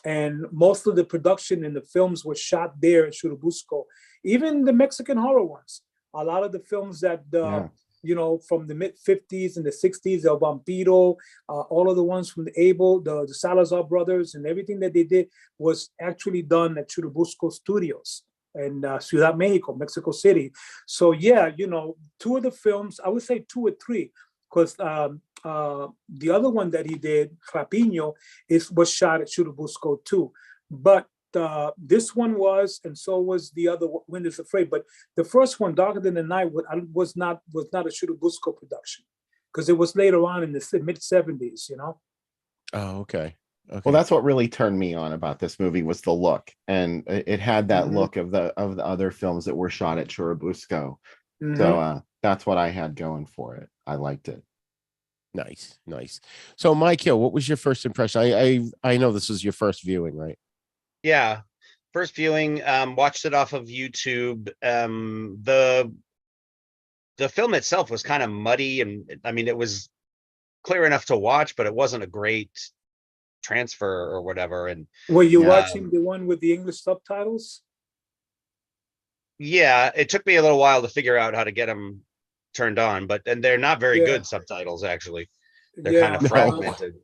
And most of the production in the films were shot there in Churubusco. Even the Mexican horror ones. A lot of the films that from the mid 50s and the 60s, El Vampiro, all of the ones from the Abel, the Salazar brothers, and everything that they did was actually done at Churubusco Studios in Ciudad Mexico, Mexico City. So yeah, two of the films, I would say two or three, because the other one that he did, Rapino, was shot at Churubusco too. But this one was, and so was the other Wind is Afraid. But the first one, Darker Than the Night, was not a Churubusco production, because it was later on in the mid 70s. Oh, okay. Well, that's what really turned me on about this movie was the look, and it had that look of the other films that were shot at Churubusco. So that's what I had going for it. I liked it. Nice. So, Michael, what was your first impression? I know this was your first viewing, right? Yeah, first viewing. Watched it off of YouTube. The film itself was kind of muddy, and I mean, it was clear enough to watch, but it wasn't a great transfer or whatever. And were you watching the one with the English subtitles? Yeah, it took me a little while to figure out how to get them turned on, and they're not very good subtitles, actually. They're kind of fragmented.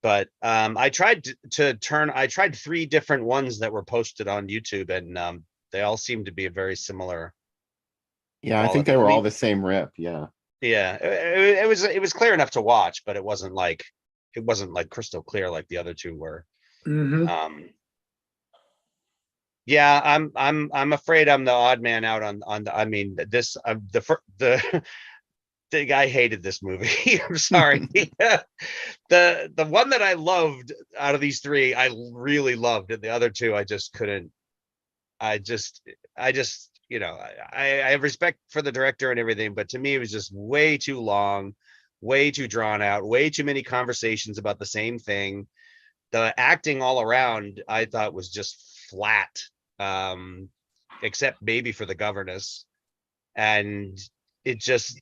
But I tried I tried 3 different ones that were posted on YouTube, and they all seemed to be a very similar. Yeah, I think they were all the same rip. Yeah. Yeah, it was clear enough to watch, but it wasn't like crystal clear like the other two were. Yeah, I'm afraid I'm the odd man out on the, I mean, this the guy hated this movie. I'm sorry. The one that I loved out of these 3, I really loved, and the other 2 I just couldn't. I just I have respect for the director and everything, but to me it was just way too long, way too drawn out, way too many conversations about the same thing. The acting all around I thought was just flat, except maybe for the governess. And it just,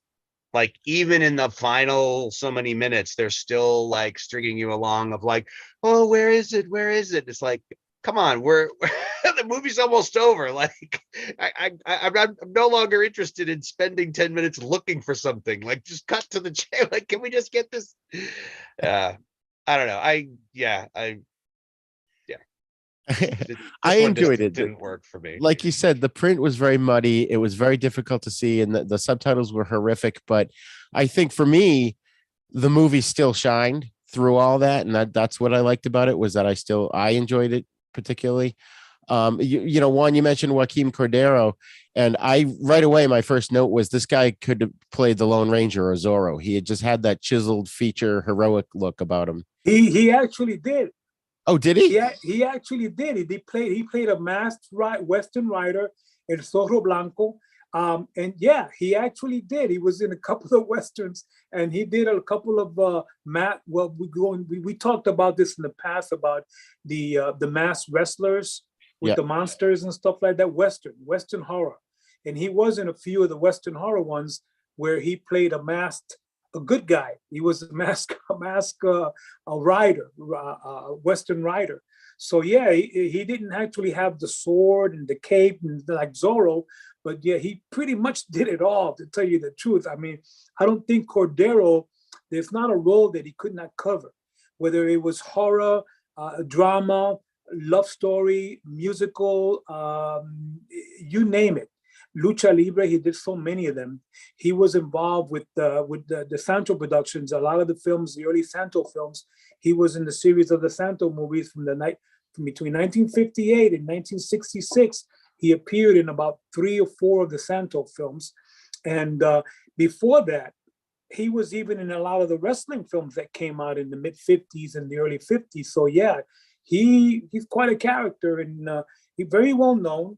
like, even in the final so many minutes, they're still like stringing you along of like, oh, where is it? It's like, come on, we're the movie's almost over. Like, I'm no longer interested in spending 10 minutes looking for something. Like, just cut to the chase. Like, can we just get this? I don't know. I enjoyed it. Didn't work for me. Like you said, the print was very muddy. It was very difficult to see, and the subtitles were horrific. But I think for me, the movie still shined through all that, and that's what I liked about it, was that I enjoyed it particularly. Juan, you mentioned Joaquin Cordero, and right away my first note was this guy could have played the Lone Ranger or Zorro. He had just had that chiseled feature, heroic look about him. He actually did. Oh, did he? Yeah, he actually did. He played a masked Western rider in Zorro Blanco. And yeah, he actually did. He was in a couple of Westerns, and he did a couple of we talked about this in the past about the masked wrestlers with the monsters and stuff like that, Western horror. And he was in a few of the Western horror ones where he played a good guy. He was a rider, Western rider. So yeah, he didn't actually have the sword and the cape and like Zorro, but yeah, he pretty much did it all, to tell you the truth. I mean, I don't think Cordero, there's not a role that he could not cover, whether it was horror, drama, love story, musical, you name it. Lucha Libre, he did so many of them. He was involved with the Santo productions, a lot of the films, the early Santo films. He was in the series of the Santo movies from between 1958 and 1966. He appeared in about 3 or 4 of the Santo films. And before that, he was even in a lot of the wrestling films that came out in the mid 50s and the early 50s. So yeah, he's quite a character, and he's very well known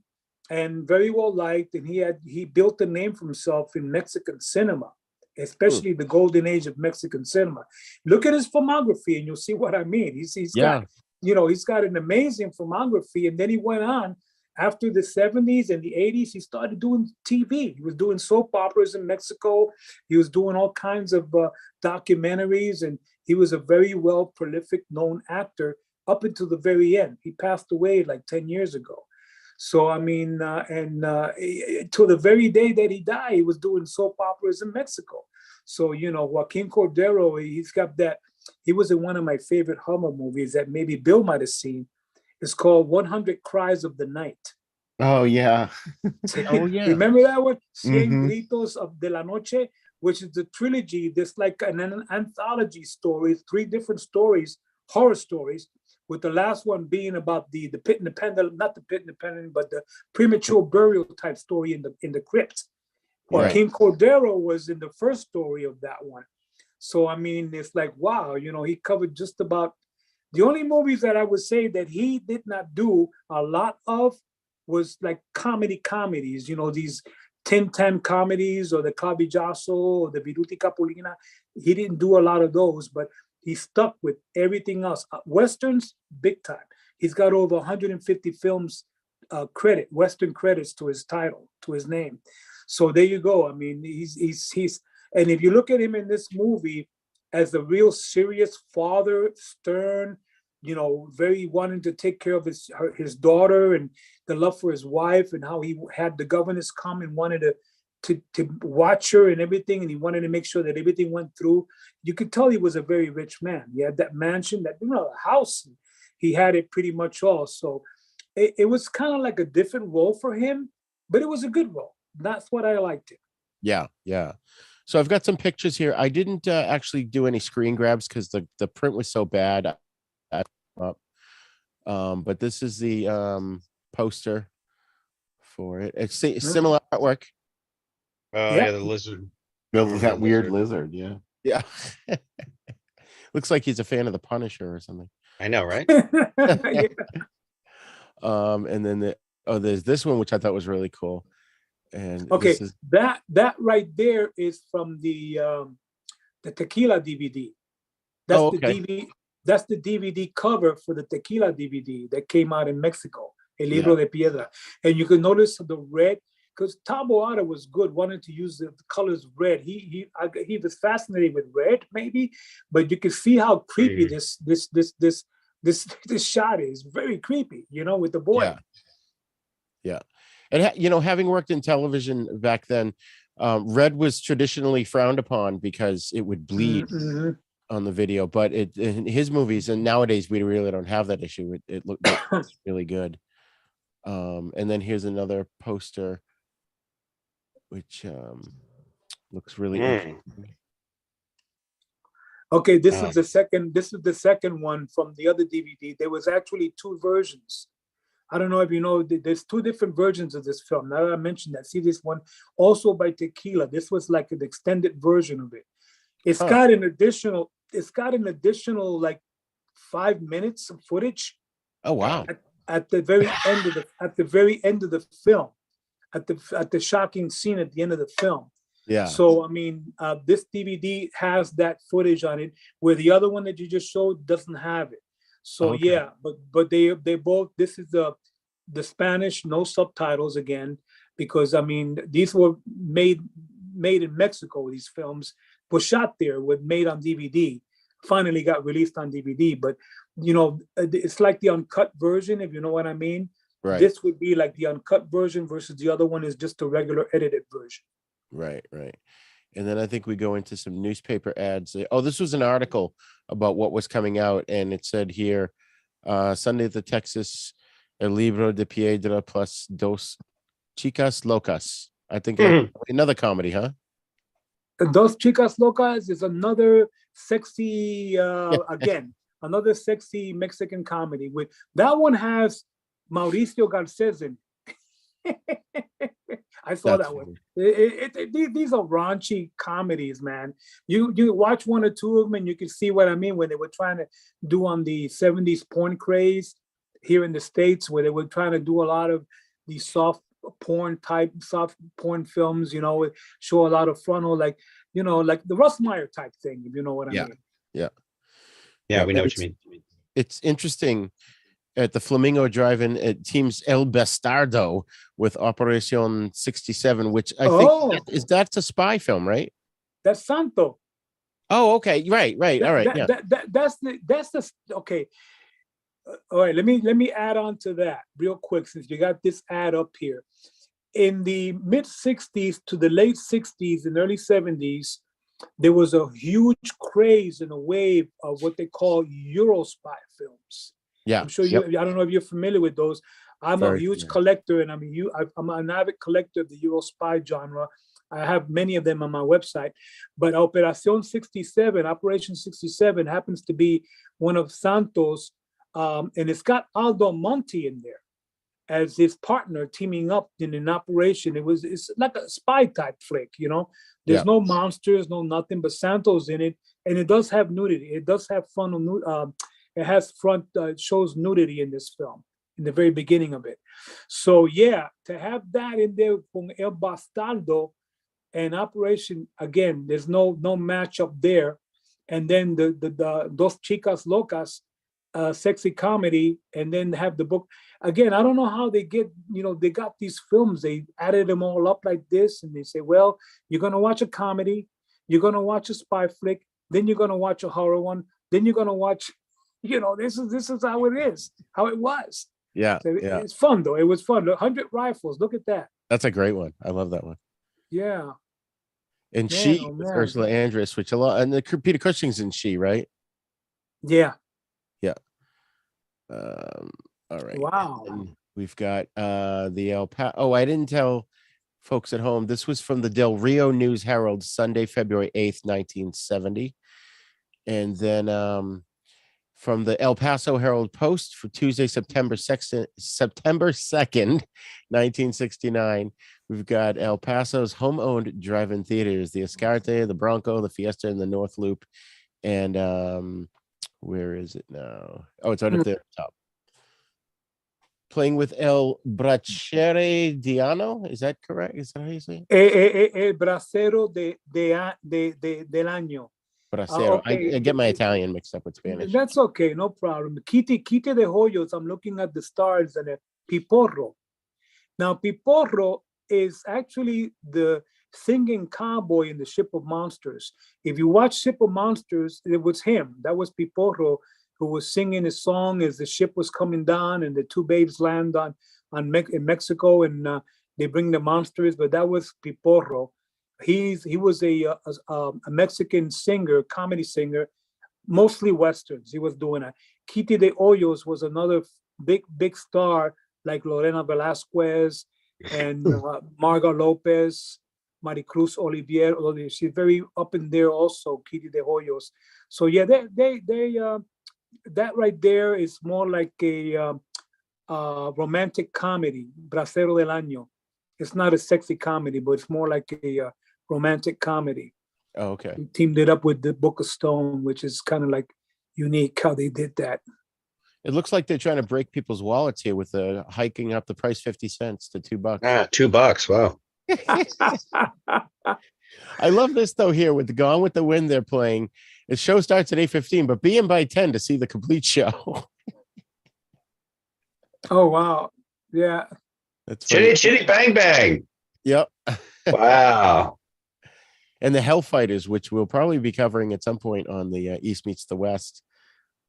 and very well liked. And he built a name for himself in Mexican cinema, especially the golden age of Mexican cinema. Look at his filmography and you'll see what I mean. He's got, he's got an amazing filmography. And then he went on after the 70s and the 80s, he started doing TV. He was doing soap operas in Mexico. He was doing all kinds of documentaries, and he was a very well prolific known actor up until the very end. He passed away like 10 years ago. So, I mean, till the very day that he died, he was doing soap operas in Mexico. So, Joaquin Cordero, he's got that. He was in one of my favorite Hummer movies that maybe Bill might have seen. It's called 100 Cries of the Night. Oh, yeah. Oh, yeah. Remember that one? Cien Gritos de la Noche, which is the trilogy. There's like an anthology story, 3 different stories, horror stories, with the last one being about the pit in the pendulum, not the pit in the pendulum, but the premature burial type story in the crypt. Joaquin Cordero was in the first story of that one. So, I mean, it's like, wow, he covered just about. The only movies that I would say that he did not do a lot of was like comedies, these Tin Tan comedies or the Clavillazo or the Viruti Capulina. He didn't do a lot of those, but he stuck with everything else. Westerns, big time. He's got over 150 films Western credits to his title, to his name. So there you go. I mean, he's and if you look at him in this movie as the real serious father, stern, very wanting to take care of his daughter and the love for his wife, and how he had the governors come and wanted to watch her and everything, and he wanted to make sure that everything went through. You could tell he was a very rich man. He had that mansion, that house. He had it pretty much all. So it was kind of like a different role for him, but it was a good role. That's what I liked it. Yeah. So I've got some pictures here. I didn't actually do any screen grabs because the print was so bad. But this is the poster for it. It's similar artwork. Oh yeah, the lizard. That weird lizard, yeah. Yeah. Looks like he's a fan of the Punisher or something. I know, right? Yeah. And then there's this one which I thought was really cool. And okay, that right there is from the Tequila DVD. That's the DVD. That's the DVD cover for the Tequila DVD that came out in Mexico, El Libro de Piedra. And you can notice the red, because Taboada was good, wanted to use the colors red. He was fascinated with red, maybe, but you can see how creepy this shot is. Very creepy, with the boy. Yeah. And having worked in television back then, red was traditionally frowned upon because it would bleed on the video. But in his movies, and nowadays we really don't have that issue. It looked really good. And then here's another poster, which looks really interesting. Okay, this is the second. This is the second one from the other DVD. There was actually 2 versions. I don't know if you know, there's 2 different versions of this film. Now that I mentioned that, see this one also by Tequila. This was like an extended version of it. It's got an additional like 5 minutes of footage. Oh wow! At the very end of the film, at the shocking scene at the end of the film. Yeah. So I mean, this DVD has that footage on it, where the other one that you just showed doesn't have it. So yeah, but they both. This is the Spanish, no subtitles again, because I mean these were made in Mexico. These films were shot there, were made on DVD. Finally got released on DVD, but it's like the uncut version, if you know what I mean. Right. This would be like the uncut version versus the other one is just the regular edited version. Right. And then I think we go into some newspaper ads. Oh, this was an article about what was coming out, and it said here, Sunday at the Texas, El Libro de Piedra plus Dos Chicas Locas. I think another comedy, huh? Dos Chicas Locas is another sexy, again, another sexy Mexican comedy. With that one has Mauricio Garces in. I saw that one. These are raunchy comedies, man. You watch one or two of them and you can see what I mean when they were trying to do on the 70s porn craze here in the States, where they were trying to do a lot of these soft porn films, show a lot of frontal, like the Russ Meyer type thing, if you know what I mean. Yeah, we know what you mean. It's interesting. At the Flamingo Drive-In, it teams El Bastardo with Operation 67, which I think that's a spy film, right? That's Santo. Oh, okay, right. All right, that's the okay. All right, let me add on to that real quick, since you got this ad up here. In the mid 60s to the late 60s and early 70s, there was a huge craze and a wave of what they call Euro spy films. Yeah, I'm sure I don't know if you're familiar with those. I'm a huge collector, and I'm an avid collector of the Euro spy genre. I have many of them on my website. But Operation 67 happens to be one of Santos, and it's got Aldo Monti in there as his partner, teaming up in an operation. It's like a spy type flick, There's no monsters, no nothing, but Santos in it, and it does have nudity. It does have frontal. It has shows nudity in this film in the very beginning of it. So yeah, to have that in there from El Bastardo and Operation, again, there's no match up there. And then the Dos Chicas Locas, sexy comedy, and then have the book. Again, I don't know how they get, they got these films, they added them all up like this, and they say, well, you're gonna watch a comedy, you're gonna watch a spy flick, then you're gonna watch a horror one, then you're gonna watch, this is how it is, how it was. Yeah, so it's fun though. It was fun. 100 Rifles. Look at that. That's a great one. I love that one. Yeah. And Ursula Andress, which a lot, and Peter Cushing's in She, right? Yeah. All right. Wow. And we've got the El Paso. Oh, I didn't tell folks at home. This was from the Del Rio News Herald, Sunday, February 8th, 1970. And then from the El Paso Herald Post for Tuesday, September 2nd, 1969. We've got El Paso's home-owned drive-in theaters, the Escarte, the Bronco, the Fiesta, and the North Loop. And where is it now? Oh, it's right up there at the top. Playing with El Bracere Diano. Is that correct? Is that how you say it? El Bracero del Año. Bracero. Okay. I get my Italian mixed up with Spanish. That's okay, no problem. Quite de Hoyos, I'm looking at the stars and Piporro. Now, Piporro is actually the singing cowboy in the Ship of Monsters. If you watch Ship of Monsters, it was him. That was Piporro, who was singing his song as the ship was coming down and the two babes land in Mexico, and they bring the monsters. But that was Piporro. He was a Mexican singer, comedy singer, mostly westerns. He was doing that. Quite de Hoyos was another big star, like Lorena Velasquez and Marga Lopez, Maricruz Olivier. Although she's very up in there also, Quite de Hoyos. So yeah, they that right there is more like a romantic comedy, Bracero del Año. It's not a sexy comedy, but it's more like a romantic comedy. Oh, okay. We teamed it up with the Book of Stone, which is kind of like unique how they did that. It looks like they're trying to break people's wallets here with the hiking up the price 50 cents to $2. $2. Wow. I love this though here with the Gone with the Wind they're playing. The show starts at 8:15, but be in by 10 to see the complete show. Oh wow. Yeah. That's Chitty Chitty Bang Bang. Yep. Wow. And the Hellfighters, which we'll probably be covering at some point on the East Meets the West.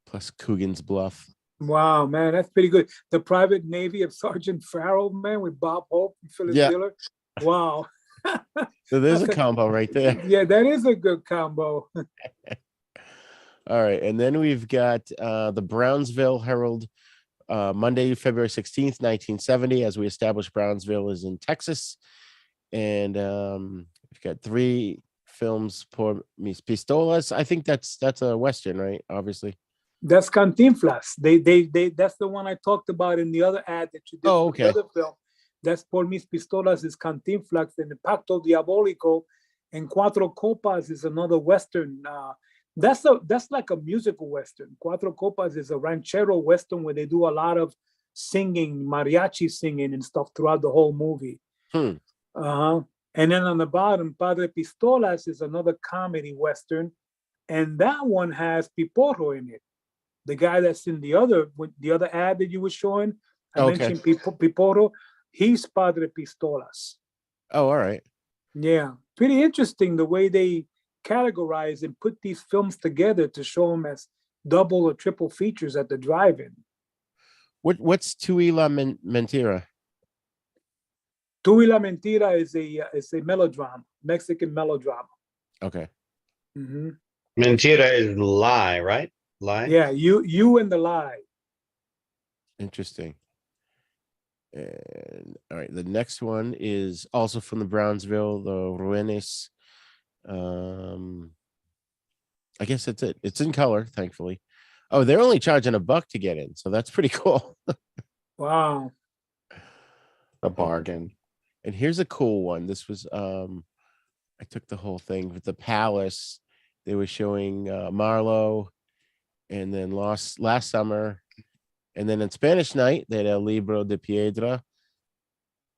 plus Coogan's Bluff. Wow, man, that's pretty good. The Private Navy of Sergeant Farrell, man, with Bob Hope and Phyllis Yeah. Diller. Wow. So there's a combo right there. Yeah, that is a good combo. All right, and then we've got the Brownsville Herald, Monday, February 16th, 1970. As we established, Brownsville is in Texas, and we've got 3 films por mis pistolas. I think that's a Western, right? Obviously. That's Cantinflas. They that's the one I talked about in the other ad that you did. Oh, for the okay. other film. That's Por Mis Pistolas is Cantinflas, and the Pacto Diabólico and Cuatro Copas is another Western. That's like a musical Western. Cuatro Copas is a ranchero Western where they do a lot of singing, mariachi singing and stuff throughout the whole movie. Uh-huh. And then on the bottom, Padre Pistolas is another comedy Western. And that one has Piporro in it. The guy that's in the other ad that you were showing, I mentioned Piporro. He's Padre Pistolas. Oh, all right. Yeah, pretty interesting the way they categorize and put these films together to show them as double or triple features at the drive-in. What's Tu y la Mentira? Tu y la Mentira is a melodrama, Mexican melodrama. Okay. Mm-hmm. Mentira is lie, right? Lie. Yeah, you and the lie. Interesting. And all right, the next one is also from the Brownsville, the Ruenes. I guess that's it. It's in color, thankfully. Oh, they're only charging $1 to get in, so that's pretty cool. Wow. A bargain. And here's a cool one. This was I took the whole thing with the Palace. They were showing Marlowe, and then last summer, and then in Spanish night they had El Libro de Piedra,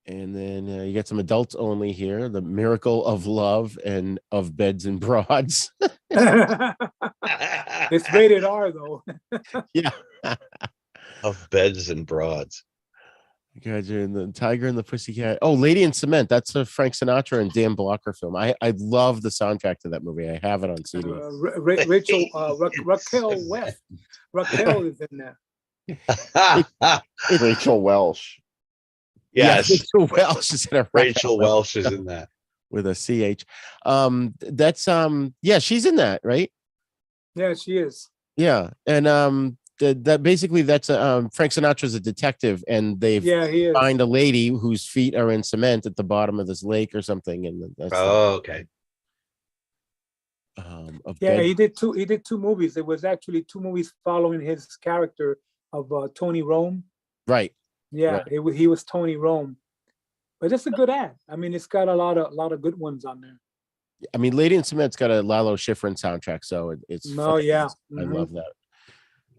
and then you get some adults only here, The Miracle of Love and Of Beds and Broads. It's rated R though. Yeah. Of Beds and Broads. God, you're in the Tiger and the Pussycat. Oh, Lady in Cement. That's a Frank Sinatra and Dan Blocker film. I love the soundtrack to that movie. I have it on CD. Raquel West. Raquel is in there. Rachel Welsh. Yes, Rachel Welsh is in a Rachel Welsh is in that with a CH. That's yeah, she's in that, right? Yeah, she is. Yeah, and that basically that's Frank Sinatra's a detective, and they find a lady whose feet are in cement at the bottom of this lake or something, and that's okay. He did two movies. It was actually 2 movies following his character of Tony Rome. Right. Yeah, right. He was Tony Rome, but it's a good ad. I mean, it's got a lot of good ones on there. I mean, Lady in Cement's got a Lalo Schifrin soundtrack, so it's. Oh yeah, I love that.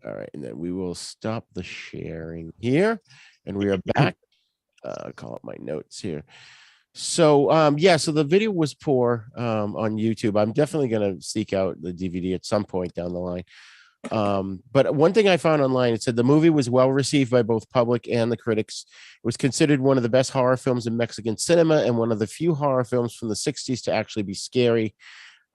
All right, and then we will stop the sharing and we are back. Call up my notes here. So so the video was poor on YouTube. I'm definitely going to seek out the DVD at some point down the line. But one thing I found online, it said the movie was well received by both public and the critics. It was considered one of the best horror films in Mexican cinema and one of the few horror films from the 60s to actually be scary.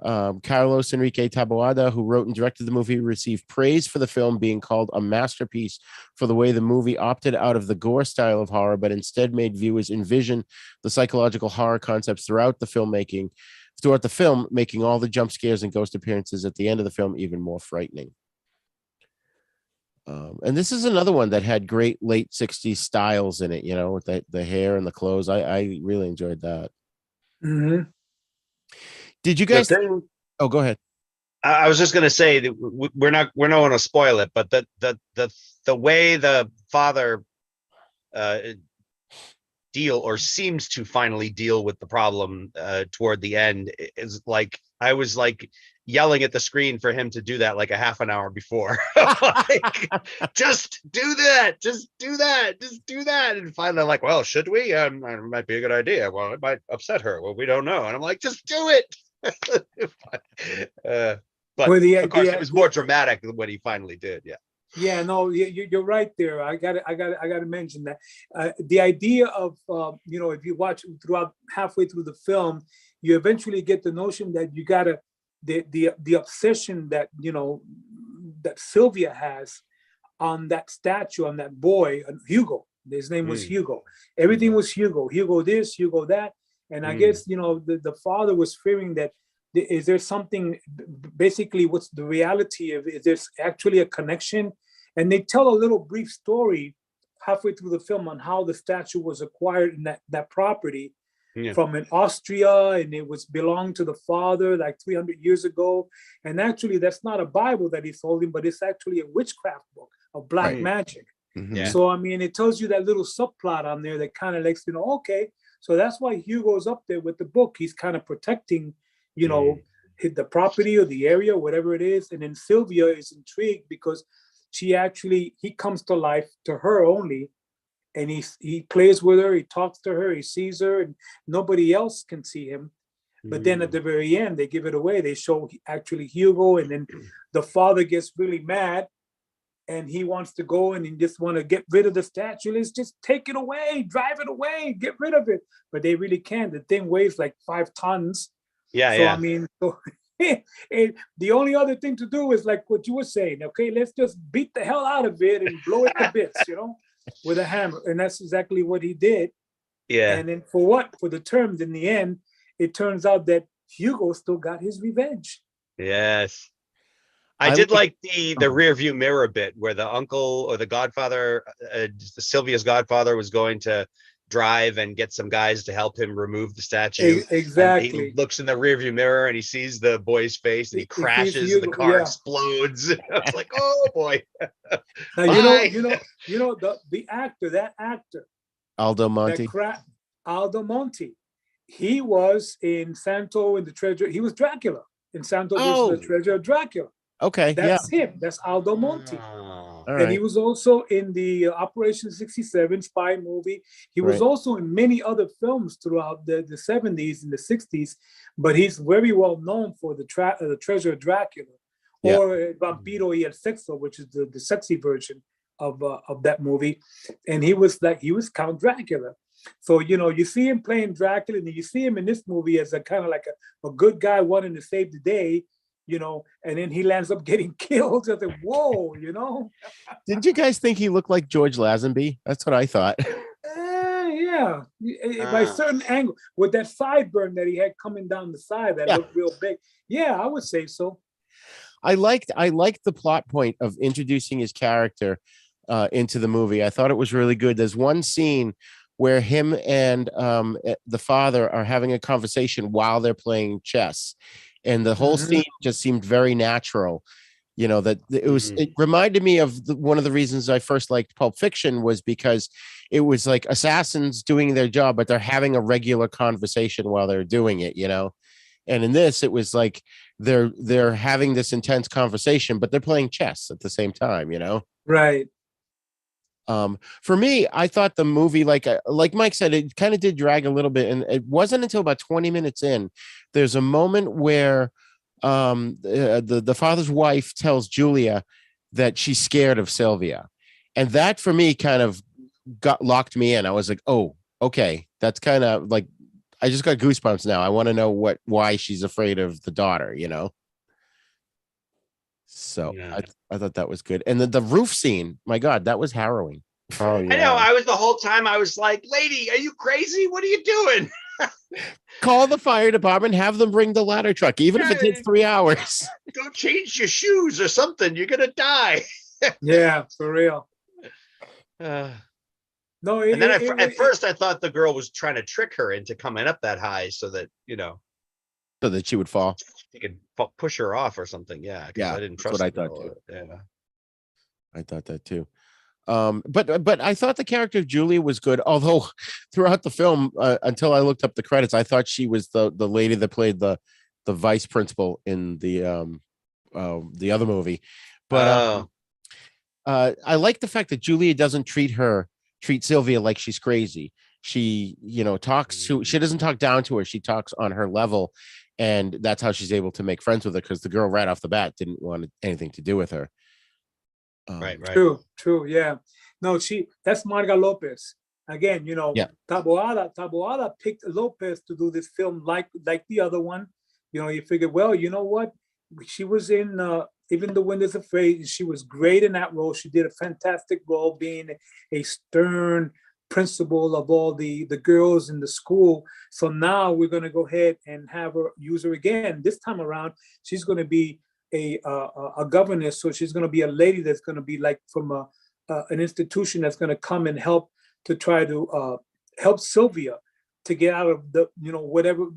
Carlos Enrique Taboada, who wrote and directed the movie, received praise for the film being called a masterpiece for the way the movie opted out of the gore style of horror, but instead made viewers envision the psychological horror concepts throughout the film, making all the jump scares and ghost appearances at the end of the film even more frightening. And this is another one that had great late 60s styles in it, with the hair and the clothes. I really enjoyed that. Mm-hmm. Did you guys? Oh, go ahead. I was just going to say that we're not going to spoil it, but the way the father seems to finally deal with the problem toward the end is like, I was like yelling at the screen for him to do that like a half an hour before. Like, just do that. Just do that. Just do that. And finally I'm like, well, should we? It might be a good idea. Well, it might upset her. Well, we don't know. And I'm like, just do it. But of course it was more dramatic than what he finally did. Yeah, no, you're right there. I got to mention that the idea of if you watch throughout halfway through the film, you eventually get the notion that you gotta the obsession that that Sylvia has on that statue, on that boy, Hugo. His name was Hugo. Everything was Hugo. Hugo this, Hugo that. And I guess, the father was fearing that, is there something, basically, what's the reality of, is there actually a connection? And they tell a little brief story halfway through the film on how the statue was acquired in that property from in Austria, and it was belonged to the father like 300 years ago. And actually, that's not a Bible that he's holding, but it's actually a witchcraft book of black magic. Yeah. So, I mean, it tells you that little subplot on there that kind of lets you know, okay, so that's why Hugo's up there with the book. He's kind of protecting, the property or the area, whatever it is. And then Sylvia is intrigued because he comes to life to her only. And he plays with her, he talks to her, he sees her, and nobody else can see him. But then at the very end, they give it away. They show actually Hugo, and then the father gets really mad, and he wants to go and he just want to get rid of the statue. Let's just take it away, drive it away, get rid of it. But they really can't. The thing weighs like 5 tons. I mean, the only other thing to do is like what you were saying. Okay, let's just beat the hell out of it and blow it to bits, with a hammer. And that's exactly what he did. Yeah. And then for what? For the terms, in the end, it turns out that Hugo still got his revenge. Yes. I did like the rear view mirror bit where the uncle or the godfather, Sylvia's godfather, was going to drive and get some guys to help him remove the statue. Exactly. And he looks in the rear view mirror and he sees the boy's face and he crashes and the car explodes. I was like, oh boy. Now the actor, that actor, Aldo Monti. Aldo Monti. He was in Santo and the Treasure. He was Dracula in Santo versus the Treasure of Dracula. Okay, that's him. That's Aldo Monti. And right. He was also in the Operation 67 spy movie. He was also in many other films throughout the 70s and the 60s, but he's very well known for the Treasure of Dracula or Vampiro y el Sexo, which is the sexy version of that movie. And he was Count Dracula. So, you see him playing Dracula, and you see him in this movie as a kind of like a good guy wanting to save the day. And then he lands up getting killed. I said, whoa, Didn't you guys think he looked like George Lazenby? That's what I thought. Yeah. By a certain angle, with that sideburn that he had coming down the side that looked real big. Yeah, I would say so. I liked the plot point of introducing his character into the movie. I thought it was really good. There's one scene where him and the father are having a conversation while they're playing chess. And the whole scene just seemed very natural, that it was, it reminded me of one of the reasons I first liked Pulp Fiction was because it was like assassins doing their job, but they're having a regular conversation while they're doing it, and in this, it was like, they're having this intense conversation, but they're playing chess at the same time, Right. For me, I thought the movie, like Mike said, it kind of did drag a little bit, and it wasn't until about 20 minutes in, there's a moment where the father's wife tells Julia that she's scared of Sylvia, and that for me kind of locked me in. I was like, oh, okay, that's kind of like, I just got goosebumps now. I want to know why she's afraid of the daughter, So I thought that was good. And the roof scene, my God, that was harrowing. Oh, yeah. I know. I was the whole time I was like, lady, are you crazy? What are you doing? Call the fire department, have them bring the ladder truck, even if it takes 3 hours. Go change your shoes or something. You're going to die. Yeah, for real. No, and then at first I thought the girl was trying to trick her into coming up that high so that, so that she would fall. He could push her off or something. Yeah. I didn't trust what I thought too. Yeah. I thought that too. But I thought the character of Julia was good. Although throughout the film, until I looked up the credits, I thought she was the lady that played the vice principal in the other movie. But I like the fact that Julia doesn't treat Sylvia like she's crazy. She, she doesn't talk down to her. She talks on her level. And that's how she's able to make friends with her, because the girl right off the bat didn't want anything to do with her. Right. True. Yeah. No, that's Marga Lopez. Again, Taboada picked Lopez to do this film like the other one. You figure, well, you know what? She was in Even the Windows Afraid, she was great in that role. She did a fantastic role being a stern principal of all the girls in the school. So now we're going to go ahead and have her use her again. This time around, she's going to be a governess. So she's going to be a lady that's going to be like from an institution that's going to come and help to try to help Sylvia to get out of the,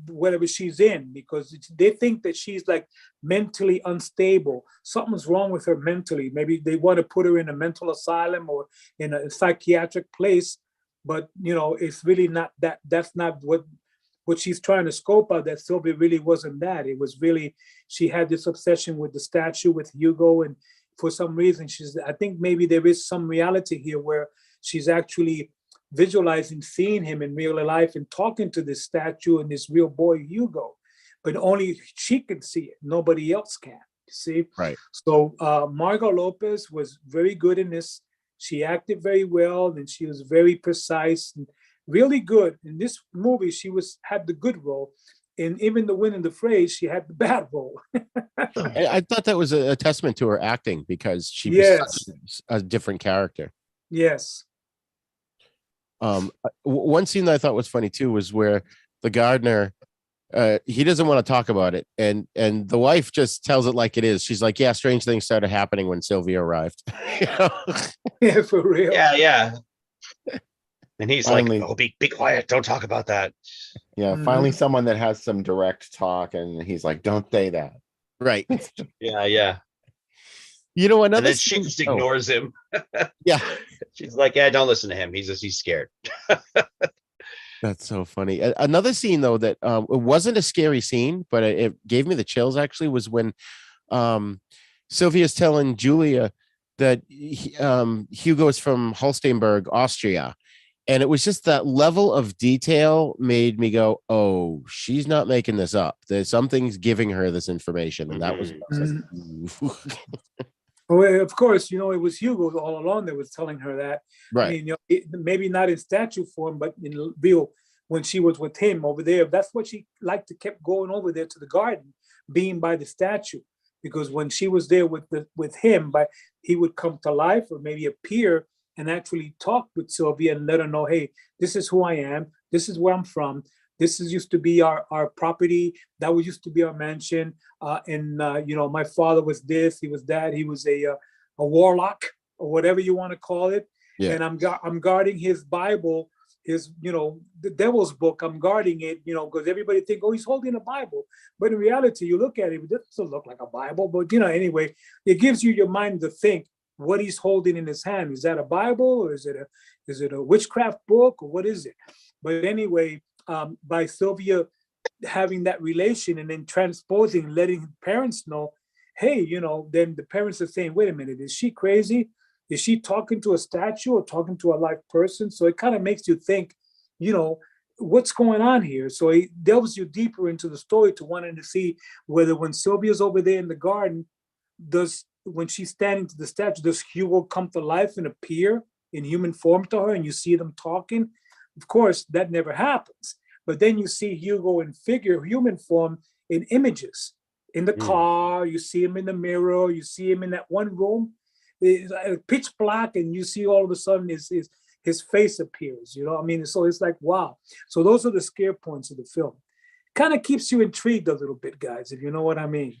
whatever she's in, because they think that she's like mentally unstable. Something's wrong with her mentally. Maybe they want to put her in a mental asylum or in a psychiatric place, but it's really not that. That's not what she's trying to scope out. That Sylvia really wasn't that. It was really, she had this obsession with the statue with Hugo, and for some reason I think maybe there is some reality here where she's actually visualizing seeing him in real life and talking to this statue and this real boy Hugo, but only she can see it, nobody else can. See, right? So Margot Lopez was very good in this. She acted very well, and she was very precise and really good in this movie. She had the good role, and even the Wind and the Phrase, she had the bad role. I thought that was a testament to her acting, because she was Yes. such a different character. Yes. One scene that I thought was funny too was where the gardener, he doesn't want to talk about it, and the wife just tells it like it is. She's like, yeah, strange things started happening when Sylvia arrived. Yeah, for real. Yeah. And he's Finally. like, oh, be quiet, don't talk about that. Yeah, finally someone that has some direct talk, and he's like, don't say that. Right. Yeah. Another And then scene, she just ignores him. yeah, She's like, yeah, don't listen to him. He's scared. that's so funny. Another scene though that it wasn't a scary scene, but it gave me the chills actually, was when Sylvia's telling Julia that Hugo is from Holsteinberg, Austria. And it was just that level of detail made me go, oh, she's not making this up. There's something's giving her this information. And that was Well, of course, it was Hugo all along that was telling her that. right. I mean, maybe not in statue form, but in real, when she was with him over there. That's what she liked to kept going over there to the garden, being by the statue. Because when she was there with him, he would come to life or maybe appear and actually talk with Sylvia and let her know, hey, this is who I am. This is where I'm from. This used to be our property. That used to be our mansion. My father was this, he was that. He was a warlock or whatever you want to call it. Yeah. And I'm guarding his Bible, his, the devil's book. I'm guarding it, because everybody think, oh, he's holding a Bible. But in reality, you look at it, it doesn't look like a Bible. But, anyway, it gives you your mind to think what he's holding in his hand. Is that a Bible, or is it a witchcraft book, or what is it? But anyway, by Sylvia having that relation and then transposing, letting parents know, hey, then the parents are saying, wait a minute, is she crazy? Is she talking to a statue or talking to a live person? So it kind of makes you think, what's going on here? So it delves you deeper into the story to wanting to see whether when Sylvia's over there in the garden, when she's standing to the statue, does Hugo come to life and appear in human form to her and you see them talking? Of course, that never happens. But then you see Hugo in human form in images. In the car, you see him in the mirror, you see him in that one room, it's pitch black, and you see all of a sudden his face appears, so it's like, wow. So those are the scare points of the film. Kind of keeps you intrigued a little bit, guys, if you know what I mean.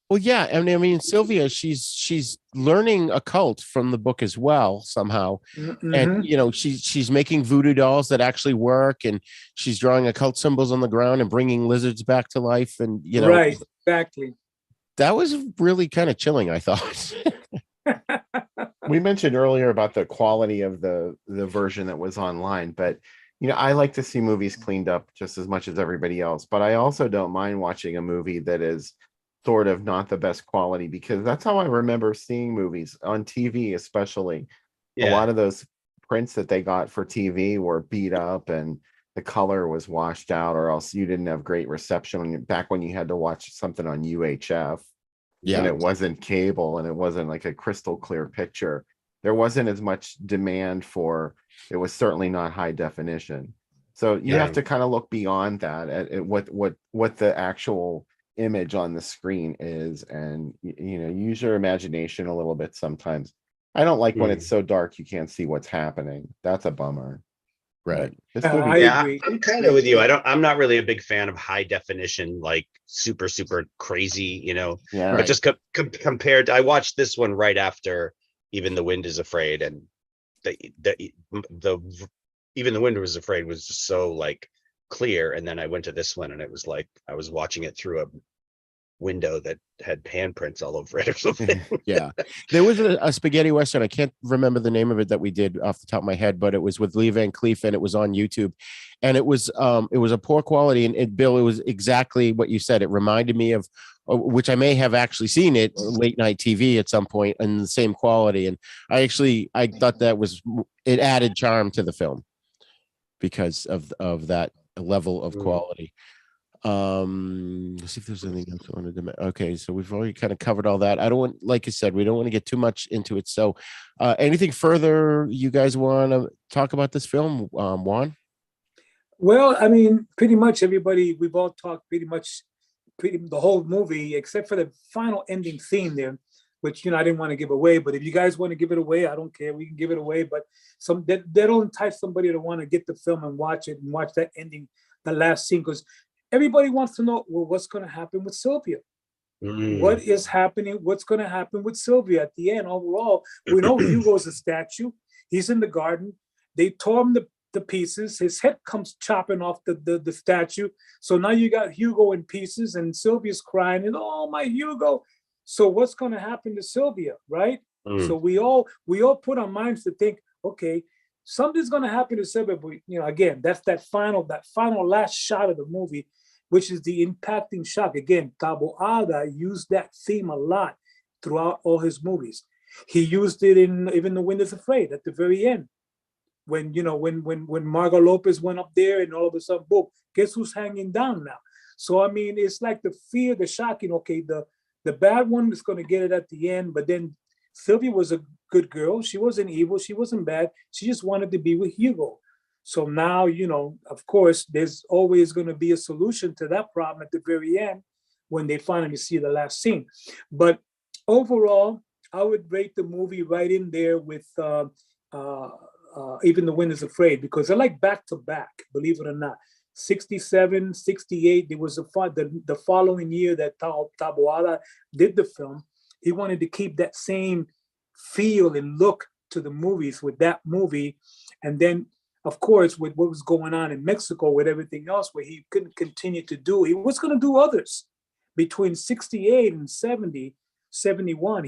Well, yeah, I mean, Sylvia, she's learning occult from the book as well somehow, and she's making voodoo dolls that actually work, and she's drawing occult symbols on the ground and bringing lizards back to life, and right, exactly. That was really kind of chilling, I thought. We mentioned earlier about the quality of the version that was online, but I like to see movies cleaned up just as much as everybody else, but I also don't mind watching a movie that is sort of not the best quality, because that's how I remember seeing movies on TV, especially. A lot of those prints that they got for TV were beat up and the color was washed out, or else you didn't have great reception back when you had to watch something on UHF. Yeah. And it wasn't cable, and it wasn't like a crystal clear picture. There wasn't as much demand for, it was certainly not high definition. So you have to kind of look beyond that at what the actual image on the screen is, and use your imagination a little bit sometimes. I don't like when it's so dark you can't see what's happening. That's a bummer. Right. This I movie, Yeah, agree. I'm kind of with you. I'm not really a big fan of high definition, like super, super crazy, yeah, but Right. just compared, I watched this one right after Even the Wind is Afraid, and the Even the Wind was Afraid was just so like clear. And then I went to this one and it was like I was watching it through a window that had handprints all over it or something. Yeah. There was a spaghetti western. I can't remember the name of it that we did off the top of my head, but it was with Lee Van Cleef and it was on YouTube. And it was a poor quality. And Bill, it was exactly what you said. It reminded me of which I may have actually seen it late night TV at some point in the same quality. And I thought it added charm to the film because of that level of quality. Let's see if there's anything else I wanted to okay, so we've already kind of covered all that. I don't want, like you said, we don't want to get too much into it. So anything further you guys want to talk about this film, Juan? Well, I mean, pretty much everybody, we've all talked pretty much the whole movie, except for the final ending scene there, which, I didn't want to give away, but if you guys want to give it away, I don't care. We can give it away, but that'll entice somebody to want to get the film and watch it and watch that ending, the last scene, because everybody wants to know, well, what's going to happen with Sylvia? What is happening? What's going to happen with Sylvia at the end? Overall, we know Hugo's a statue. He's in the garden. They tore him the pieces. His head comes chopping off the statue. So now you got Hugo in pieces and Sylvia's crying and, oh, my Hugo. So what's going to happen to Sylvia, right? So we all put our minds to think, okay, something's going to happen to Sylvia. But, again, that's that final last shot of the movie, which is the impacting shot. Again, Taboada used that theme a lot throughout all his movies. He used it in Even the Wind is Afraid at the very end. When Margot Lopez went up there and all of a sudden, boom, guess who's hanging down now? So, I mean, it's like the fear, the shocking, okay, the bad one is going to get it at the end, but then Sylvia was a good girl. She wasn't evil. She wasn't bad. She just wanted to be with Hugo. So now, of course, there's always going to be a solution to that problem at the very end when they finally see the last scene. But overall, I would rate the movie right in there with Even the Wind is Afraid, because they're like back to back, believe it or not. 67, 68, there was the following year that Taboada did the film. He wanted to keep that same feel and look to the movies with that movie. And then, of course, with what was going on in Mexico, with everything else, where he couldn't continue to do, he was going to do others. Between 68 and 70, 71,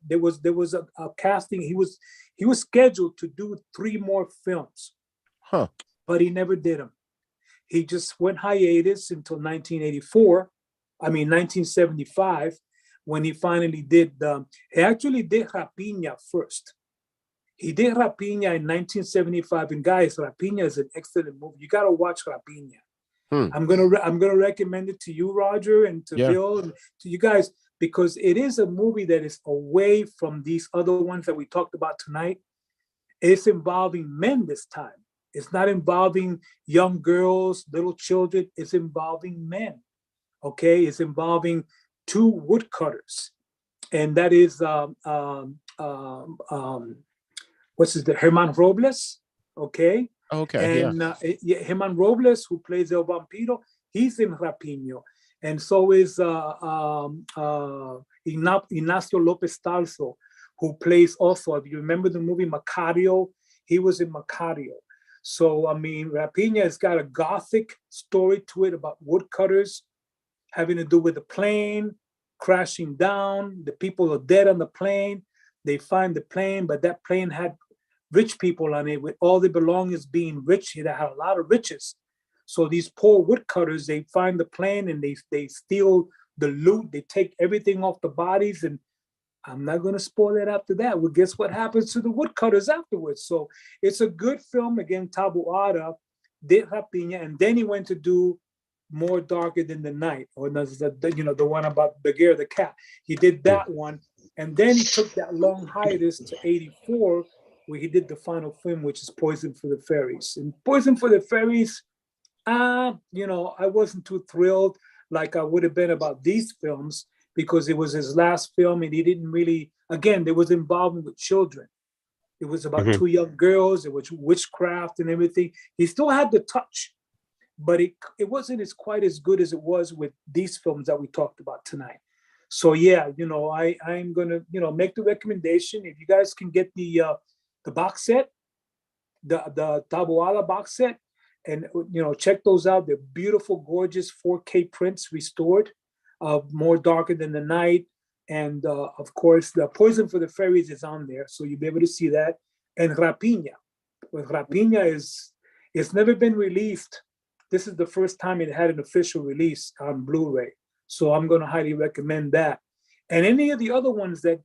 there was a casting. He was scheduled to do 3 more films, but he never did them. He just went hiatus until 1975, when he finally did. He actually did Rapiña first. He did Rapiña in 1975, and guys, Rapiña is an excellent movie. You got to watch Rapiña. I'm gonna recommend it to you, Roger, and to Bill, and to you guys, because it is a movie that is away from these other ones that we talked about tonight. It's involving men this time. It's not involving young girls, little children. It's involving men. Okay, it's involving 2 woodcutters, and that is what's his name? Herman Robles. Okay. Okay. And Herman Robles, who plays El Vampiro, he's in Rapiño, and so is Ignacio Lopez Tarso, who plays also. If you remember the movie Macario, he was in Macario. So, I mean, Rapiña has got a gothic story to it about woodcutters having to do with the plane crashing down. The people are dead on the plane. They find the plane, but that plane had rich people on it, with all the belongings being rich. They had a lot of riches. So these poor woodcutters, they find the plane and they steal the loot. They take everything off the bodies, and I'm not going to spoil it after that. Well, guess what happens to the woodcutters afterwards? So it's a good film. Again, Taboada did Rapiña, and then he went to do More Darker Than the Night, or the one about Bagheera the cat. He did that one, and then he took that long hiatus to 84, where he did the final film, which is Poison for the Fairies. And Poison for the Fairies, I wasn't too thrilled. like I would have been about these films, because it was his last film and he didn't really, again, there was involvement with children. It was about two young girls, it was witchcraft and everything. He still had the touch, but it wasn't as quite as good as it was with these films that we talked about tonight. So yeah, I'm gonna, make the recommendation. If you guys can get the box set, the Taboada box set, and check those out. They're beautiful, gorgeous 4K prints restored, more darker than the night. And of course, the Poison for the Fairies is on there, so you'll be able to see that. And Rapiña. Well, Rapiña it's never been released. This is the first time it had an official release on Blu-ray. So I'm going to highly recommend that. And any of the other ones that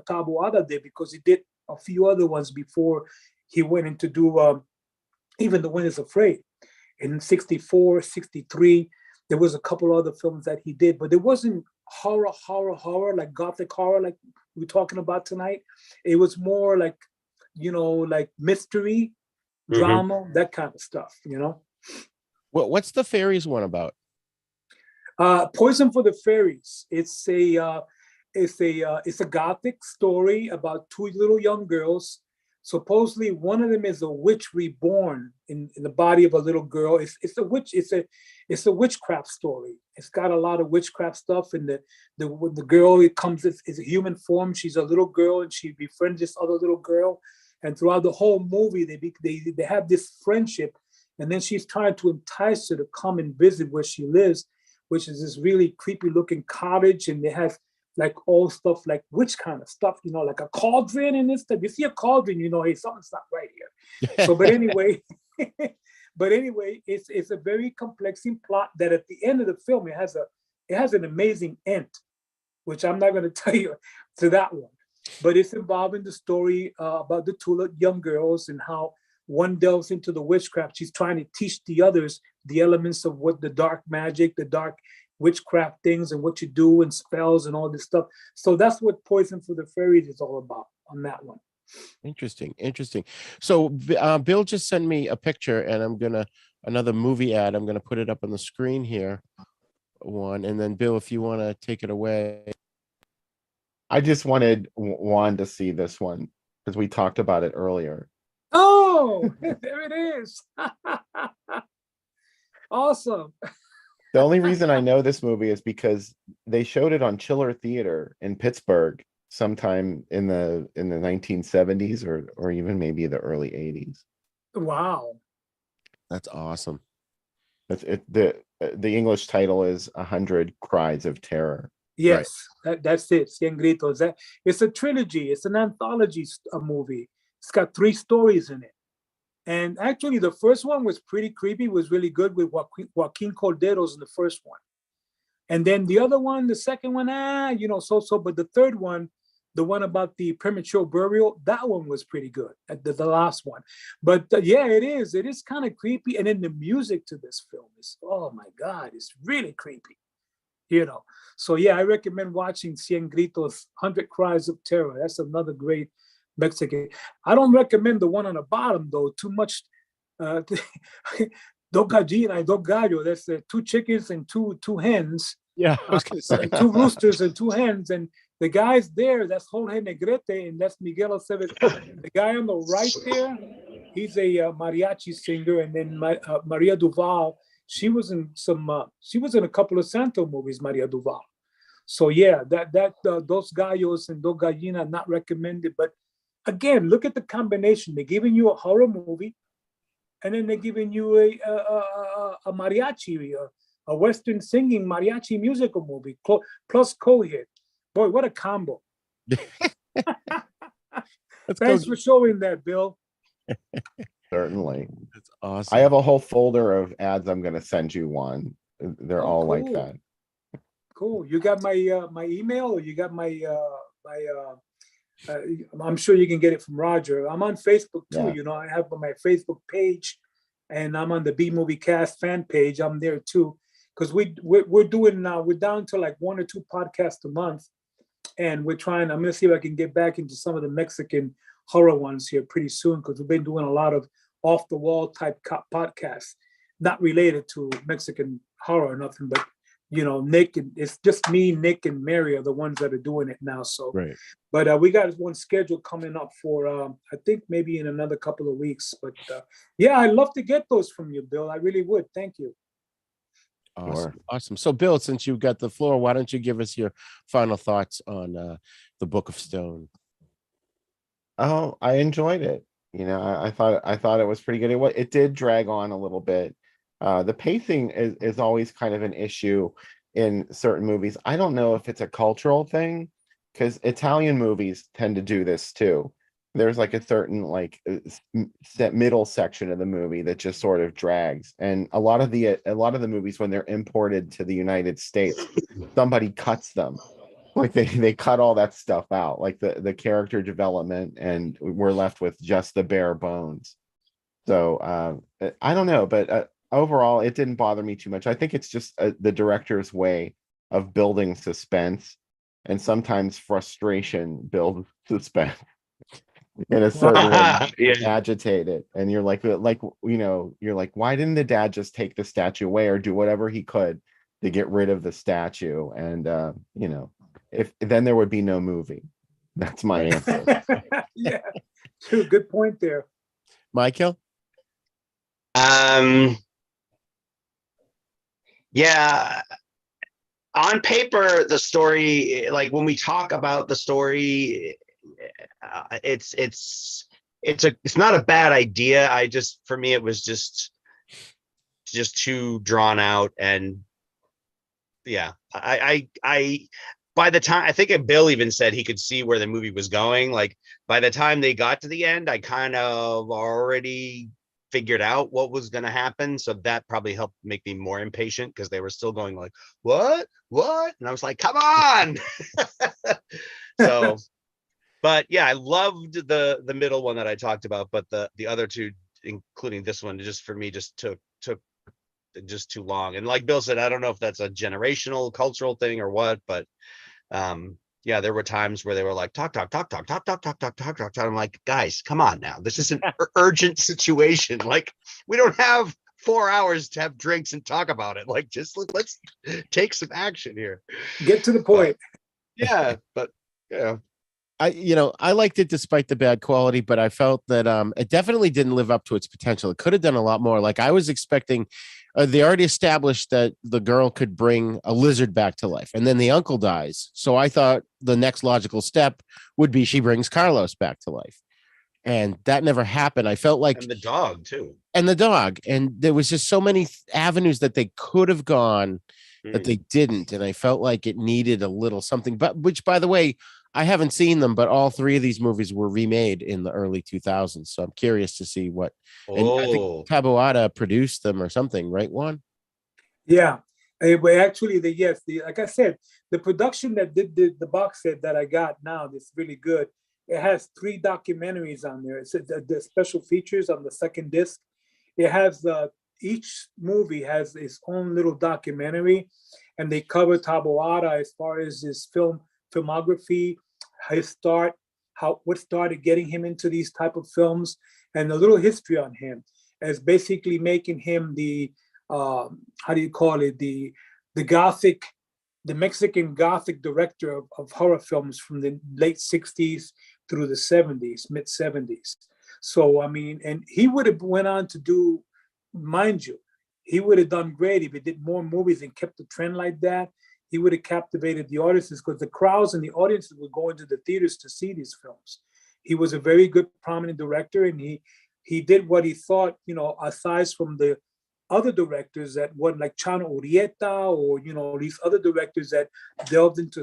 Taboada did, because he did a few other ones before he went in to do even The Wind is Afraid. In 64, 63, there was a couple other films that he did, but it wasn't horror, like gothic horror, like we're talking about tonight. It was more like, like mystery, drama, that kind of stuff, What's the fairies one about? Poison for the Fairies. It's a gothic story about two little young girls. Supposedly one of them is a witch reborn in the body of a little girl. It's a witch. It's a witchcraft story. It's got a lot of witchcraft stuff. And the girl, it comes is a human form. She's a little girl and she befriends this other little girl. And throughout the whole movie, they have this friendship. And then she's trying to entice her to come and visit where she lives, which is this really creepy looking cottage. And they have like all stuff like witch kind of stuff, like a cauldron and this stuff. You see a cauldron, hey, something's not right here. So, but anyway, it's a very complex plot that at the end of the film, it has an amazing end, which I'm not going to tell you to that one. But it's involving the story about the two young girls and how one delves into the witchcraft. She's trying to teach the others the elements of what the dark magic, the dark witchcraft things and what you do and spells and all this stuff. So that's what Poison for the Fairies is all about on that one. Interesting. So Bill just sent me a picture and another movie ad. I'm going to put it up on the screen here. And then Bill, if you want to take it away. I just wanted Juan to see this one because we talked about it earlier. Oh, there it is. Awesome. The only reason I know this movie is because they showed it on Chiller Theater in Pittsburgh sometime in the 1970s or even maybe the early 80s. Wow. That's awesome. That's it. The English title is 100 Cries of Terror. Yes, right. That's it. Cien Gritos. It's a trilogy. It's an anthology movie. It's got 3 stories in it. And actually, the first one was pretty creepy. It was really good with Joaquin Cordero's in the first one. And then the other one, the second one, so. But the third one, the one about the premature burial, that one was pretty good. The last one. But yeah, it is. It is kind of creepy. And then the music to this film is, oh my God, it's really creepy. So yeah, I recommend watching Cien Gritos, 100 Cries of Terror. That's another great Mexican. I don't recommend the one on the bottom though. Too much. Dos gallina and dos gallo. That's 2 chickens and two hens. Yeah, I was gonna say 2 roosters and 2 hens. And the guys there, that's Jorge Negrete and that's Miguel Aceves. The guy on the right there, he's a mariachi singer. And then Maria Duval, she was in a couple of Santo movies, Maria Duval. So yeah, Dos Gallos and Dos Gallinas not recommended. But again, look at the combination. They're giving you a horror movie, and then they're giving you a mariachi, a Western singing mariachi musical movie, plus co-hit. Boy, what a combo. Thanks for showing that, Bill. Certainly. That's awesome. I have a whole folder of ads I'm going to send you, Juan. They're all cool. like that. Cool. You got my email, or you got my I'm sure you can get it from Roger. I'm on Facebook too. Yeah. I have my Facebook page, and I'm on the B-Moviecast fan page. I'm there too, because we're doing now. We're down to like 1 or 2 podcasts a month, and I'm going to see if I can get back into some of the Mexican horror ones here pretty soon, because we've been doing a lot of off the wall type podcasts, not related to Mexican horror or nothing, but Nick, and it's just me, Nick, and Mary are the ones that are doing it now. So, Right. But we got one schedule coming up for I think maybe in another couple of weeks. But yeah, I'd love to get those from you, Bill. I really would. Thank you. Awesome. Sure. Awesome. So, Bill, since you've got the floor, why don't you give us your final thoughts on the Book of Stone? Oh, I enjoyed it. I thought it was pretty good. It did drag on a little bit. The pacing is always kind of an issue in certain movies. I don't know if it's a cultural thing, because Italian movies tend to do this too. There's like a certain set middle section of the movie that just sort of drags, and a lot of the movies, when they're imported to the United States, somebody cuts them. Like they cut all that stuff out, like the character development, and we're left with just the bare bones. So I don't know, but overall, it didn't bother me too much. I think it's just the director's way of building suspense, and sometimes frustration builds suspense in a certain way. Yeah. Agitate it, and you're like, why didn't the dad just take the statue away or do whatever he could to get rid of the statue? And if then there would be no movie. That's my answer. Yeah, good point there. Michael? Yeah. On paper, the story, like when we talk about the story, it's not a bad idea. For me, it was just too drawn out, and yeah, I by the time, I think Bill even said he could see where the movie was going. Like by the time they got to the end, I kind of already figured out what was going to happen. So that probably helped make me more impatient, because they were still going like, what? And I was like, come on. So, but yeah, I loved the middle one that I talked about, but the other two, including this one, just for me just took just too long. And like Bill said, I don't know if that's a generational cultural thing or what, but yeah, there were times where they were like, talk. I'm like, guys, come on now. This is an urgent situation. Like, we don't have 4 hours to have drinks and talk about it. Like, just let's take some action here. Get to the point. Yeah, but yeah. I liked it despite the bad quality, but I felt that it definitely didn't live up to its potential. It could have done a lot more. Like I was expecting, they already established that the girl could bring a lizard back to life, and then the uncle dies. So I thought the next logical step would be she brings Carlos back to life, and that never happened. I felt like, and the dog too, and there was just so many avenues that they could have gone that they didn't, and I felt like it needed a little something. But which, by the way, I haven't seen them, but all three of these movies were remade in the early 2000s. So I'm curious to see what. And I think Taboada produced them or something, right, Juan? Yeah, but actually, like I said, the production that did the box set that I got now is really good. It has 3 documentaries on there. It's the special features on the second disc. It has each movie has its own little documentary, and they cover Taboada as far as his filmography, his start, what started getting him into these type of films, and a little history on him as basically making him the how do you call it, the Mexican Gothic director of horror films from the late 60s through the 70s, mid 70s. So I mean, and he would have went on to do, mind you, he would have done great if he did more movies and kept the trend like that. He would have captivated the audiences, because the crowds and the audiences would go into the theaters to see these films. He was a very good, prominent director, and he did what he thought, aside from the other directors that were like Chano Urieta, or, these other directors that delved into,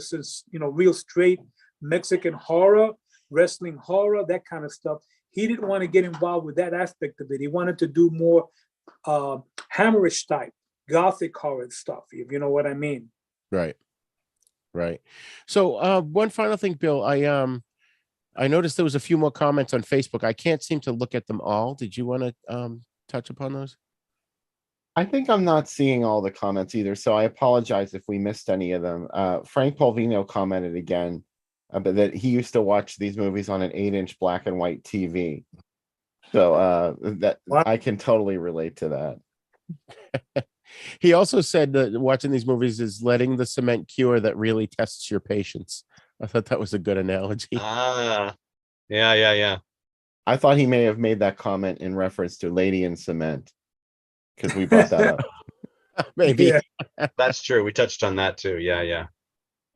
real straight Mexican horror, wrestling horror, that kind of stuff. He didn't want to get involved with that aspect of it. He wanted to do more hammerish type, Gothic horror stuff, if you know what I mean. Right. So one final thing, Bill, I noticed there was a few more comments on Facebook. I can't seem to look at them all. Did you want to touch upon those? I think I'm not seeing all the comments either, so I apologize if we missed any of them. Frank Polvino commented again but that he used to watch these movies on an 8-inch black and white TV. So that I can totally relate to that. He also said that watching these movies is letting the cement cure that really tests your patience. I thought that was a good analogy. Ah, yeah. I thought he may have made that comment in reference to Lady in Cement, because we brought that up. Maybe. Yeah. That's true. We touched on that too. Yeah.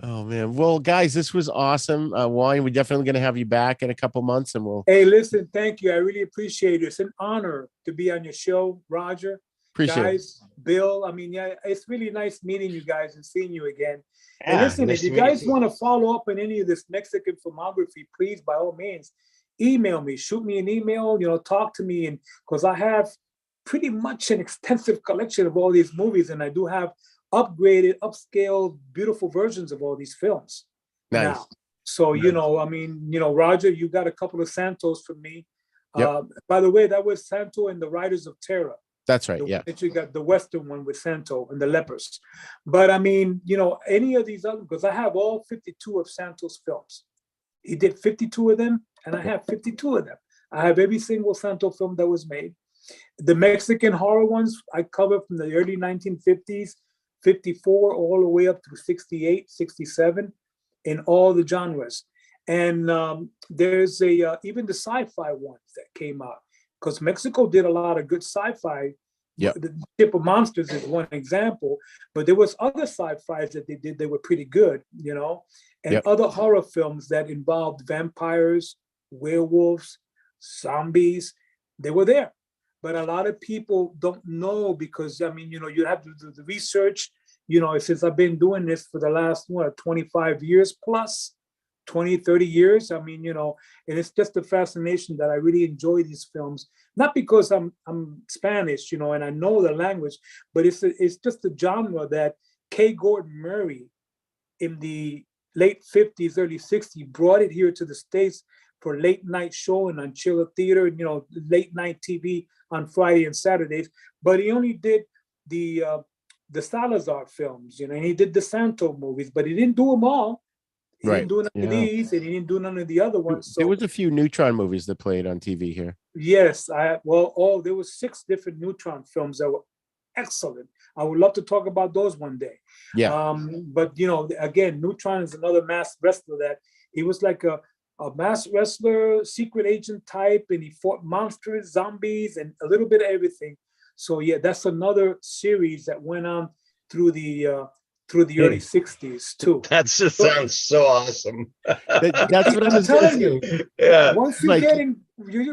Oh man. Well, guys, this was awesome. Juan, we're definitely going to have you back in a couple months, and we'll Hey, listen, thank you. I really appreciate it. It's an honor to be on your show, Roger. appreciate it. Guys, Bill. I mean, yeah, it's really nice meeting you guys and seeing you again. And Yeah, listen, nice if you to meet you guys too. want to follow up on any of this Mexican filmography, please, by all means, email me, shoot me an email, talk to me. And because I have pretty much an extensive collection of all these movies, and I do have upgraded, upscaled, beautiful versions of all these films Nice. now. So, Roger, you got a couple of Santos from me. Yep. By the way, that was Santo and the Riders of Terror. That's right. Yeah. That you got the Western one with Santo and the lepers. But I mean, any of these other, because I have all 52 of Santo's films. He did 52 of them, and I have 52 of them. I have every single Santo film that was made. The Mexican horror ones I cover from the early 1950s, 54, all the way up through 68, 67, in all the genres. And there's even the sci-fi ones that came out, because Mexico did a lot of good sci-fi. Yep. The Ship of Monsters is one example, but there was other sci-fis that they did that were pretty good, and Yep. other horror films that involved vampires, werewolves, zombies. They were there. But a lot of people don't know, because, I mean, you have to do the research, since I've been doing this for the last, 25 years plus, 20, 30 years. I mean, and it's just a fascination that I really enjoy these films, not because I'm Spanish, and I know the language, but it's just a genre that K. Gordon Murray in the late 50s, early 60s brought it here to the States for late night showing on Chiller Theater, late night TV on Friday and Saturdays. But he only did the Salazar films, and he did the Santo movies, but he didn't do them all. He Right. didn't do none of these, and he didn't do none of the other ones. So There was a few Neutron movies that played on TV here. yes, there was 6 different Neutron films that were excellent. I would love to talk about those one day. Yeah. But again, Neutron is another masked wrestler that he was like a masked wrestler, secret agent type, and he fought monsters, zombies, and a little bit of everything. So yeah, that's another series that went on through the early 60s too. That just sounds so awesome. That's what I'm telling you. Yeah. Once you Like-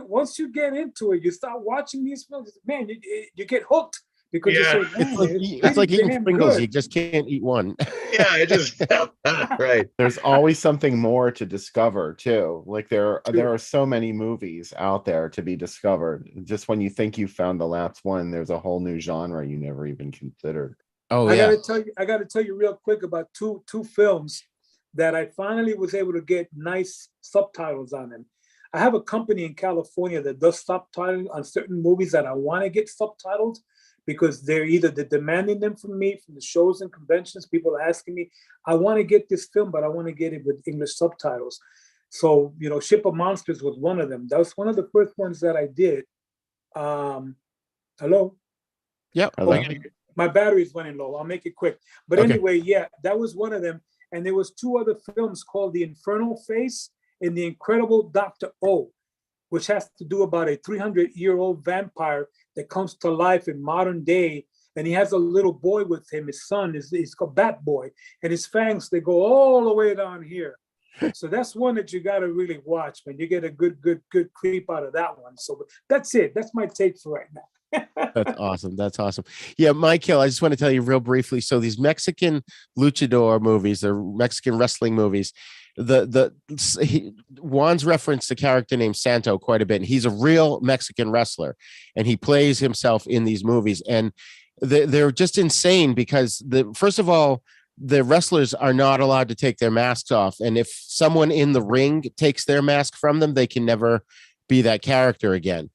once you get into it, you start watching these films, man, you get hooked, because Yeah. you say, man, It's like pretty eating damn Pringles. good. You just can't eat one. Yeah, I just right. There's always something more to discover too. Like there are so many movies out there to be discovered. Just when you think you found the last one, there's a whole new genre you never even considered. Oh I yeah. gotta tell you real quick about two films that I finally was able to get nice subtitles on them. I have a company in California that does subtitling on certain movies that I want to get subtitled, because they're demanding them from me from the shows and conventions. People are asking me, I want to get this film, but I want to get it with English subtitles. So, Ship of Monsters was one of them. That was one of the first ones that I did. Hello? Yep. Hello? My battery's running low. I'll make it quick. But Okay. anyway, yeah, that was one of them. And there was 2 other films called The Infernal Face and The Incredible Dr. O, which has to do about a 300-year-old vampire that comes to life in modern day. And he has a little boy with him. His son he's called Bat Boy. And his fangs, they go all the way down here. So that's one that you got to really watch, man. You get a good creep out of that one. So that's it. That's my take for right now. That's awesome. That's awesome. Yeah, Michael, I just want to tell you real briefly. So these Mexican luchador movies, the Mexican wrestling movies, Juan's referenced a character named Santo quite a bit. And he's a real Mexican wrestler, and he plays himself in these movies. And they're just insane because first of all, the wrestlers are not allowed to take their masks off. And if someone in the ring takes their mask from them, they can never be that character again.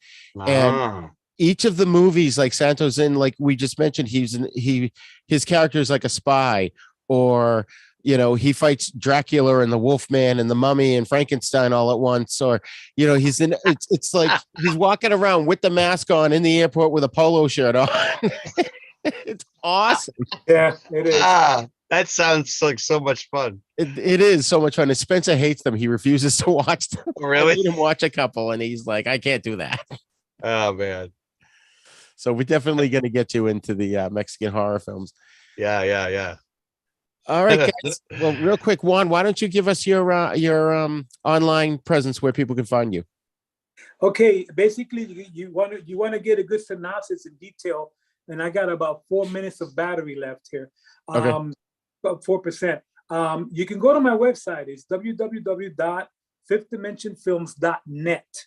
And each of the movies, like Santos in, like we just mentioned, his character is like a spy, or he fights Dracula and the Wolfman and the Mummy and Frankenstein all at once, or he's in. It's like he's walking around with the mask on in the airport with a polo shirt on. It's awesome. Yeah, it is. That sounds like so much fun. It is so much fun. And Spencer hates them. He refuses to watch them. I Really? made him watch a couple, and he's like, I can't do that. Oh man. So we're definitely going to get you into the Mexican horror films. Yeah. All right, guys. Well, real quick, Juan, why don't you give us your online presence where people can find you? Okay, basically, you want to get a good synopsis in detail, and I got about 4 minutes of battery left here. Okay. About 4%. You can go to my website. It's www.fifthdimensionfilms.net.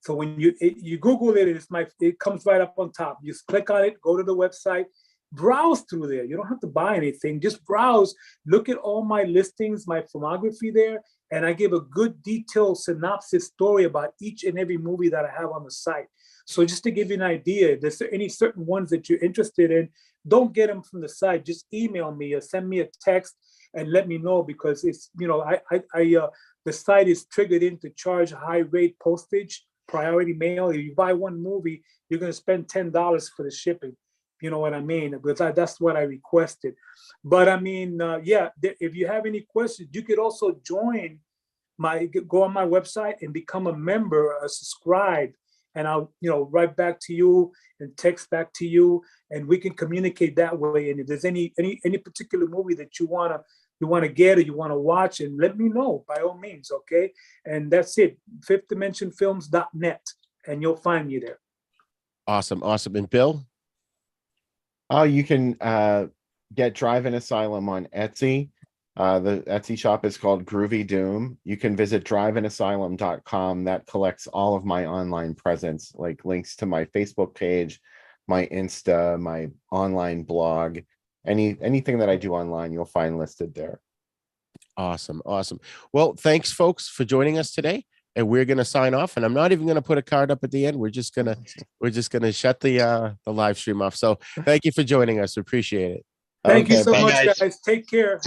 So when you Google it, it comes right up on top. You just click on it, go to the website, browse through there. You don't have to buy anything. Just browse, look at all my listings, my filmography there, and I give a good detailed synopsis story about each and every movie that I have on the site. So just to give you an idea, if there's any certain ones that you're interested in, don't get them from the site. Just email me or send me a text and let me know, because it's, the site is triggered in to charge high rate postage, priority mail. If you buy one movie, you're going to spend $10 for the shipping. You know what I mean? Because that's what I requested. But I mean, if you have any questions, you could also go on my website and become a member, subscribe, and I'll, write back to you and text back to you, and we can communicate that way. And if there's any particular movie that you wanna get or you wanna watch, and let me know by all means, okay? And that's it, fifthdimensionfilms.net, and you'll find me there. Awesome. And Bill? Oh, you can get Drive-In Asylum on Etsy. The Etsy shop is called Groovy Doom. You can visit driveinasylum.com. That collects all of my online presence, like links to my Facebook page, my Insta, my online blog, anything that I do online, you'll find listed there. Awesome. Well, thanks, folks, for joining us today. And we're going to sign off, and I'm not even going to put a card up at the end. We're just going to shut the live stream off. So thank you for joining us. We appreciate it. Thank you so much, guys. Take care.